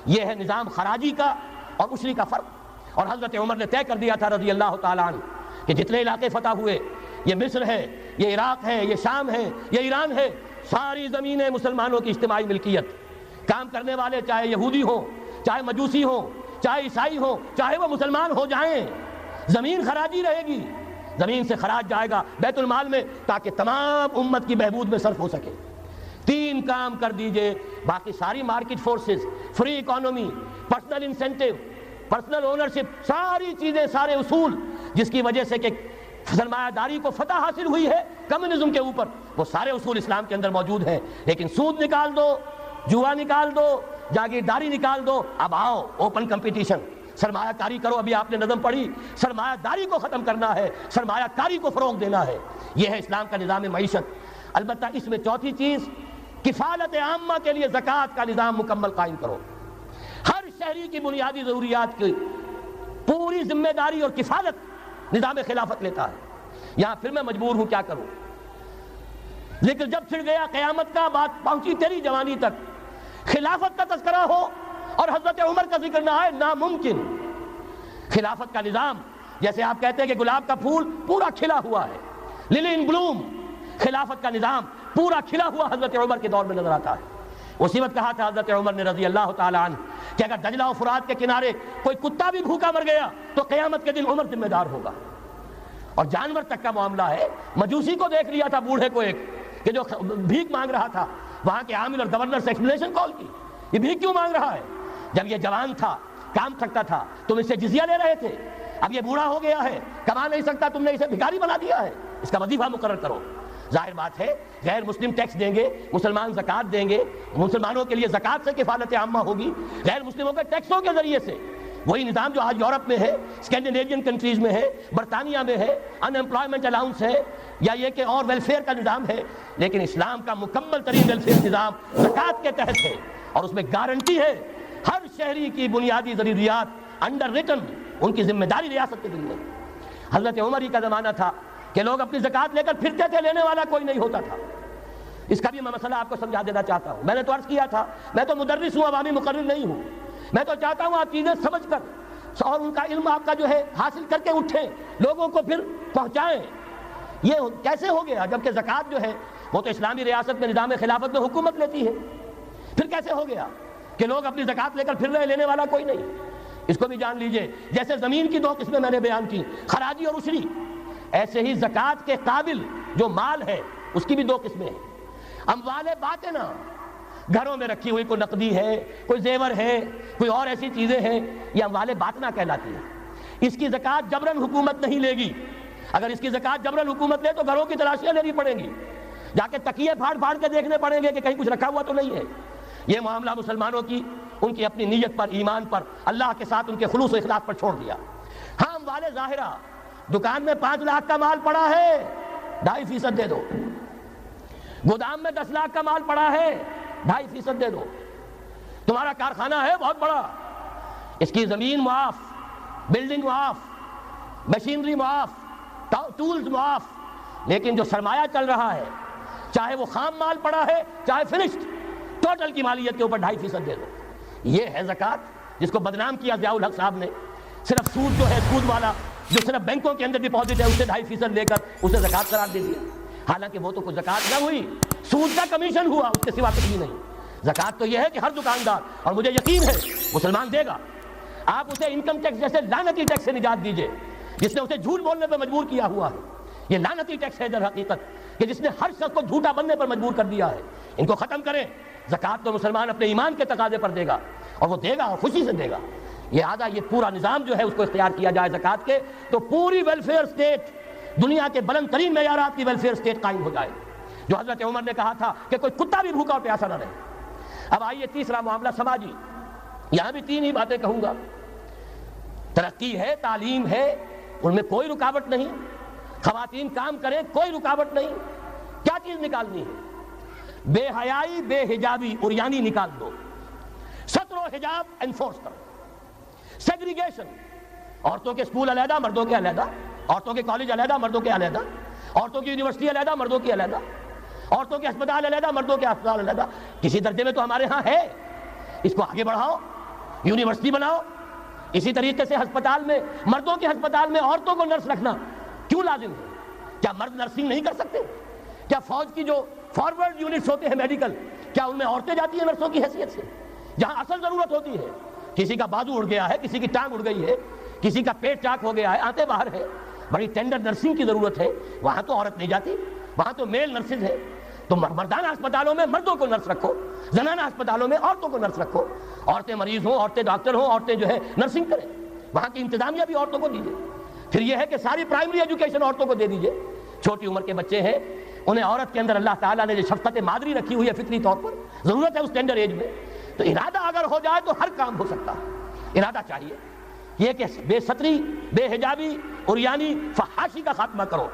یہ ہے نظام خراجی کا اور عشری کا فرق۔ اور حضرت عمر نے طے کر دیا تھا رضی اللہ تعالیٰ عنہ کہ جتنے علاقے فتح ہوئے، یہ مصر ہے، یہ عراق ہے، یہ شام ہے، یہ ایران ہے، ساری زمینیں مسلمانوں کی اجتماعی ملکیت۔ کام کرنے والے چاہے یہودی ہوں، چاہے مجوسی ہوں، چاہے عیسائی ہوں، چاہے وہ مسلمان ہو جائیں، زمین خراجی رہے گی، زمین سے خراج جائے گا بیت المال میں، تاکہ تمام امت کی بہبود میں صرف ہو سکے۔ 3 کام کر دیجئے، باقی ساری market forces, free economy, personal incentive, personal ownership, ساری چیزیں، سارے اصول جس کی وجہ سے کہ سرمایہ داری کو فتح حاصل ہوئی ہے کمیونزم کے اوپر، وہ سارے اصول اسلام کے اندر موجود ہیں۔ لیکن سود نکال دو، جوا نکال دو، جاگیرداری نکال دو، اب آؤ اوپن کمپٹیشن، سرمایہ کاری کرو۔ ابھی آپ نے نظم پڑھی، سرمایہ داری کو ختم کرنا ہے، سرمایہ کاری کو فروغ دینا ہے۔ یہ ہے اسلام کا نظام معیشت۔ البتہ اس میں چوتھی چیز، کفالت عامہ کے لیے زکوٰۃ کا نظام مکمل قائم کرو۔ ہر شہری کی بنیادی ضروریات کی پوری ذمہ داری اور کفالت نظام خلافت لیتا ہے۔ یہاں پھر میں مجبور ہوں، کیا کروں؟ لیکن جب چھڑ گیا قیامت کا، بات پہنچی تیری جوانی تک، خلافت کا تذکرہ ہو اور حضرت عمر کا ذکر نہ آئے، ناممکن۔ خلافت کا نظام، جیسے آپ کہتے ہیں کہ گلاب کا پھول پورا کھلا ہوا ہے، للی ان بلوم، خلافت کا نظام پورا کھلا ہوا حضرت عمر کے دور میں نظر آتا ہے۔ اسی وقت کہا تھا حضرت عمر نے رضی اللہ تعالیٰ عنہ کہ اگر دجلہ و فرات کے کنارے کوئی کتا بھی بھوکا مر گیا تو قیامت کے دن عمر ذمہ دار ہوگا۔ اور جانور تک کا معاملہ ہے۔ مجوسی کو دیکھ لیا تھا، بوڑھے کو، ایک کہ جو بھیک مانگ رہا تھا، وہاں کے عامل اور گورنر سے ایکسپلینیشن کال کی، یہ بھیک کیوں مانگ رہا ہے؟ جب یہ جوان تھا، کام کرتا تھا، تم اس سے جزیہ لے رہے تھے، اب یہ بوڑھا ہو گیا ہے، کما نہیں سکتا، تم نے اسے بھکاری بنا دیا ہے، اس کا وظیفہ مقرر کرو۔ ظاہر بات ہے غیر مسلم ٹیکس دیں گے، مسلمان زکوٰۃ دیں گے، مسلمانوں کے لیے زکوٰۃ سے کفالت عامہ ہوگی، غیر مسلموں کے ٹیکسوں کے ذریعے سے وہی نظام جو آج یورپ میں ہے، اسکینڈینیوین کنٹریز میں ہے، برطانیہ میں ہے، ان امپلائمنٹ الاؤنس ہے، یا یہ کہ اور ویلفیئر کا نظام ہے، لیکن اسلام کا مکمل ترین ویلفیئر نظام زکوٰۃ کے تحت ہے، اور اس میں گارنٹی ہے ہر شہری کی بنیادی ضروریات انڈر ریٹن، ان کی ذمہ داری ریاست کے ذمہ۔ حضرت عمر ہی کا زمانہ تھا کہ لوگ اپنی زکوٰۃ لے کر پھرتے تھے، لینے والا کوئی نہیں ہوتا تھا۔ اس کا بھی میں مسئلہ آپ کو سمجھا دینا چاہتا ہوں۔ میں نے تو عرض کیا تھا میں تو مدرس ہوں، عوامی مقرر نہیں ہوں، میں تو چاہتا ہوں آپ چیزیں سمجھ کر اور ان کا علم آپ کا جو ہے حاصل کر کے اٹھیں، لوگوں کو پھر پہنچائیں۔ یہ کیسے ہو گیا جبکہ زکوٰۃ جو ہے وہ تو اسلامی ریاست میں نظام خلافت میں حکومت لیتی ہے، پھر کیسے ہو گیا کہ لوگ اپنی زکوٰۃ لے کر پھر رہے، لینے والا کوئی نہیں؟ اس کو بھی جان لیجئے، جیسے زمین کی دو قسمیں میں نے بیان کی، خراجی اور عشری، ایسے ہی زکوٰۃ کے قابل جو مال ہے اس کی بھی دو قسمیں ہیں۔ اموال باطنہ، گھروں میں رکھی ہوئی کوئی نقدی ہے، کوئی زیور ہے، کوئی اور ایسی چیزیں ہیں، یہ اموال باطنہ کہلاتی ہیں۔ اس کی زکوٰۃ جبراً حکومت نہیں لے گی۔ اگر اس کی زکوٰۃ جبراً حکومت لے تو گھروں کی تلاشیاں لینی پڑیں گی، جا کے تکیے پھاڑ پھاڑ کے دیکھنے پڑیں گے کہ کہیں کچھ رکھا ہوا تو نہیں ہے۔ یہ معاملہ مسلمانوں کی ان کی اپنی نیت پر، ایمان پر، اللہ کے ساتھ ان کے خلوص و اخلاص پر چھوڑ دیا۔ ہاں اموال ظاہرہ، دکان میں 5 لاکھ کا مال پڑا ہے 2.5% دے دو، گودام میں 10 لاکھ کا مال پڑا ہے 2.5% دے دو، تمہارا کارخانہ ہے بہت بڑا، اس کی زمین معاف، بلڈنگ معاف، مشینری معاف، ٹولز معاف، لیکن جو سرمایہ چل رہا ہے چاہے وہ خام مال پڑا ہے چاہے فنشڈ، ٹوٹل کی مالیت کے اوپر 2.5% دے دو۔ یہ ہے زکوٰۃ جس کو بدنام کیا ضیاء الحق صاحب نے۔ صرف سود جو ہے، سود والا جو صرف بینکوں کے اندر ڈپازٹ ہے اسے 2.5% لے کر اسے زکوٰۃ قرار دے دیا، حالانکہ وہ تو کوئی زکوٰۃ نہ ہوئی، سود کا کمیشن ہوا، اس کے سوا کچھ بھی نہیں۔ زکوٰۃ تو یہ ہے کہ ہر دکاندار، اور مجھے یقین ہے مسلمان دے گا، آپ اسے انکم ٹیکس جیسے لعنتی ٹیکس سے نجات دیجئے جس نے اسے جھوٹ بولنے پر مجبور کیا ہوا ہے۔ یہ لعنتی ٹیکس ہے در حقیقت کہ جس نے ہر شخص کو جھوٹا بننے پر مجبور کر دیا ہے۔ ان کو ختم کریں۔ زکوٰۃ تو مسلمان اپنے ایمان کے تقاضے پر دے گا، اور وہ دے گا اور خوشی سے دے گا۔ یہ پورا نظام جو ہے اس کو اختیار کیا جائے زکوٰۃ کے، تو پوری ویلفیئر اسٹیٹ، دنیا کے بلند ترین معیارات کی ویلفیئر اسٹیٹ قائم ہو جائے، جو حضرت عمر نے کہا تھا کہ کوئی کتا بھی بھوکا اور پیاسا نہ رہے۔ اب آئیے تیسرا معاملہ سماجی، یہاں بھی 3 ہی باتیں کہوں گا۔ ترقی ہے، تعلیم ہے، ان میں کوئی رکاوٹ نہیں، خواتین کام کریں کوئی رکاوٹ نہیں۔ کیا چیز نکالنی ہے؟ بے حیائی، بے حجابی، عریانی نکال دو، ستر و حجاب انفورس کرو، سیگریگیشن، عورتوں کے اسکول علیحدہ، مردوں کے علیحدہ، عورتوں کے کالج علیحدہ، مردوں کے علیحدہ، عورتوں کی یونیورسٹی علیحدہ، مردوں کی علیحدہ، عورتوں کے ہسپتال علیحدہ، مردوں کے ہسپتال علیحدہ۔ کسی درجے میں تو ہمارے ہاں ہے، اس کو آگے بڑھاؤ، یونیورسٹی بناؤ۔ اسی طریقے سے ہسپتال میں، مردوں کے ہسپتال میں عورتوں کو نرس رکھنا کیوں لازم ہے؟ کیا مرد نرسنگ نہیں کر سکتے؟ کیا فوج کی جو فارورڈ یونٹس ہوتے ہیں میڈیکل، کیا ان میں عورتیں جاتی ہیں نرسوں کی حیثیت سے؟ جہاں اصل ضرورت ہوتی ہے، کسی کا بازو اڑ گیا ہے، کسی کی ٹانگ اڑ گئی ہے، کسی کا پیٹ چاک ہو گیا ہے، آنتیں باہر ہے، بڑی ٹینڈر نرسنگ کی ضرورت ہے، وہاں تو عورت نہیں جاتی، وہاں تو میل نرسز ہے۔ تو مردانہ ہسپتالوں میں مردوں کو نرس رکھو، زنانہ ہسپتالوں میں عورتوں کو نرس رکھو، عورتیں مریض ہوں، عورتیں ڈاکٹر ہوں، عورتیں جو ہے نرسنگ کریں، وہاں کی انتظامیہ بھی عورتوں کو دیجیے۔ پھر یہ ہے کہ ساری پرائمری ایجوکیشن عورتوں کو دے دیجیے۔ چھوٹی عمر کے بچے ہیں، انہیں عورت کے اندر اللہ تعالیٰ نے جو شفقت مادری رکھی ہوئی ہے فطری طور پر، ضرورت ہے اس ٹینڈر ایج میں، تو ارادہ اگر ہو جائے تو ہر کام ہو سکتا ہے۔ ارادہ چاہیے یہ کہ بے ستری، بے حجابی، عریانی، فحاشی کا خاتمہ کرو۔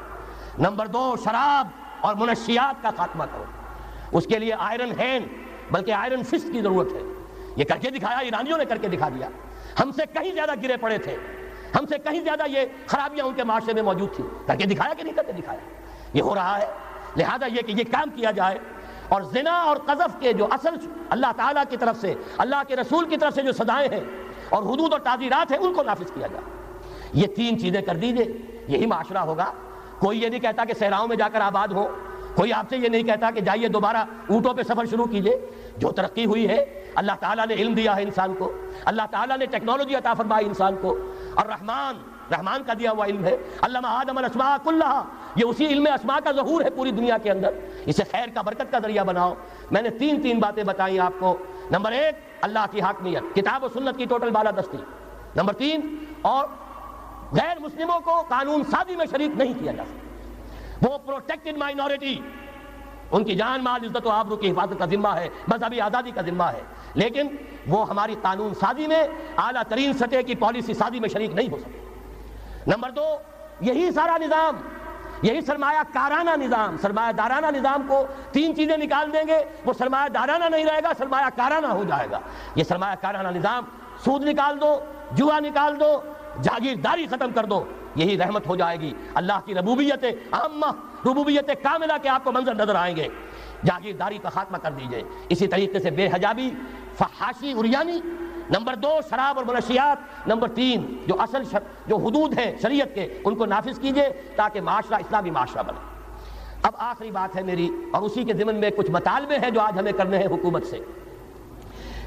نمبر 2، شراب اور منشیات کا خاتمہ کرو۔ اس کے لیے آئرن ہینڈ بلکہ آئرن فسٹ کی ضرورت ہے۔ یہ کر کے دکھایا، ایرانیوں نے کر کے دکھا دیا، ہم سے کہیں زیادہ گرے پڑے تھے، ہم سے کہیں زیادہ یہ خرابیاں ان کے معاشرے میں موجود تھیں، کر کے دکھایا کہ نہیں کر کے دکھایا؟ یہ ہو رہا ہے۔ لہذا یہ کہ یہ کام کیا جائے، اور زنا اور قذف کے جو اصل اللہ تعالیٰ کی طرف سے، اللہ کے رسول کی طرف سے جو سزائیں ہیں اور حدود اور تعزیرات ہیں، ان کو نافذ کیا جائے۔ یہ 3 چیزیں کر دیجئے، یہی معاشرہ ہوگا۔ کوئی یہ نہیں کہتا کہ صحراؤں میں جا کر آباد ہو، کوئی آپ سے یہ نہیں کہتا کہ جائیے دوبارہ اونٹوں پہ سفر شروع کیجئے۔ جو ترقی ہوئی ہے، اللہ تعالیٰ نے علم دیا ہے انسان کو، اللہ تعالیٰ نے ٹیکنالوجی عطا فرمائی انسان کو، اور رحمان کا دیا ہوا علم ہے۔ علم آدم الاسماء کلھا، یہ اسی علم اسماء کا ظہور ہے پوری دنیا کے اندر۔ اسے خیر کا، برکت کا ذریعہ بناؤ۔ میں نے 3 باتیں بتائیں آپ کو۔ نمبر 1، اللہ کی حاکمیت، کتاب و سنت کی ٹوٹل بالادستی۔ نمبر 3، اور غیر مسلموں کو قانون سازی میں شریک نہیں کیا جا سکتا۔ وہ پروٹیکٹڈ مائنورٹی، ان کی جان مال عزت و آبرو کی حفاظت کا ذمہ ہے، مذہبی آزادی کا ذمہ ہے، لیکن وہ ہماری قانون سازی میں اعلیٰ ترین سطح کی پالیسی سازی میں شریک نہیں ہو سکتے۔ نمبر 2، یہی سارا نظام، یہی سرمایہ کارانہ نظام، سرمایہ دارانہ نظام کو 3 چیزیں نکال دیں گے، وہ سرمایہ دارانہ نہیں رہے گا، سرمایہ کارانہ ہو جائے گا۔ یہ سرمایہ کارانہ نظام، سود نکال دو، جوا نکال دو، جاگیرداری ختم کر دو، یہی رحمت ہو جائے گی۔ اللہ کی ربوبیت عامہ، ربوبیت کاملہ کے آپ کو منظر نظر آئیں گے۔ جاگیرداری کا خاتمہ کر دیجئے، اسی طریقے سے بے حجابی، فحاشی، عریانی۔ نمبر 2، شراب اور منشیات۔ نمبر 3، جو اصل جو حدود ہیں شریعت کے، ان کو نافذ کیجئے تاکہ معاشرہ اسلامی معاشرہ بنے۔ اب آخری بات ہے میری، اور اسی کے ضمن میں کچھ مطالبے ہیں جو آج ہمیں کرنے ہیں حکومت سے۔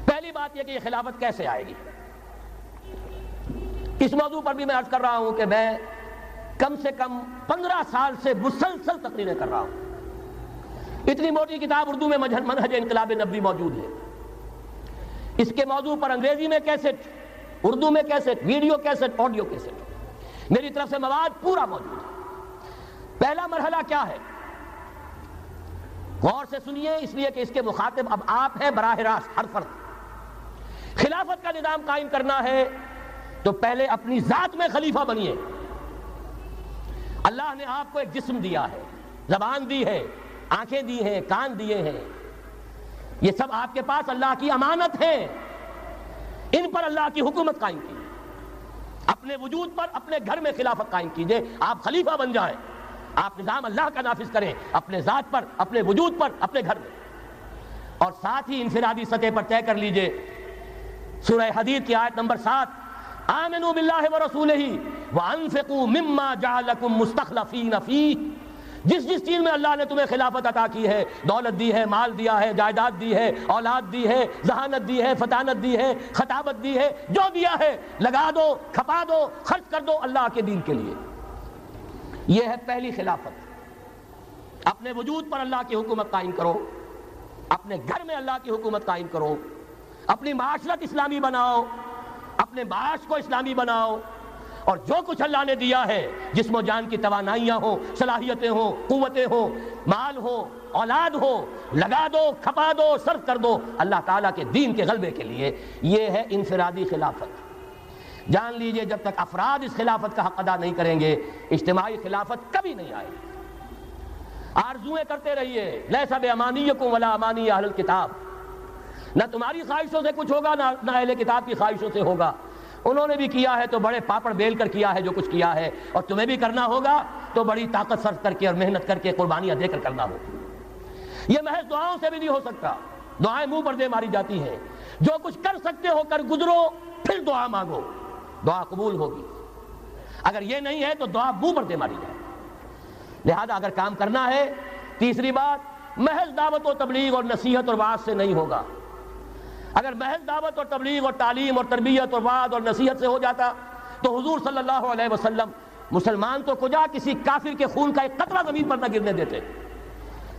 پہلی بات یہ کہ یہ خلافت کیسے آئے گی؟ اس موضوع پر بھی میں عرض کر رہا ہوں کہ میں کم سے کم 15 سال سے مسلسل تقریریں کر رہا ہوں۔ اتنی موٹی کتاب اردو میں منہج انقلاب نبوی موجود ہے۔ اس کے موضوع پر انگریزی میں کیسٹ، اردو میں cassette, video cassette, audio cassette, میری طرف سے مواد پورا موجود ہے۔ پہلا مرحلہ کیا ہے؟ غور سے سنیے، اس لیے کہ اس کے مخاطب اب آپ ہیں براہ راست، ہر فرد۔ خلافت کا نظام قائم کرنا ہے تو پہلے اپنی ذات میں خلیفہ بنیے۔ اللہ نے آپ کو ایک جسم دیا ہے، زبان دی ہے، آنکھیں دی ہیں، کان دیے ہیں، یہ سب آپ کے پاس اللہ کی امانت ہے، ان پر اللہ کی حکومت قائم کیجیے۔ اپنے وجود پر، اپنے گھر میں خلافت قائم کیجیے، آپ خلیفہ بن جائیں، آپ نظام اللہ کا نافذ کریں اپنے ذات پر، اپنے وجود پر، اپنے گھر میں، اور ساتھ ہی انفرادی سطح پر طے کر لیجئے۔ سورہ حدید کی آیت نمبر 7، آمنوا باللہ ورسولہ وانفقوا مما جعلکم مستخلفین فیہ۔ جس چیز میں اللہ نے تمہیں خلافت عطا کی ہے، دولت دی ہے، مال دیا ہے، جائیداد دی ہے، اولاد دی ہے، ذہانت دی ہے، فطانت دی ہے، خطابت دی ہے، جو دیا ہے لگا دو، کھپا دو، خرچ کر دو اللہ کے دین کے لیے۔ یہ ہے پہلی خلافت۔ اپنے وجود پر اللہ کی حکومت قائم کرو، اپنے گھر میں اللہ کی حکومت قائم کرو، اپنی معاشرت اسلامی بناؤ، اپنے معاش کو اسلامی بناؤ، اور جو کچھ اللہ نے دیا ہے، جسم و جان کی توانائیاں ہوں، صلاحیتیں ہوں، قوتیں ہوں، مال ہو، اولاد ہو، لگا دو، کھپا دو، صرف کر دو اللہ تعالیٰ کے دین کے غلبے کے لیے۔ یہ ہے انفرادی خلافت۔ جان لیجئے جب تک افراد اس خلافت کا حق ادا نہیں کریں گے، اجتماعی خلافت کبھی نہیں آئے گی۔ آرزویں کرتے رہیے، لیس بامانیکم ولا امانی اہل الکتاب، نہ تمہاری خواہشوں سے کچھ ہوگا، نہ اہل کتاب کی خواہشوں سے ہوگا۔ انہوں نے بھی کیا ہے تو بڑے پاپڑ بیل کر کیا ہے جو کچھ کیا ہے، اور تمہیں بھی کرنا ہوگا تو بڑی طاقت صرف کر کے اور محنت کر کے، قربانیاں دے کر کرنا ہوگا۔ یہ محض دعاؤں سے بھی نہیں ہو سکتا، دعائیں منہ پر دے ماری جاتی ہیں۔ جو کچھ کر سکتے ہو کر گزرو، پھر دعا مانگو، دعا قبول ہوگی۔ اگر یہ نہیں ہے تو دعا منہ پر دے ماری جائے۔ لہذا اگر کام کرنا ہے، تیسری بات، محض دعوت و تبلیغ اور نصیحت اور وعظ سے نہیں ہوگا۔ اگر محض دعوت اور تبلیغ اور تعلیم اور تربیت اور وعظ اور نصیحت سے ہو جاتا تو حضور صلی اللہ علیہ وسلم مسلمان تو کجا کسی کافر کے خون کا ایک قطرہ زمین پر نہ گرنے دیتے۔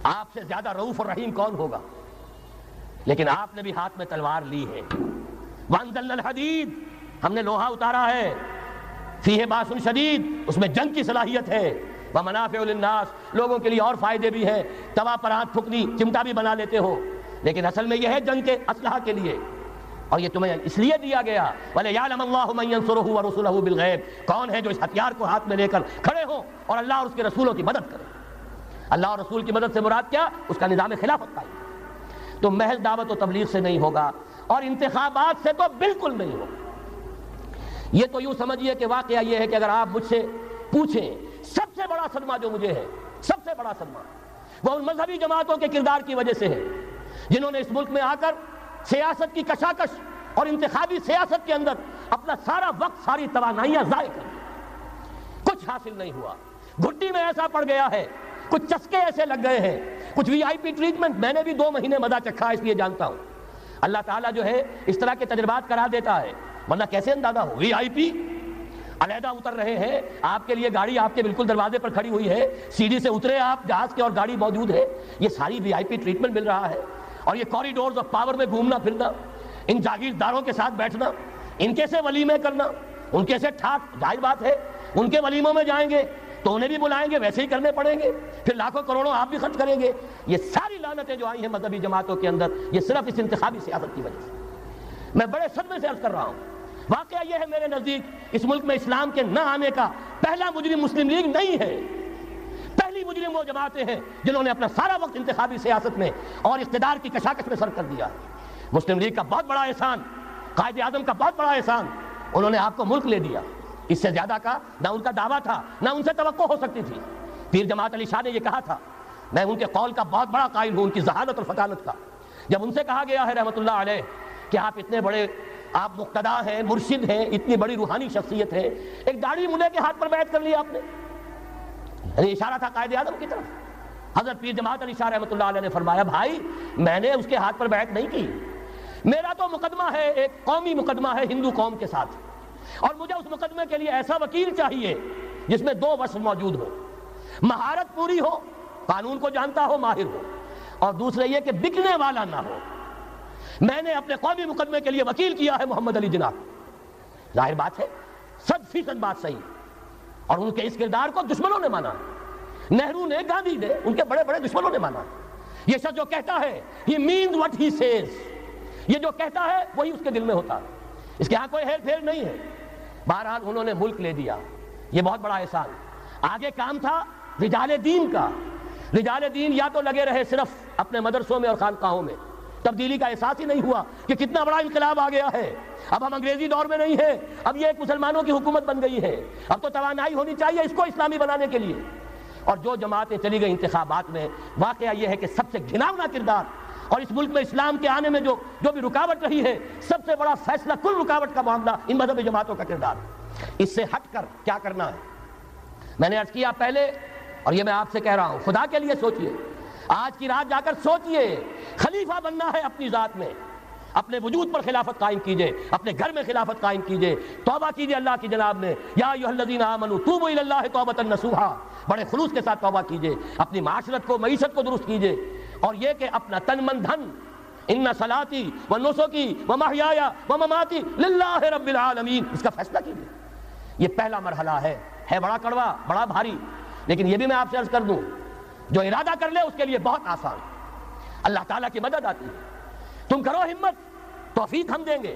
آپ سے زیادہ رؤوف اور رحیم کون ہوگا؟ لیکن آپ نے بھی ہاتھ میں تلوار لی ہے۔ وانزلنا الحدید، ہم نے لوہا اتارا ہے، فیہ باس شدید، اس میں جنگ کی صلاحیت ہے، ومنافع للناس، لوگوں کے لیے اور فائدے بھی ہیں، توا پر ہاتھ پھکنی چمٹا بھی بنا لیتے ہو، لیکن اصل میں یہ ہے جنگ کے اسلحہ کے لیے، اور یہ تمہیں اس لیے دیا گیا وَلِيَعْلَمَ اللَّهُ مَن يَنصُرُهُ وَرُسُلَهُ بِالْغَيْبِ، کون ہے جو اس ہتھیار کو ہاتھ میں لے کر کھڑے ہوں اور اللہ اور اس کے رسولوں کی مدد کرے۔ اللہ اور رسول کی مدد سے مراد کیا؟ اس کا نظام خلافت قائم۔ تو محض دعوت و تبلیغ سے نہیں ہوگا، اور انتخابات سے تو بالکل نہیں ہوگا۔ یہ تو یوں سمجھیے کہ واقعہ یہ ہے کہ اگر آپ مجھ سے پوچھیں، سب سے بڑا صدمہ جو مجھے ہے، سب سے بڑا صدمہ وہ ان مذہبی جماعتوں کے کردار کی وجہ سے ہے جنہوں نے اس ملک میں آ کر سیاست کی کشاکش اور انتخابی سیاست کے اندر اپنا سارا وقت، ساری توانائیاں ضائع کر دی۔ کچھ حاصل نہیں ہوا، گھٹی میں ایسا پڑ گیا ہے، کچھ چسکے ایسے لگ گئے ہیں، کچھ وی آئی پی ٹریٹمنٹ، میں نے بھی 2 مہینے مزہ چکھا اس لیے جانتا ہوں۔ اللہ تعالیٰ جو ہے اس طرح کے تجربات کرا دیتا ہے، ورنہ کیسے اندازہ ہو؟ وی آئی پی علیحدہ اتر رہے ہیں، آپ کے لیے گاڑی آپ کے بالکل دروازے پر کھڑی ہوئی ہے، سیڑھی سے اترے آپ جہاز کے اور گاڑی موجود ہے، یہ ساری وی آئی پی ٹریٹمنٹ مل رہا ہے، اور یہ کوریڈورز آف پاور میں گھومنا پھرنا، ان جاگیرداروں کے ساتھ بیٹھنا، ان کے سے ولیمے کرنا، ان کے سے ٹھاٹ، ظاہر بات ہے ان کے ولیموں میں جائیں گے تو انہیں بھی بلائیں گے، ویسے ہی کرنے پڑیں گے، پھر لاکھوں کروڑوں آپ بھی خرچ کریں گے۔ یہ ساری لعنتیں جو آئی ہیں مذہبی جماعتوں کے اندر، یہ صرف اس انتخابی سیاست کی وجہ سے۔ میں بڑے صدمے سے عرض کر رہا ہوں، واقعہ یہ ہے میرے نزدیک اس ملک میں اسلام کے نہ آنے کا پہلا مجرم مسلم لیگ نہیں ہے، پہلی مجرم وہ جماعتیں ہیں جنہوں نے اپنا سارا وقت انتخابی سیاست میں اور اقتدار کی کشاکش میں صرف کر دیا۔ مسلم لیگ کا بہت بڑا احسان، قائد اعظم کا بہت بڑا احسان، انہوں نے آپ کو ملک لے دیا۔ اس سے زیادہ کا نہ ان کا دعویٰ تھا، نہ ان سے توقع ہو سکتی تھی۔ پیر جماعت علی شاہ نے یہ کہا تھا، میں ان کے قول کا بہت بڑا قائل ہوں، ان کی ذہانت اور فطانت کا۔ جب ان سے کہا گیا ہے رحمۃ اللہ علیہ کہ آپ اتنے بڑے، آپ مقتدا ہیں، مرشد ہیں، اتنی بڑی روحانی شخصیت ہے، ایک داڑھی ملے کے ہاتھ پر بیعت کر لی آپ نے، یعنی اشارہ تھا قائد اعظم کی طرف۔ حضرت پیر جماعت علی شاہ رحمۃ اللہ علیہ نے فرمایا، بھائی میں نے اس کے ہاتھ پر بیعت نہیں کی، میرا تو مقدمہ ہے، ایک قومی مقدمہ ہے ہندو قوم کے ساتھ، اور مجھے اس مقدمے کے لیے ایسا وکیل چاہیے جس میں دو وصف موجود ہو، مہارت پوری ہو، قانون کو جانتا ہو، ماہر ہو، اور دوسرے یہ کہ بکنے والا نہ ہو۔ میں نے اپنے قومی مقدمے کے لیے وکیل کیا ہے محمد علی جناح۔ ظاہر بات ہے 100% بات صحیح، اور ان کے اس کردار کو دشمنوں نے مانا، نہرو نے، گاندھی نے، ان کے بڑے بڑے دشمنوں نے مانا۔ یہ شخص جو کہتا ہے he means what he says، یہ جو کہتا ہے وہی اس کے دل میں ہوتا ہے، اس کے ہاں کوئی ہیر پھیر نہیں ہے۔ بہرحال انہوں نے ملک لے دیا، یہ بہت بڑا احسان۔ آگے کام تھا رجال دین کا۔ رجال دین یا تو لگے رہے صرف اپنے مدرسوں میں اور خانقاہوں میں، تبدیلی کا احساس ہی نہیں ہوا کہ کتنا بڑا انقلاب آ گیا ہے، اب ہم انگریزی دور میں نہیں ہیں، اب یہ ایک مسلمانوں کی حکومت بن گئی ہے، اب تو توانائی ہونی چاہیے اس کو اسلامی بنانے کے لیے۔ اور جو جماعتیں چلی گئی انتخابات میں، واقعہ یہ ہے کہ سب سے گھناؤنا کردار، اور اس ملک میں اسلام کے آنے میں جو بھی رکاوٹ رہی ہے، سب سے بڑا فیصلہ کل رکاوٹ کا معاملہ ان مذہبی جماعتوں کا کردار۔ اس سے ہٹ کر کیا کرنا ہے، میں نے عرض کیا پہلے، اور یہ میں آپ سے کہہ رہا ہوں، خدا کے لیے سوچئے، آج کی رات جا کر سوچئے، خلیفہ بننا ہے اپنی ذات میں، اپنے وجود پر خلافت قائم کیجئے، اپنے گھر میں خلافت قائم کیجئے، توبہ کیجئے اللہ کی جناب میں، یا ایھا الذین آمنوا توبوا الی اللہ توبۃ نصوحا، بڑے خلوص کے ساتھ توبہ کیجئے، اپنی معاشرت کو، معیشت کو درست کیجئے، اور یہ کہ اپنا تن من دھن، ان صلاتی و نسکی و محیای و مماتی للہ رب العالمین، اس کا فیصلہ کیجئے۔ یہ پہلا مرحلہ ہے بڑا کڑوا، بڑا بھاری، لیکن یہ بھی میں آپ سے عرض کر دوں، جو ارادہ کر لے اس کے لیے بہت آسان، اللہ تعالیٰ کی مدد آتی ہے۔ تم کرو ہمت، توفیق ہم دیں گے،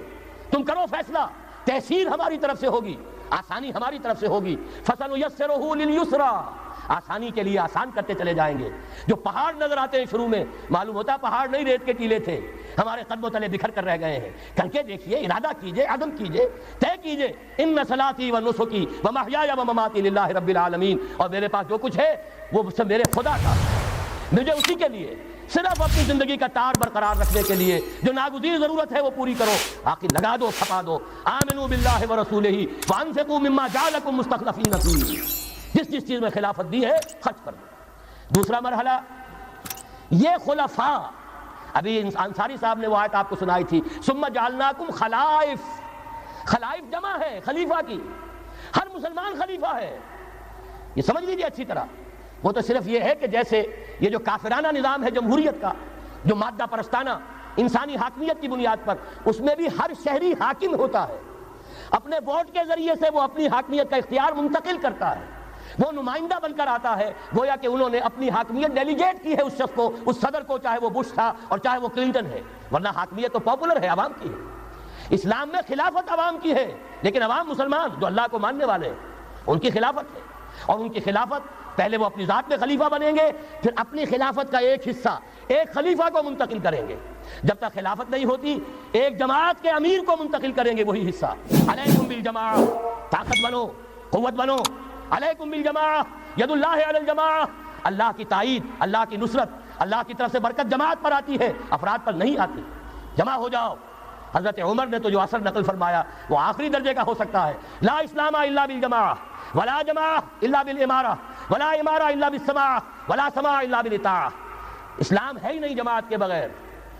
تم کرو فیصلہ، تحصیل ہماری طرف سے ہوگی، آسانی ہماری طرف سے ہوگی۔ فَسَنُيَسِّرُهُ لِلْيُسْرَىٰ، آسانی کے لیے آسان کرتے چلے جائیں گے۔ جو پہاڑ نظر آتے ہیں شروع میں، معلوم ہوتا ہے پہاڑ نہیں، ریت کے ٹیلے تھے، ہمارے قدموں تلے بکھر کر رہ گئے ہیں۔ کر کے دیکھیے، ارادہ کیجئے، عزم کیجئے، طے کیجئے، ان صلاتی و نسکی و محیای و مماتی للہ رب العالمین، اور میرے پاس جو کچھ ہے وہ سب میرے خدا کا، مجھے اسی کے لیے، صرف اپنی زندگی کا تار برقرار رکھنے کے لیے جو ناگزیر ضرورت ہے وہ پوری کرو، باقی لگا دو، چھپا دو۔ آمنوا باللہ ورسولہ وانفقوا مما جعلکم مستخلفین فیہ، جس چیز میں خلافت دی ہے خرچ کر دو۔ دوسرا مرحلہ، یہ خلفاء، ابھی انصاری صاحب نے وہ آیت آپ کو سنائی تھی، ثم جعلناکم خلائف، خلائف جمع ہے خلیفہ کی، ہر مسلمان خلیفہ ہے، یہ سمجھ لیجیے اچھی طرح۔ وہ تو صرف یہ ہے کہ جیسے یہ جو کافرانہ نظام ہے جمہوریت کا، جو مادہ پرستانہ انسانی حاکمیت کی بنیاد پر، اس میں بھی ہر شہری حاکم ہوتا ہے، اپنے ووٹ کے ذریعے سے وہ اپنی حاکمیت کا اختیار منتقل کرتا ہے، وہ نمائندہ بن کر آتا ہے، گویا کہ انہوں نے اپنی حاکمیت ڈیلیگیٹ کی ہے اس شخص کو، اس صدر کو، چاہے وہ بش تھا اور چاہے وہ کلنٹن ہے، ورنہ حاکمیت تو پاپولر ہے، عوام کی ہے۔ اسلام میں خلافت عوام کی ہے، لیکن عوام مسلمان جو اللہ کو ماننے والے ہیں ان کی خلافت ہے، اور ان کی خلافت پہلے وہ اپنی ذات میں خلیفہ بنیں گے، پھر اپنی خلافت کا ایک حصہ ایک خلیفہ کو منتقل کریں گے۔ جب تک خلافت نہیں ہوتی ایک جماعت کے امیر کو منتقل کریں گے وہی حصہ۔ علیکم بالجماعہ، طاقت بنو، قوت بنو، علیکم بالجماعہ، ید اللہ علی الجماعہ، اللہ کی تائید، اللہ کی نصرت، اللہ کی طرف سے برکت جماعت پر آتی ہے، افراد پر نہیں آتی۔ جمع ہو جاؤ۔ حضرت عمر نے تو جو اثر نقل فرمایا وہ آخری درجے کا ہو سکتا ہے، لا اسلام الا بالجماعہ، ولا جماعہ الا بالامارہ، ولا امارہ الا بالسماع، ولا سماع الا بالاطاعہ۔ اسلام ہے ہی نہیں جماعت کے بغیر،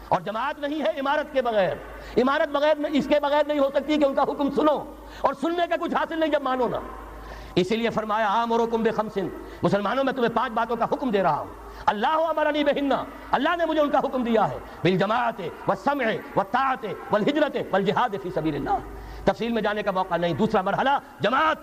اور جماعت نہیں ہے امارت کے بغیر، امارت بغیر اس کے بغیر نہیں ہو سکتی کہ ان کا حکم سنو، اور سننے کا کچھ حاصل نہیں جب مانو نا۔ اسی لیے فرمایا آمرکم بخمس، مسلمانوں میں تمہیں 5 باتوں کا حکم دے رہا ہوں، اللہ امرنی بہن، اللہ نے مجھے ان کا حکم دیا ہے، بالجماعت والسمع والطاعت والہجرت والجہاد فی سبیل اللہ۔ تفصیل میں جانے کا موقع نہیں۔ دوسرا مرحلہ جماعت،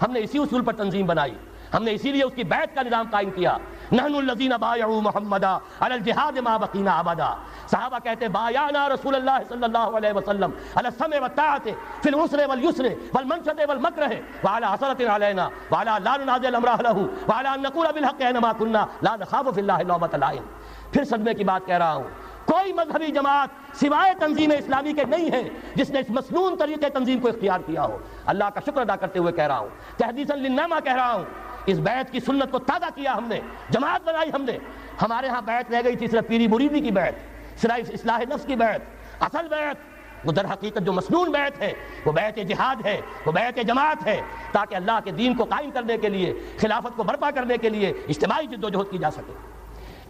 ہم نے اسی اصول پر تنظیم بنائی، ہم نے اسی لیے اس کی بیعت کا نظام قائم کیا. نحن الذین بایعوا محمدا علی الجہاد ما بقینا ابدا. صحابہ کہتے بایعنا رسول اللہ صلی اللہ علیہ وسلم علی السمع والطاعۃ فی العسر والیسر والمنشط والمکرہ وعلی حسرۃ علینا وعلی لا ننازع الامر اہلہ وعلی ان نقول بالحق اینما کنا لا نخاف فی اللہ لومۃ لائم. پھر صدمے کی بات کہہ رہا ہوں, کوئی مذہبی جماعت سوائے تنظیم اسلامی کے نہیں ہے جس نے اس مسنون طریقے تنظیم کو اختیار کیا ہو. اللہ کا شکر ادا کرتے ہوئے کہہ رہا ہوں, تحدیثاً للنعمہ کہہ رہا ہوں, اس بیعت کی سنت کو تازہ کیا ہم نے, جماعت بنائی ہم نے. ہمارے ہاں بیعت رہ گئی تھی صرف پیری مریدی کی بیعت, صرف اصلاح نفس کی بیعت. اصل بیعت وہ در حقیقت جو مسنون بیعت ہے وہ بیعت جہاد ہے, وہ بیعت جماعت ہے, تاکہ اللہ کے دین کو قائم کرنے کے لیے, خلافت کو برپا کرنے کے لیے اجتماعی جدوجہد کی جا سکے.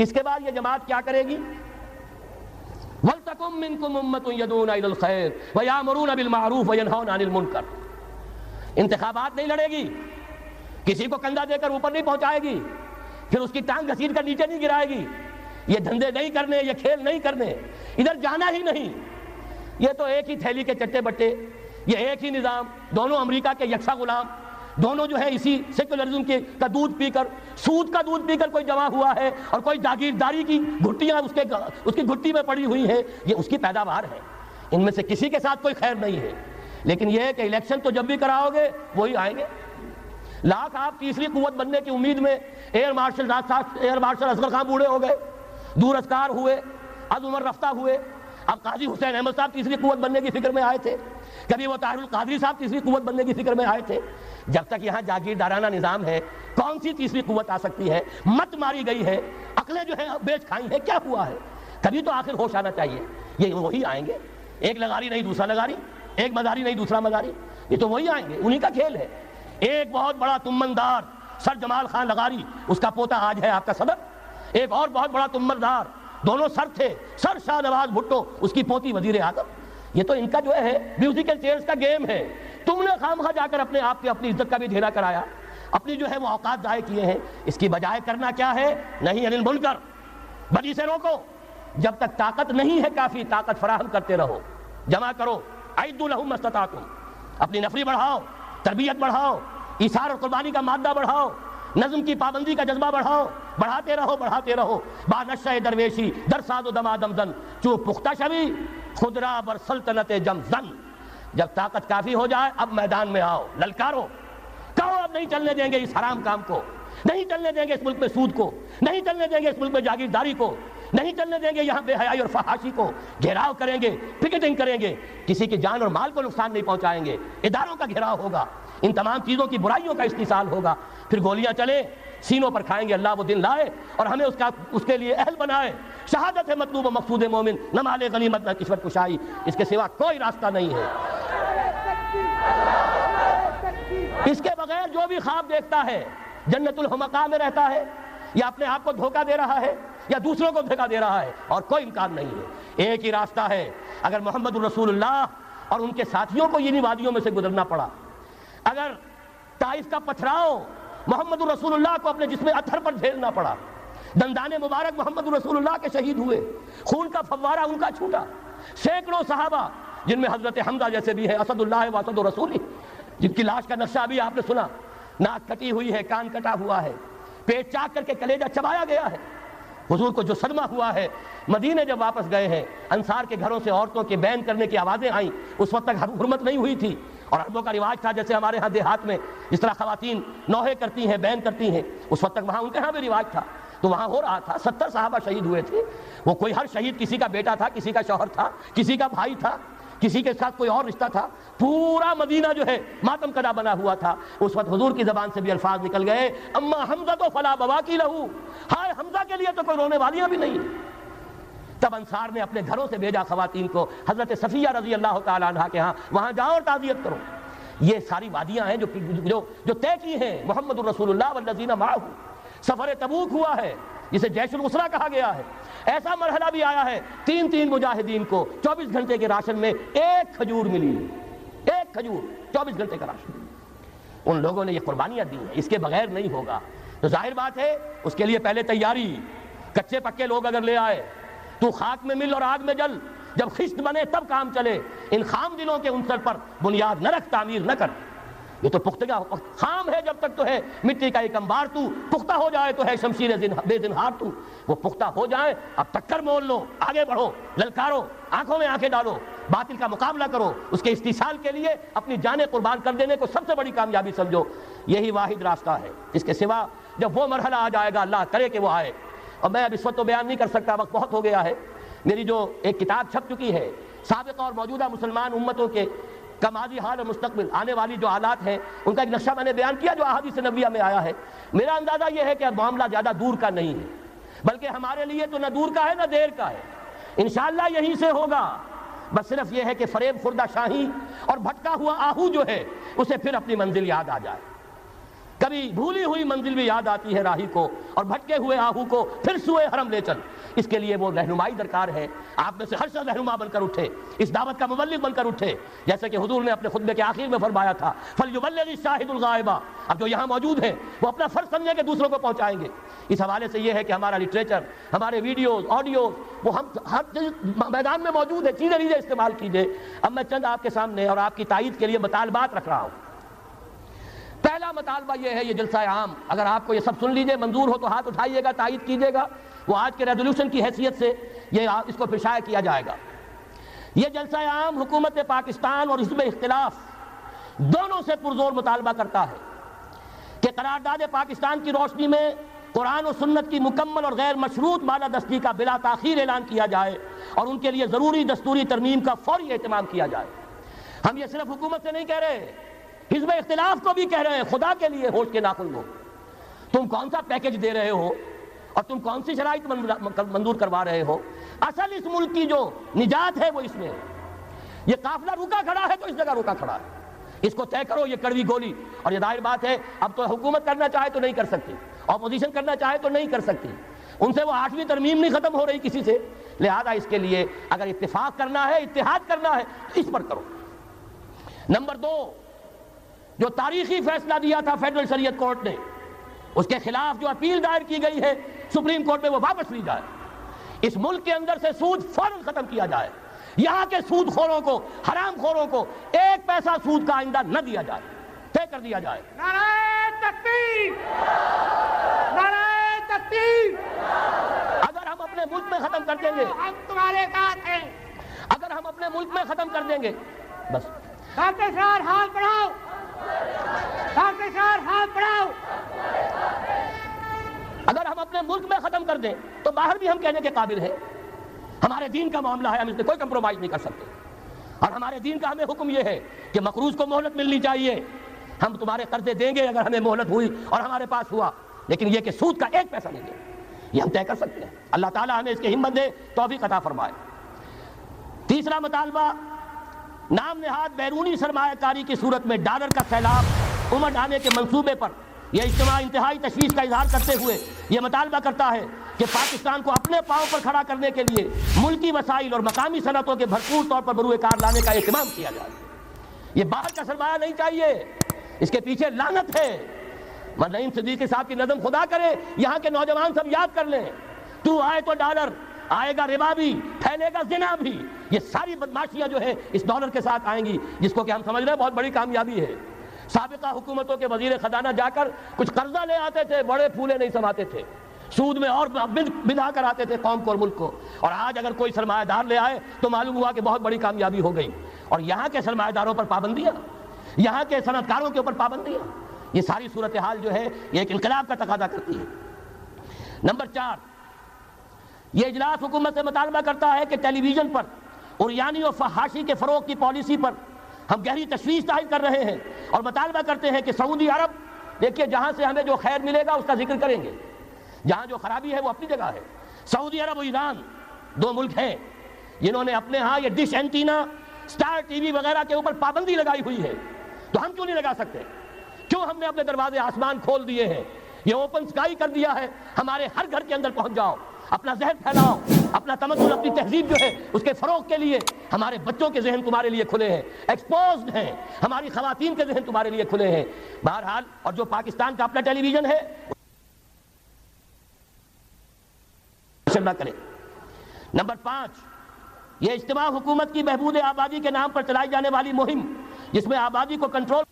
اس کے بعد یہ جماعت کیا کرے گی؟ وَلْتَكُن مِّنكُمْ أُمَّةٌ يَدْعُونَ إِلَى الْخَيْرِ وَيَأْمُرُونَ بِالْمَعْرُوفِ وَيَنْهَوْنَ عَنِ الْمُنكَرِ. انتخابات نہیں لڑے گی, کسی کو کندھا دے کر اوپر نہیں پہنچائے گی, پھر اس کی ٹانگ گھسیٹ کر نیچے نہیں گرائے گی. یہ دھندے نہیں کرنے, یہ کھیل نہیں کرنے, ادھر جانا ہی نہیں. یہ تو ایک ہی تھیلی کے چٹے بٹے, یہ ایک ہی نظام, دونوں امریکہ کے یکساں غلام, دونوں جو ہے اسی سیکولرزم کا دودھ پی کر, سود کا دودھ پی کر کوئی جمع ہوا ہے اور کوئی جاگیرداری کی گھٹیاں اس کی گھٹی میں پڑی ہوئی ہیں, یہ اس کی پیداوار ہے. ان میں سے کسی کے ساتھ کوئی خیر نہیں ہے. لیکن یہ ہے کہ الیکشن تو جب بھی کراؤ گے وہی آئیں گے. لاکھ آپ تیسری قوت بننے کی امید میں ایئر مارشل اصغر خان بوڑھے ہو گئے, دور اسکار ہوئے, از عمر رفتہ ہوئے. اب قاضی حسین احمد صاحب تیسری قوت بننے کی فکر میں آئے تھے, کبھی وہ طاہر القادری صاحب تیسری قوت بننے کی فکر میں آئے تھے. جب تک یہاں جاگیردارانہ نظام ہے کون سی تیسری قوت آ سکتی ہے؟ مت ماری گئی ہے, عقلیں جو ہیں بیچ کھائی ہیں, کیا ہوا ہے؟ کبھی تو آخر ہوش آنا چاہیے. یہ وہی آئیں گے, ایک لغاری نہیں دوسرا لغاری, ایک مداری نہیں دوسرا مداری, یہ تو وہی آئیں گے, انہی کا کھیل ہے. ایک بہت بڑا تمندار سر جمال خان لغاری, اس کا پوتا آج ہے آپ کا صدر. ایک اور بہت بڑا تمندار, دونوں سر تھے, سر شاہ نواز بھٹو, اس کی پوتی وزیر اعظم. یہ تو ان کا جو ہے میوزیکل چیئرز کا گیم ہے. تم نے خامخواہ جا کر اپنے آپ کی اپنی عزت کا بھی ڈھیلا کرایا, اپنی جو ہے وہ اوقات ضائع کیے ہیں. اس کی بجائے کرنا کیا ہے؟ نہیں انل منکر, بدی سے روکو. جب تک طاقت نہیں ہے کافی, طاقت فراہم کرتے رہو, جمع کرو. اعدوا لهم ما استطعتم, اپنی نفری بڑھاؤ, تربیت بڑھاؤ, ایثار اور قربانی کا مادہ بڑھاؤ, نظم کی پابندی کا جذبہ بڑھاؤ, بڑھاتے رہو بڑھاتے رہو. با نشہ درویشی در ساز و دمادم زن چو پختہ شوی خدرا بر سلطنت جم زن. جب طاقت کافی ہو جائے اب میدان میں آؤ, للکارو, کہو اب نہیں چلنے دیں گے اس حرام کام کو, نہیں چلنے دیں گے اس ملک میں سود کو, نہیں چلنے دیں گے اس ملک میں جاگیرداری کو, نہیں چلنے دیں گے یہاں بے حیائی اور فحاشی کو. گھیراؤ کریں گے, پکٹنگ کریں گے, کسی کی جان اور مال کو نقصان نہیں پہنچائیں گے. اداروں کا گھیراؤ ہوگا, ان تمام چیزوں کی برائیوں کا استحصال ہوگا. پھر گولیاں چلیں, سینوں پر کھائیں گے. اللہ وہ دن لائے اور ہمیں اس کے لیے اہل بنائے. شہادت ہے مطلوب و مقصود مومن, نہ مال غنیمت نہ کشور کشائی, اس کے سوا کوئی راستہ نہیں ہے. اس کے بغیر جو بھی خواب دیکھتا ہے جنت الحمقاء میں رہتا ہے, یا اپنے آپ کو دھوکہ دے رہا ہے, یا دوسروں کو دھوکہ دے رہا ہے, اور کوئی امکان نہیں ہے. ایک ہی راستہ ہے. اگر محمد الرسول اللہ اور ان کے ساتھیوں کو انہی وادیوں میں سے گزرنا پڑا, اگر طائف کا پتھراؤ محمد الرسول اللہ کو اپنے جسم اطہر پر جھیلنا پڑا, دندان مبارک محمد الرسول اللہ کے شہید ہوئے, خون کا فوارہ ان کا چھوٹا, سینکڑوں صحابہ جن میں حضرت حمزہ جیسے بھی ہیں, اسد اللہ و اسد رسول, جن کی لاش کا نقشہ ابھی آپ نے سنا, ناک کٹی ہوئی ہے, کان کٹا ہوا ہے, پیٹ چاک کر کے کلیجہ چبایا گیا ہے. حضور کو جو صدمہ ہوا ہے, مدینے جب واپس گئے ہیں, انصار کے گھروں سے عورتوں کے بین کرنے کی آوازیں آئیں. اس وقت تک حرمت نہیں ہوئی تھی, اور عربوں کا رواج تھا جیسے ہمارے ہاں دیہات میں جس طرح خواتین نوحے کرتی ہیں, بین کرتی ہیں, اس وقت تک وہاں ان کے ہاں بھی رواج تھا. تو وہاں ہو رہا تھا. 70 صحابہ شہید ہوئے تھے. وہ کوئی ہر شہید کسی کا بیٹا تھا, کسی کا شوہر تھا, کسی کا بھائی تھا, کسی کے ساتھ کوئی اور رشتہ تھا. پورا مدینہ جو ہے ماتم کدا بنا ہوا تھا. اس وقت حضور کی زبان سے بھی الفاظ نکل گئے, اما حمزہ تو فلا بواکی لہو, ہائے حمزہ کے لیے تو کوئی رونے والیاں بھی نہیں. تب انصار نے اپنے گھروں سے بھیجا خواتین کو, حضرت صفیہ رضی اللہ تعالی عنہا کے ہاں, وہاں جاؤ اور تعزیت کرو. یہ ساری وادیاں ہیں جو طے کی ہیں محمد الرسول اللہ والذین معہ. سفر تبوک ہوا ہے جسے جیش العسرہ کہا گیا ہے. ایسا مرحلہ بھی آیا ہے 3 مجاہدین کو 24 گھنٹے کے راشن میں ایک کھجور ملی, ایک کھجور, 24 گھنٹے کا راشن. ان لوگوں نے یہ قربانیاں دی ہیں, اس کے بغیر نہیں ہوگا. تو ظاہر بات ہے اس کے لیے پہلے تیاری. کچے پکے لوگ اگر لے آئے, تو خاک میں مل اور آگ میں جل, جب خشت بنے تب کام چلے. ان خام دلوں کے عنصر پر بنیاد نہ رکھ, تعمیر نہ کر. یہ تو پختگی خام ہے جب تک تو ہے مٹی کا ایک انبار تو، پختہ ہو جائے تو ہے شمشیر بے زنہار تو۔ وہ پختہ ہو جائے، اب ٹکر مول لو، آگے بڑھو، للکارو، آنکھوں میں آنکھیں ڈالو، باطل کا مقابلہ کرو، اس کے استحصال کے لیے اپنی جانیں قربان کر دینے کو سب سے بڑی کامیابی سمجھو۔ یہی واحد راستہ ہے، اس کے سوا جب وہ مرحلہ آ جائے گا، اللہ کرے کہ وہ آئے، اور میں اب اس وقت تو بیان نہیں کر سکتا، وقت بہت ہو گیا ہے۔ میری جو ایک کتاب چھپ چکی ہے سابقہ اور موجودہ مسلمان امتوں کے کا ماضی، حال اور مستقبل، آنے والی جو حالات ہیں ان کا ایک نقشہ میں نے بیان کیا جو احادیث نبویہ میں آیا ہے۔ میرا اندازہ یہ ہے کہ معاملہ زیادہ دور کا نہیں ہے، بلکہ ہمارے لیے تو نہ دور کا ہے نہ دیر کا ہے، انشاءاللہ یہیں سے ہوگا۔ بس صرف یہ ہے کہ فریب خوردہ شاہی اور بھٹکا ہوا آہو جو ہے اسے پھر اپنی منزل یاد آ جائے۔ کبھی بھولی ہوئی منزل بھی یاد آتی ہے راہی کو، اور بھٹکے ہوئے آہو کو پھر سوئے حرم لے چل۔ اس کے لیے وہ رہنمائی درکار ہے، آپ میں سے ہر شخص رہنما بن کر اٹھے، اس دعوت کا مبلغ بن کر اٹھے، جیسے کہ حضور نے اپنے خطبے کے آخر میں فرمایا تھا فَلْيُبَلِّغِ الشَّاهِدُ الْغَائِبَ۔ اب جو یہاں موجود ہیں وہ اپنا فرض سمجھیں کہ دوسروں کو پہنچائیں گے۔ اس حوالے سے یہ ہے کہ ہمارا لٹریچر، ہمارے ویڈیوز، آڈیوز، وہ ہم ہر میدان میں موجود ہے، چیزیں لیجیے، استعمال کیجیے۔ اب میں چند آپ کے سامنے اور آپ کی تائید کے لیے مطالبات رکھ رہا ہوں۔ پہلا مطالبہ یہ ہے، یہ جلسہ عام، اگر آپ کو یہ سب سن لیجئے، منظور ہو تو ہاتھ اٹھائیے گا، تائید کیجیے گا، وہ آج کے ریزولوشن کی حیثیت سے یہ اس کو پھر شائع کیا جائے گا۔ یہ جلسہ عام حکومت پاکستان اور حزب اختلاف دونوں سے پرزور مطالبہ کرتا ہے کہ قرارداد پاکستان کی روشنی میں قرآن و سنت کی مکمل اور غیر مشروط بالادستی کا بلا تاخیر اعلان کیا جائے، اور ان کے لیے ضروری دستوری ترمیم کا فوری اہتمام کیا جائے۔ ہم یہ صرف حکومت سے نہیں کہہ رہے، حزب اختلاف کو بھی کہہ رہے ہیں، خدا کے لیے ہوش کے ناخن لو، تم کون سا پیکج دے رہے ہو اور تم کون سی شرائط منظور کروا رہے ہو؟ اصل اس ملک کی جو نجات ہے وہ اس میں ہے۔ یہ قافلہ رکا کھڑا ہے تو اس جگہ رکا کھڑا ہے، اس کو طے کرو، یہ کڑوی گولی۔ اور یہ ظاہر بات ہے اب تو حکومت کرنا چاہے تو نہیں کر سکتی، اپوزیشن کرنا چاہے تو نہیں کر سکتی، ان سے وہ 8ویں ترمیم نہیں ختم ہو رہی کسی سے، لہذا اس کے لیے اگر اتفاق کرنا ہے، اتحاد کرنا ہے، اس پر کرو۔ نمبر 2، جو تاریخی فیصلہ دیا تھا فیڈرل شریعت کورٹ نے، اس کے خلاف جو اپیل دائر کی گئی ہے سپریم کورٹ میں، وہ واپس لی جائے۔ اس ملک کے اندر سے سود فوراً ختم کیا جائے، یہاں کے سود خوروں کو، حرام خوروں کو 1 پیسہ سود کا آئندہ نہ دیا جائے، طے کر دیا جائے۔ نعرہ تکبیر! نعرہ تکبیر! اگر ہم اپنے ملک میں ختم کر دیں گے، ہم تمہارے ساتھ ہیں۔ اگر ہم اپنے ملک میں ختم کر دیں گے، بس ڈاکٹر صاحب ہاتھ بڑھاؤ، ڈاکٹر صاحب ہاتھ بڑھاؤ۔ اگر ہم اپنے ملک میں ختم کر دیں تو باہر بھی ہم کہنے کے قابل ہیں۔ ہمارے دین کا معاملہ ہے، ہم اس میں کوئی کمپرومائز نہیں کر سکتے، اور ہمارے دین کا ہمیں حکم یہ ہے کہ مقروض کو مہلت ملنی چاہیے۔ ہم تمہارے قرضے دیں گے اگر ہمیں مہلت ہوئی اور ہمارے پاس ہوا، لیکن یہ کہ سود کا 1 پیسہ نہیں دیں، یہ ہم طے کر سکتے ہیں۔ اللہ تعالیٰ ہمیں اس کی ہمت دے، توفیق عطا فرمائے۔ تیسرا مطالبہ، نام نہاد بیرونی سرمایہ کاری کی صورت میں ڈالر کا سیلاب امڑ آنے کے منصوبے پر یہ اجتماع انتہائی تشویش کا اظہار کرتے ہوئے یہ مطالبہ کرتا ہے کہ پاکستان کو اپنے پاؤں پر کھڑا کرنے کے لیے ملکی وسائل اور مقامی صنعتوں کے بھرپور طور پر بروئے کار لانے کا اہتمام کیا جائے۔ یہ باہر کا سرمایہ نہیں چاہیے، اس کے پیچھے لعنت ہے۔ نعیم صدیقی صاحب کی نظم خدا کرے یہاں کے نوجوان سب یاد کر لیں، تو آئے تو ڈالر، آئے گا ربا بھی، پھیلے گا زنا بھی، یہ ساری بدماشیاں جو ہیں اس ڈالر کے ساتھ آئیں گی، جس کو کہ ہم سمجھ رہے ہیں بہت بڑی کامیابی ہے۔ سابقہ حکومتوں کے وزیر خزانہ جا کر کچھ قرضہ لے آتے تھے، بڑے پھولے نہیں سماتے تھے، سود میں اور بندھا کر آتے تھے قوم کو اور ملک کو، اور آج اگر کوئی سرمایہ دار لے آئے تو معلوم ہوا کہ بہت بڑی کامیابی ہو گئی۔ اور یہاں کے سرمایہ داروں پر پابندیاں، یہاں کے صنعت کاروں کے اوپر پابندیاں، یہ ساری صورتحال جو ہے یہ ایک انقلاب کا تقاضا کرتی ہے۔ نمبر 4، یہ اجلاس حکومت سے مطالبہ کرتا ہے کہ ٹیلی ویژن پر عریانی و فحاشی کے فروغ کی پالیسی پر ہم گہری تشویش ظاہر کر رہے ہیں، اور مطالبہ کرتے ہیں کہ سعودی عرب، دیکھیے جہاں سے ہمیں جو خیر ملے گا اس کا ذکر کریں گے، جہاں جو خرابی ہے وہ اپنی جگہ ہے۔ سعودی عرب و ایران 2 ملک ہیں جنہوں نے اپنے ہاں یہ dish antenna, star T V وغیرہ کے اوپر پابندی لگائی ہوئی ہے، تو ہم کیوں نہیں لگا سکتے؟ کیوں ہم نے اپنے دروازے آسمان کھول دیے ہیں؟ یہ اوپن سکائی کر دیا ہے، ہمارے ہر گھر کے اندر پہنچ جاؤ، اپنا ذہن پھیلاؤ، اپنا تمدن، اپنی تہذیب جو ہے اس کے فروغ کے لیے ہمارے بچوں کے ذہن تمہارے لیے کھلے ہیں، ایکسپوزڈ ہیں، ہماری خواتین کے ذہن تمہارے لیے کھلے ہیں۔ بہرحال، اور جو پاکستان کا اپنا ٹیلی ویژن ہے نہ کرے۔ نمبر 5، یہ اجتماع حکومت کی بہبود آبادی کے نام پر چلائی جانے والی مہم، جس میں آبادی کو کنٹرول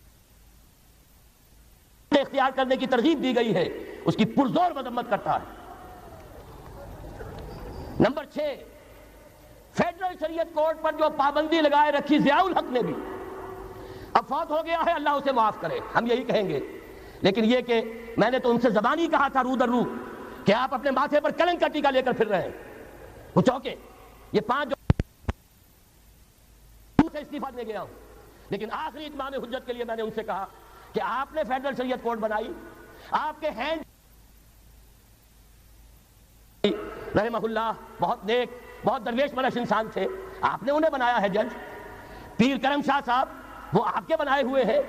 اختیار کرنے کی ترغیب دی گئی ہے اس کی پرزور مذمت کرتا ہے۔ نمبر 6، فیڈرل شریعت کورٹ پر جو پابندی لگائے رکھی ضیاء الحق نے بھی، اب فوت ہو گیا ہے، اللہ اسے معاف کرے، ہم یہی کہیں گے، لیکن یہ کہ میں نے تو ان سے زبانی کہا تھا رو در رو کہ آپ اپنے ماتھے پر کلنک کا ٹیکا لے کر پھر رہے ہیں، وہ چوکے، یہ 5 جو سے استعفیٰ دے گیا ہوں، لیکن آخری اتمام حجت کے لیے میں نے ان سے کہا کہ آپ نے فیڈرل شریعت کورٹ بنائی، آپ کے ہینڈ رحمہ اللہ بہت نیک بہت درویش منش انسان تھے، آپ نے انہیں بنایا ہے جج، پیر کرم شاہ صاحب وہ آپ کے بنائے ہوئے ہیں،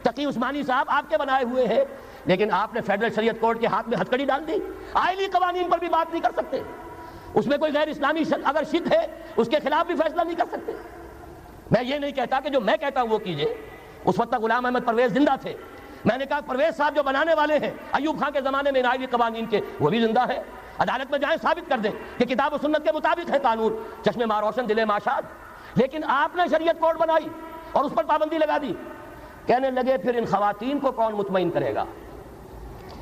تقی عثمانی صاحب آپ کے بنائے ہوئے ہیں، لیکن آپ نے فیڈرل شریعت کورٹ کے ہاتھ میں ہتھکڑی ڈال دی، آئلی قوانین پر بھی بات نہیں کر سکتے، اس میں کوئی غیر اسلامی اگر شک ہے اس کے خلاف بھی فیصلہ نہیں کر سکتے۔ میں یہ نہیں کہتا کہ جو میں کہتا ہوں وہ کیجئے، اس وقت غلام احمد پرویز زندہ تھے، میں نے کہا پرویز صاحب جو بنانے والے ہیں ایوب خان کے زمانے میں آئلی قوانین کے، وہ بھی زندہ ہے، عدالت میں جائیں ثابت کر دیں کہ کتاب و سنت کے مطابق ہے قانون، چشم ماں روشن دل ماں شاد، لیکن آپ نے شریعت کورٹ بنائی اور اس پر پابندی لگا دی، کہنے لگے پھر ان خواتین کو کون مطمئن کرے گا؟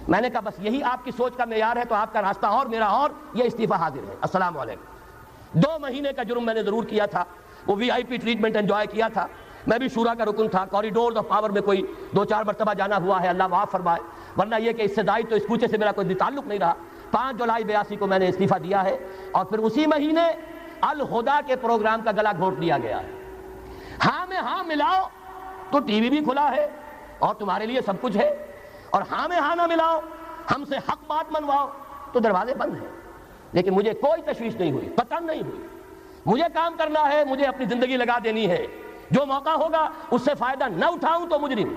میں نے کہا بس یہی آپ کی سوچ کا معیار ہے تو آپ کا راستہ اور میرا اور، یہ استعفیٰ حاضر ہے، السلام علیکم۔ 2 مہینے کا جرم میں نے ضرور کیا تھا، وہ وی آئی پی ٹریٹمنٹ انجوائے کیا تھا، میں بھی شورا کا رکن تھا، کوریڈورز آف پاور میں کوئی 2-4 مرتبہ جانا ہوا ہے، اللہ معاف فرمائے، ورنہ یہ کہ اس سے زائد تو اس کوچے سے میرا کوئی تعلق نہیں رہا۔ 5 جولائی 82 کو میں نے استعفیٰ دیا ہے، اور پھر اسی مہینے الہدا کے پروگرام کا گلا گھونٹ دیا گیا ہے، ہاں میں ہاں ملاؤ تو ٹی وی بھی کھلا ہے اور تمہارے لیے سب کچھ ہے، اور ہاں میں ہاں نہ ملاؤ ہم سے حق بات منواؤ تو دروازے بند ہیں، لیکن مجھے کوئی تشویش نہیں ہوئی، پتن نہیں ہوئی، مجھے کام کرنا ہے، مجھے اپنی زندگی لگا دینی ہے، جو موقع ہوگا اس سے فائدہ نہ اٹھاؤں تو مجرم،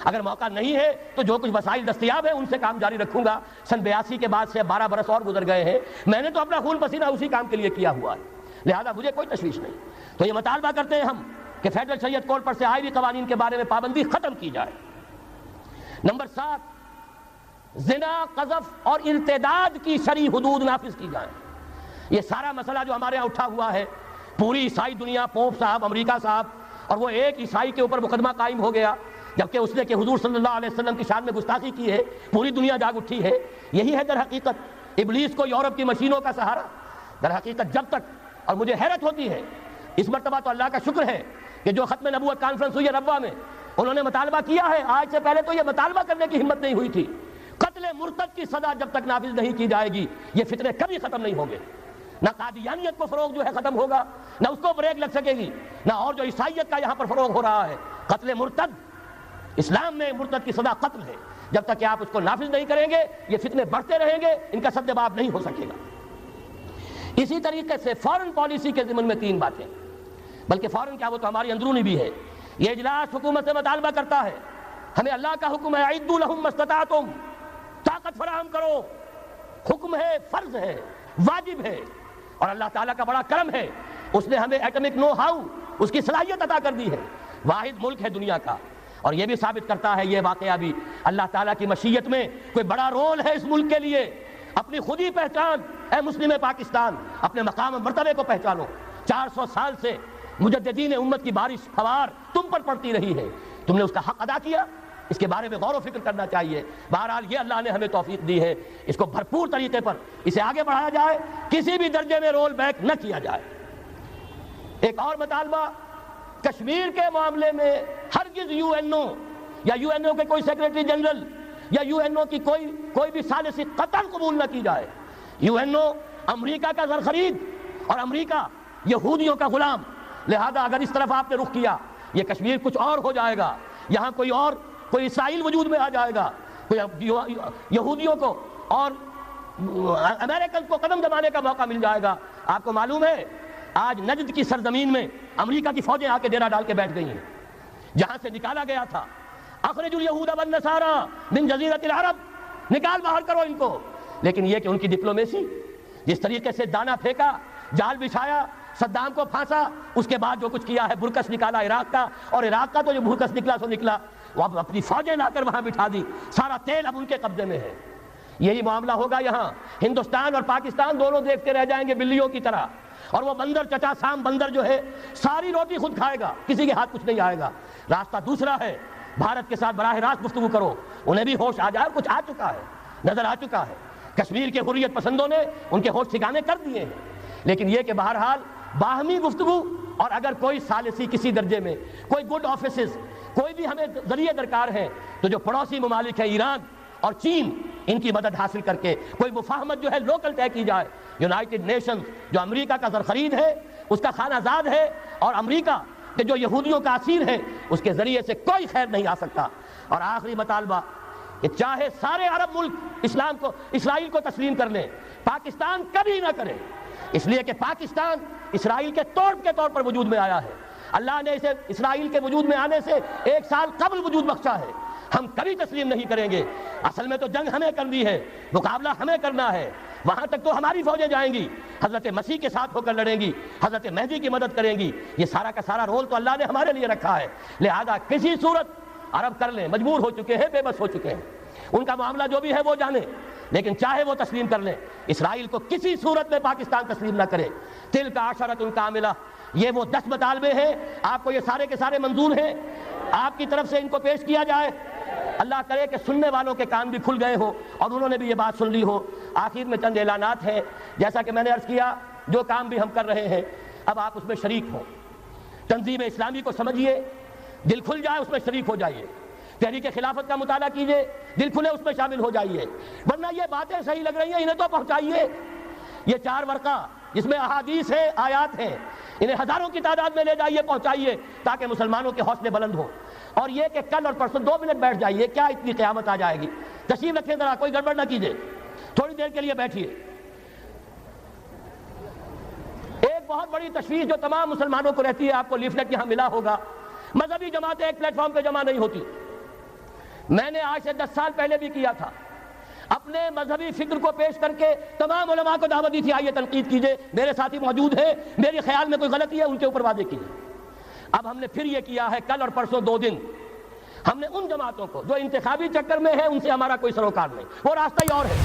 اگر موقع نہیں ہے تو جو کچھ وسائل دستیاب ہیں ان سے کام جاری رکھوں گا۔ سن 82 کے بعد سے 12 برس اور گزر گئے ہیں، میں نے تو اپنا خون پسینہ اسی کام کے لیے کیا ہوا ہے، لہذا مجھے کوئی تشویش نہیں۔ تو یہ مطالبہ کرتے ہیں ہم کہ فیڈرل شریعت کورٹ پر سے آئلی قوانین کے بارے میں پابندی ختم کی جائے۔ نمبر 7، زنا، قذف اور ارتداد کی شرعی حدود نافذ کی جائیں۔ یہ سارا مسئلہ جو ہمارے یہاں اٹھا ہوا ہے، پوری عیسائی دنیا، پوپ صاحب، امریکہ صاحب، اور وہ ایک عیسائی کے اوپر مقدمہ قائم ہو گیا جبکہ اس نے کہ حضور صلی اللہ علیہ وسلم کی شان میں گستاخی کی ہے، پوری دنیا جاگ اٹھی ہے۔ یہی ہے در حقیقت ابلیس کو یورپ کی مشینوں کا سہارا، در حقیقت جب تک، اور مجھے حیرت ہوتی ہے اس مرتبہ تو اللہ کا شکر ہے کہ جو ختم نبوت کانفرنس ہوئی ہے ربوہ میں، انہوں نے مطالبہ کیا ہے، آج سے پہلے تو یہ مطالبہ کرنے کی ہمت نہیں ہوئی تھی، قتل مرتد کی سزا جب تک نافذ نہیں کی جائے گی یہ فتنے کبھی ختم نہیں ہوں گے، نہ قادیانیت کو فروغ جو ہے ختم ہوگا، نہ اس کو بریک لگ سکے گی، نہ اور جو عیسائیت کا یہاں پر فروغ ہو رہا ہے۔ قتل مرتد، اسلام میں مرتد کی سزا قتل ہے، جب تک کہ آپ اس کو نافذ نہیں کریں گے یہ فتنے بڑھتے رہیں گے، ان کا سدباب نہیں ہو سکے گا۔ اسی طریقے سے فارن پالیسی کے ضمن میں 3 باتیں، بلکہ فارن کیا وہ تو ہماری اندرونی بھی ہے۔ یہ اجلاس حکومت سے مطالبہ کرتا ہے، ہمیں اللہ کا حکم ہے اعدوا لہم ما استطعتم، طاقت فراہم کرو، حکم ہے، فرض ہے، واجب ہے، اور اللہ تعالیٰ کا بڑا کرم ہے، اس نے ہمیں ایٹمک نو ہاؤ، اس کی صلاحیت عطا کر دی ہے، واحد ملک ہے دنیا کا، اور یہ بھی ثابت کرتا ہے یہ واقعہ بھی اللہ تعالیٰ کی مشیت میں کوئی بڑا رول ہے اس ملک کے لیے۔ اپنی خودی پہچان، اے مسلم پاکستان، اپنے مقام و مرتبے کو پہچانو۔ 400 سال سے مجددین امت کی بارش فوار تم پر پڑتی رہی ہے، تم نے اس کا حق ادا کیا، اس کے بارے میں غور و فکر کرنا چاہیے۔ بہرحال یہ اللہ نے ہمیں توفیق دی ہے، اس کو بھرپور طریقے پر اسے آگے بڑھایا جائے، کسی بھی درجے میں رول بیک نہ کیا جائے۔ ایک اور مطالبہ، کشمیر کے معاملے میں ہرگز یو این او یا یو این او کے کوئی سیکریٹری جنرل یا یو این او کی کوئی بھی ثالثی قطعا قبول نہ کی جائے۔ یو این او امریکہ کا زر خرید اور امریکہ یہودیوں کا غلام، لہذا اگر اس طرف آپ نے رخ کیا یہ کشمیر کچھ اور ہو جائے گا، یہاں کوئی اسرائیل وجود میں آ جائے گا، کوئی یہودیوں کو اور امریکن کو قدم دبانے کا موقع مل جائے گا۔ آپ کو معلوم ہے آج نجد کی سرزمین میں امریکہ کی فوجیں آ کے ڈیرا ڈال کے بیٹھ گئی ہیں، جہاں سے نکالا گیا تھا اخرج الیہود والنصارى من جزیرۃ العرب، نکال باہر کرو ان کو، لیکن یہ کہ ان کی ڈپلومیسی، جس طریقے سے دانہ پھینکا، جال بچھایا، صدام کو پھانسا، اس کے بعد جو کچھ کیا ہے، برکس نکالا عراق کا، اور عراق کا تو جو برکس نکلا سو نکلا، وہ اب اپنی فوجیں لا کر وہاں بٹھا دی، سارا تیل اب ان کے قبضے میں ہے۔ یہی معاملہ ہوگا یہاں، ہندوستان اور پاکستان دونوں دیکھتے رہ جائیں گے بلیوں کی طرح، اور وہ بندر چچا سام بندر جو ہے ساری روٹی خود کھائے گا، کسی کے ہاتھ کچھ نہیں آئے گا۔ راستہ دوسرا ہے، بھارت کے ساتھ براہ راست گفتگو کرو، انہیں بھی ہوش آ جائے، اور کچھ آ چکا ہے، نظر آ چکا ہے۔ کشمیر کے حریت پسندوں نے ان کے ہوش ٹھکانے کر دیے ہیں، لیکن یہ کہ بہرحال باہمی گفتگو، اور اگر کوئی ثالثی کسی درجے میں، کوئی گڈ آفیسز، کوئی بھی ہمیں ذریعے درکار ہیں، تو جو پڑوسی ممالک ہیں ایران اور چین، ان کی مدد حاصل کر کے کوئی مفاہمت جو ہے لوکل طے کی جائے۔ یونائٹڈ نیشنز جو امریکہ کا زرخرید ہے، اس کا خانہ زاد ہے، اور امریکہ کہ جو یہودیوں کا اسیر ہے، اس کے ذریعے سے کوئی خیر نہیں آ سکتا۔ اور آخری مطالبہ کہ چاہے سارے عرب ملک اسرائیل کو تسلیم کر لیں، پاکستان کبھی نہ کرے، اس لیے کہ پاکستان اسرائیل کے طور پر وجود میں آیا ہے۔ اللہ نے اسے اسرائیل کے وجود میں آنے سے 1 سال قبل وجود بخشا ہے۔ ہم کبھی تسلیم نہیں کریں گے۔ اصل میں تو جنگ ہمیں کرنی ہے، مقابلہ ہمیں کرنا ہے، وہاں تک تو ہماری فوجیں جائیں گی، حضرت مسیح کے ساتھ ہو کر لڑیں گی، حضرت مہدی کی مدد کریں گی۔ یہ سارا کا سارا رول تو اللہ نے ہمارے لیے رکھا ہے، لہذا کسی صورت عرب کر لیں، مجبور ہو چکے ہیں، بے بس ہو چکے ہیں، ان کا معاملہ جو بھی ہے وہ جانے، لیکن چاہے وہ تسلیم کر لیں، اسرائیل کو کسی صورت میں پاکستان تسلیم نہ کرے۔ تلک عشرۃ کاملہ، یہ وہ 10 مطالبے ہیں، آپ کو یہ سارے کے سارے منظور ہیں، آپ کی طرف سے ان کو پیش کیا جائے۔ اللہ کرے کہ سننے والوں کے کان بھی کھل گئے ہو اور انہوں نے بھی یہ بات سن لی ہو۔ آخر میں چند اعلانات ہیں، جیسا کہ میں نے عرض کیا، جو کام بھی ہم کر رہے ہیں اب آپ اس میں شریک ہوں۔ تنظیم اسلامی کو سمجھیے، دل کھل جائے، اس میں شریک ہو جائیے۔ تحریک خلافت کا مطالعہ کیجئے، دل کھلے، اس میں شامل ہو جائیے، ورنہ یہ باتیں صحیح لگ رہی ہیں، انہیں تو پہنچائیے۔ یہ 4 ورقہ جس میں احادیث ہیں، آیات ہیں، انہیں ہزاروں کی تعداد میں لے جائیے، پہنچائیے، تاکہ مسلمانوں کے حوصلے بلند ہوں۔ اور یہ کہ کل اور پرسوں 2 منٹ بیٹھ جائیے، کیا اتنی قیامت آ جائے گی؟ تشریف رکھیں ذرا، کوئی گڑبڑ نہ کیجیے، تھوڑی دیر کے لیے بیٹھیے۔ ایک بہت بڑی تشویش جو تمام مسلمانوں کو رہتی ہے، آپ کو لیفلیٹ یہاں ملا ہوگا، مذہبی جماعتیں ایک پلیٹ فارم پہ جمع نہیں ہوتی۔ میں نے آج سے 10 سال پہلے بھی کیا تھا، اپنے مذہبی فکر کو پیش کر کے تمام علماء کو دعوت دی تھی، آئیے تنقید کیجئے، میرے ساتھی موجود ہیں، میرے خیال میں کوئی غلطی ہے ان کے اوپر واضح کیجئے۔ اب ہم نے پھر یہ کیا ہے، کل اور پرسوں 2 دن ہم نے ان جماعتوں کو جو انتخابی چکر میں ہے، ان سے ہمارا کوئی سروکار نہیں، وہ راستہ ہی اور ہے،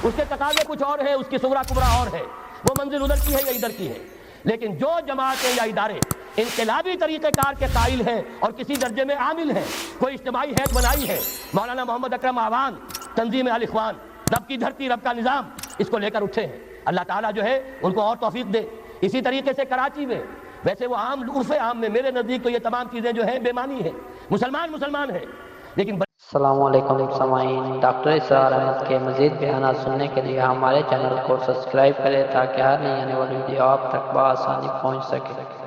اس کے تقاضے کچھ اور ہے، اس کی صغرا کبرا اور ہے، وہ منزل ادھر کی ہے یا ادھر کی ہے۔ لیکن جو جماعتیں یا ادارے انقلابی طریقہ کار کے قائل ہیں اور کسی درجے میں عامل ہیں، کوئی اجتماعی حیث بنائی ہے، مولانا محمد اکرم آوان، تنظیم الاخوان، رب کی دھرتی رب کا نظام، اس کو لے کر اٹھے ہیں۔ اللہ تعالیٰ جو ہے ان کو اور توفیق دے۔ اسی طریقے سے کراچی میں، ویسے وہ عام عرف عام میں میرے نزدیک تو یہ تمام چیزیں جو ہیں بے معنی ہیں، مسلمان ہیں، لیکن السلام علیکم سامعین، ڈاکٹر اسرار احمد کے مزید بیانات سننے کے لیے ہمارے چینل کو سبسکرائب کریں تاکہ ہر نئی آنے والی ویڈیو آپ تک بآسانی پہنچ سکے۔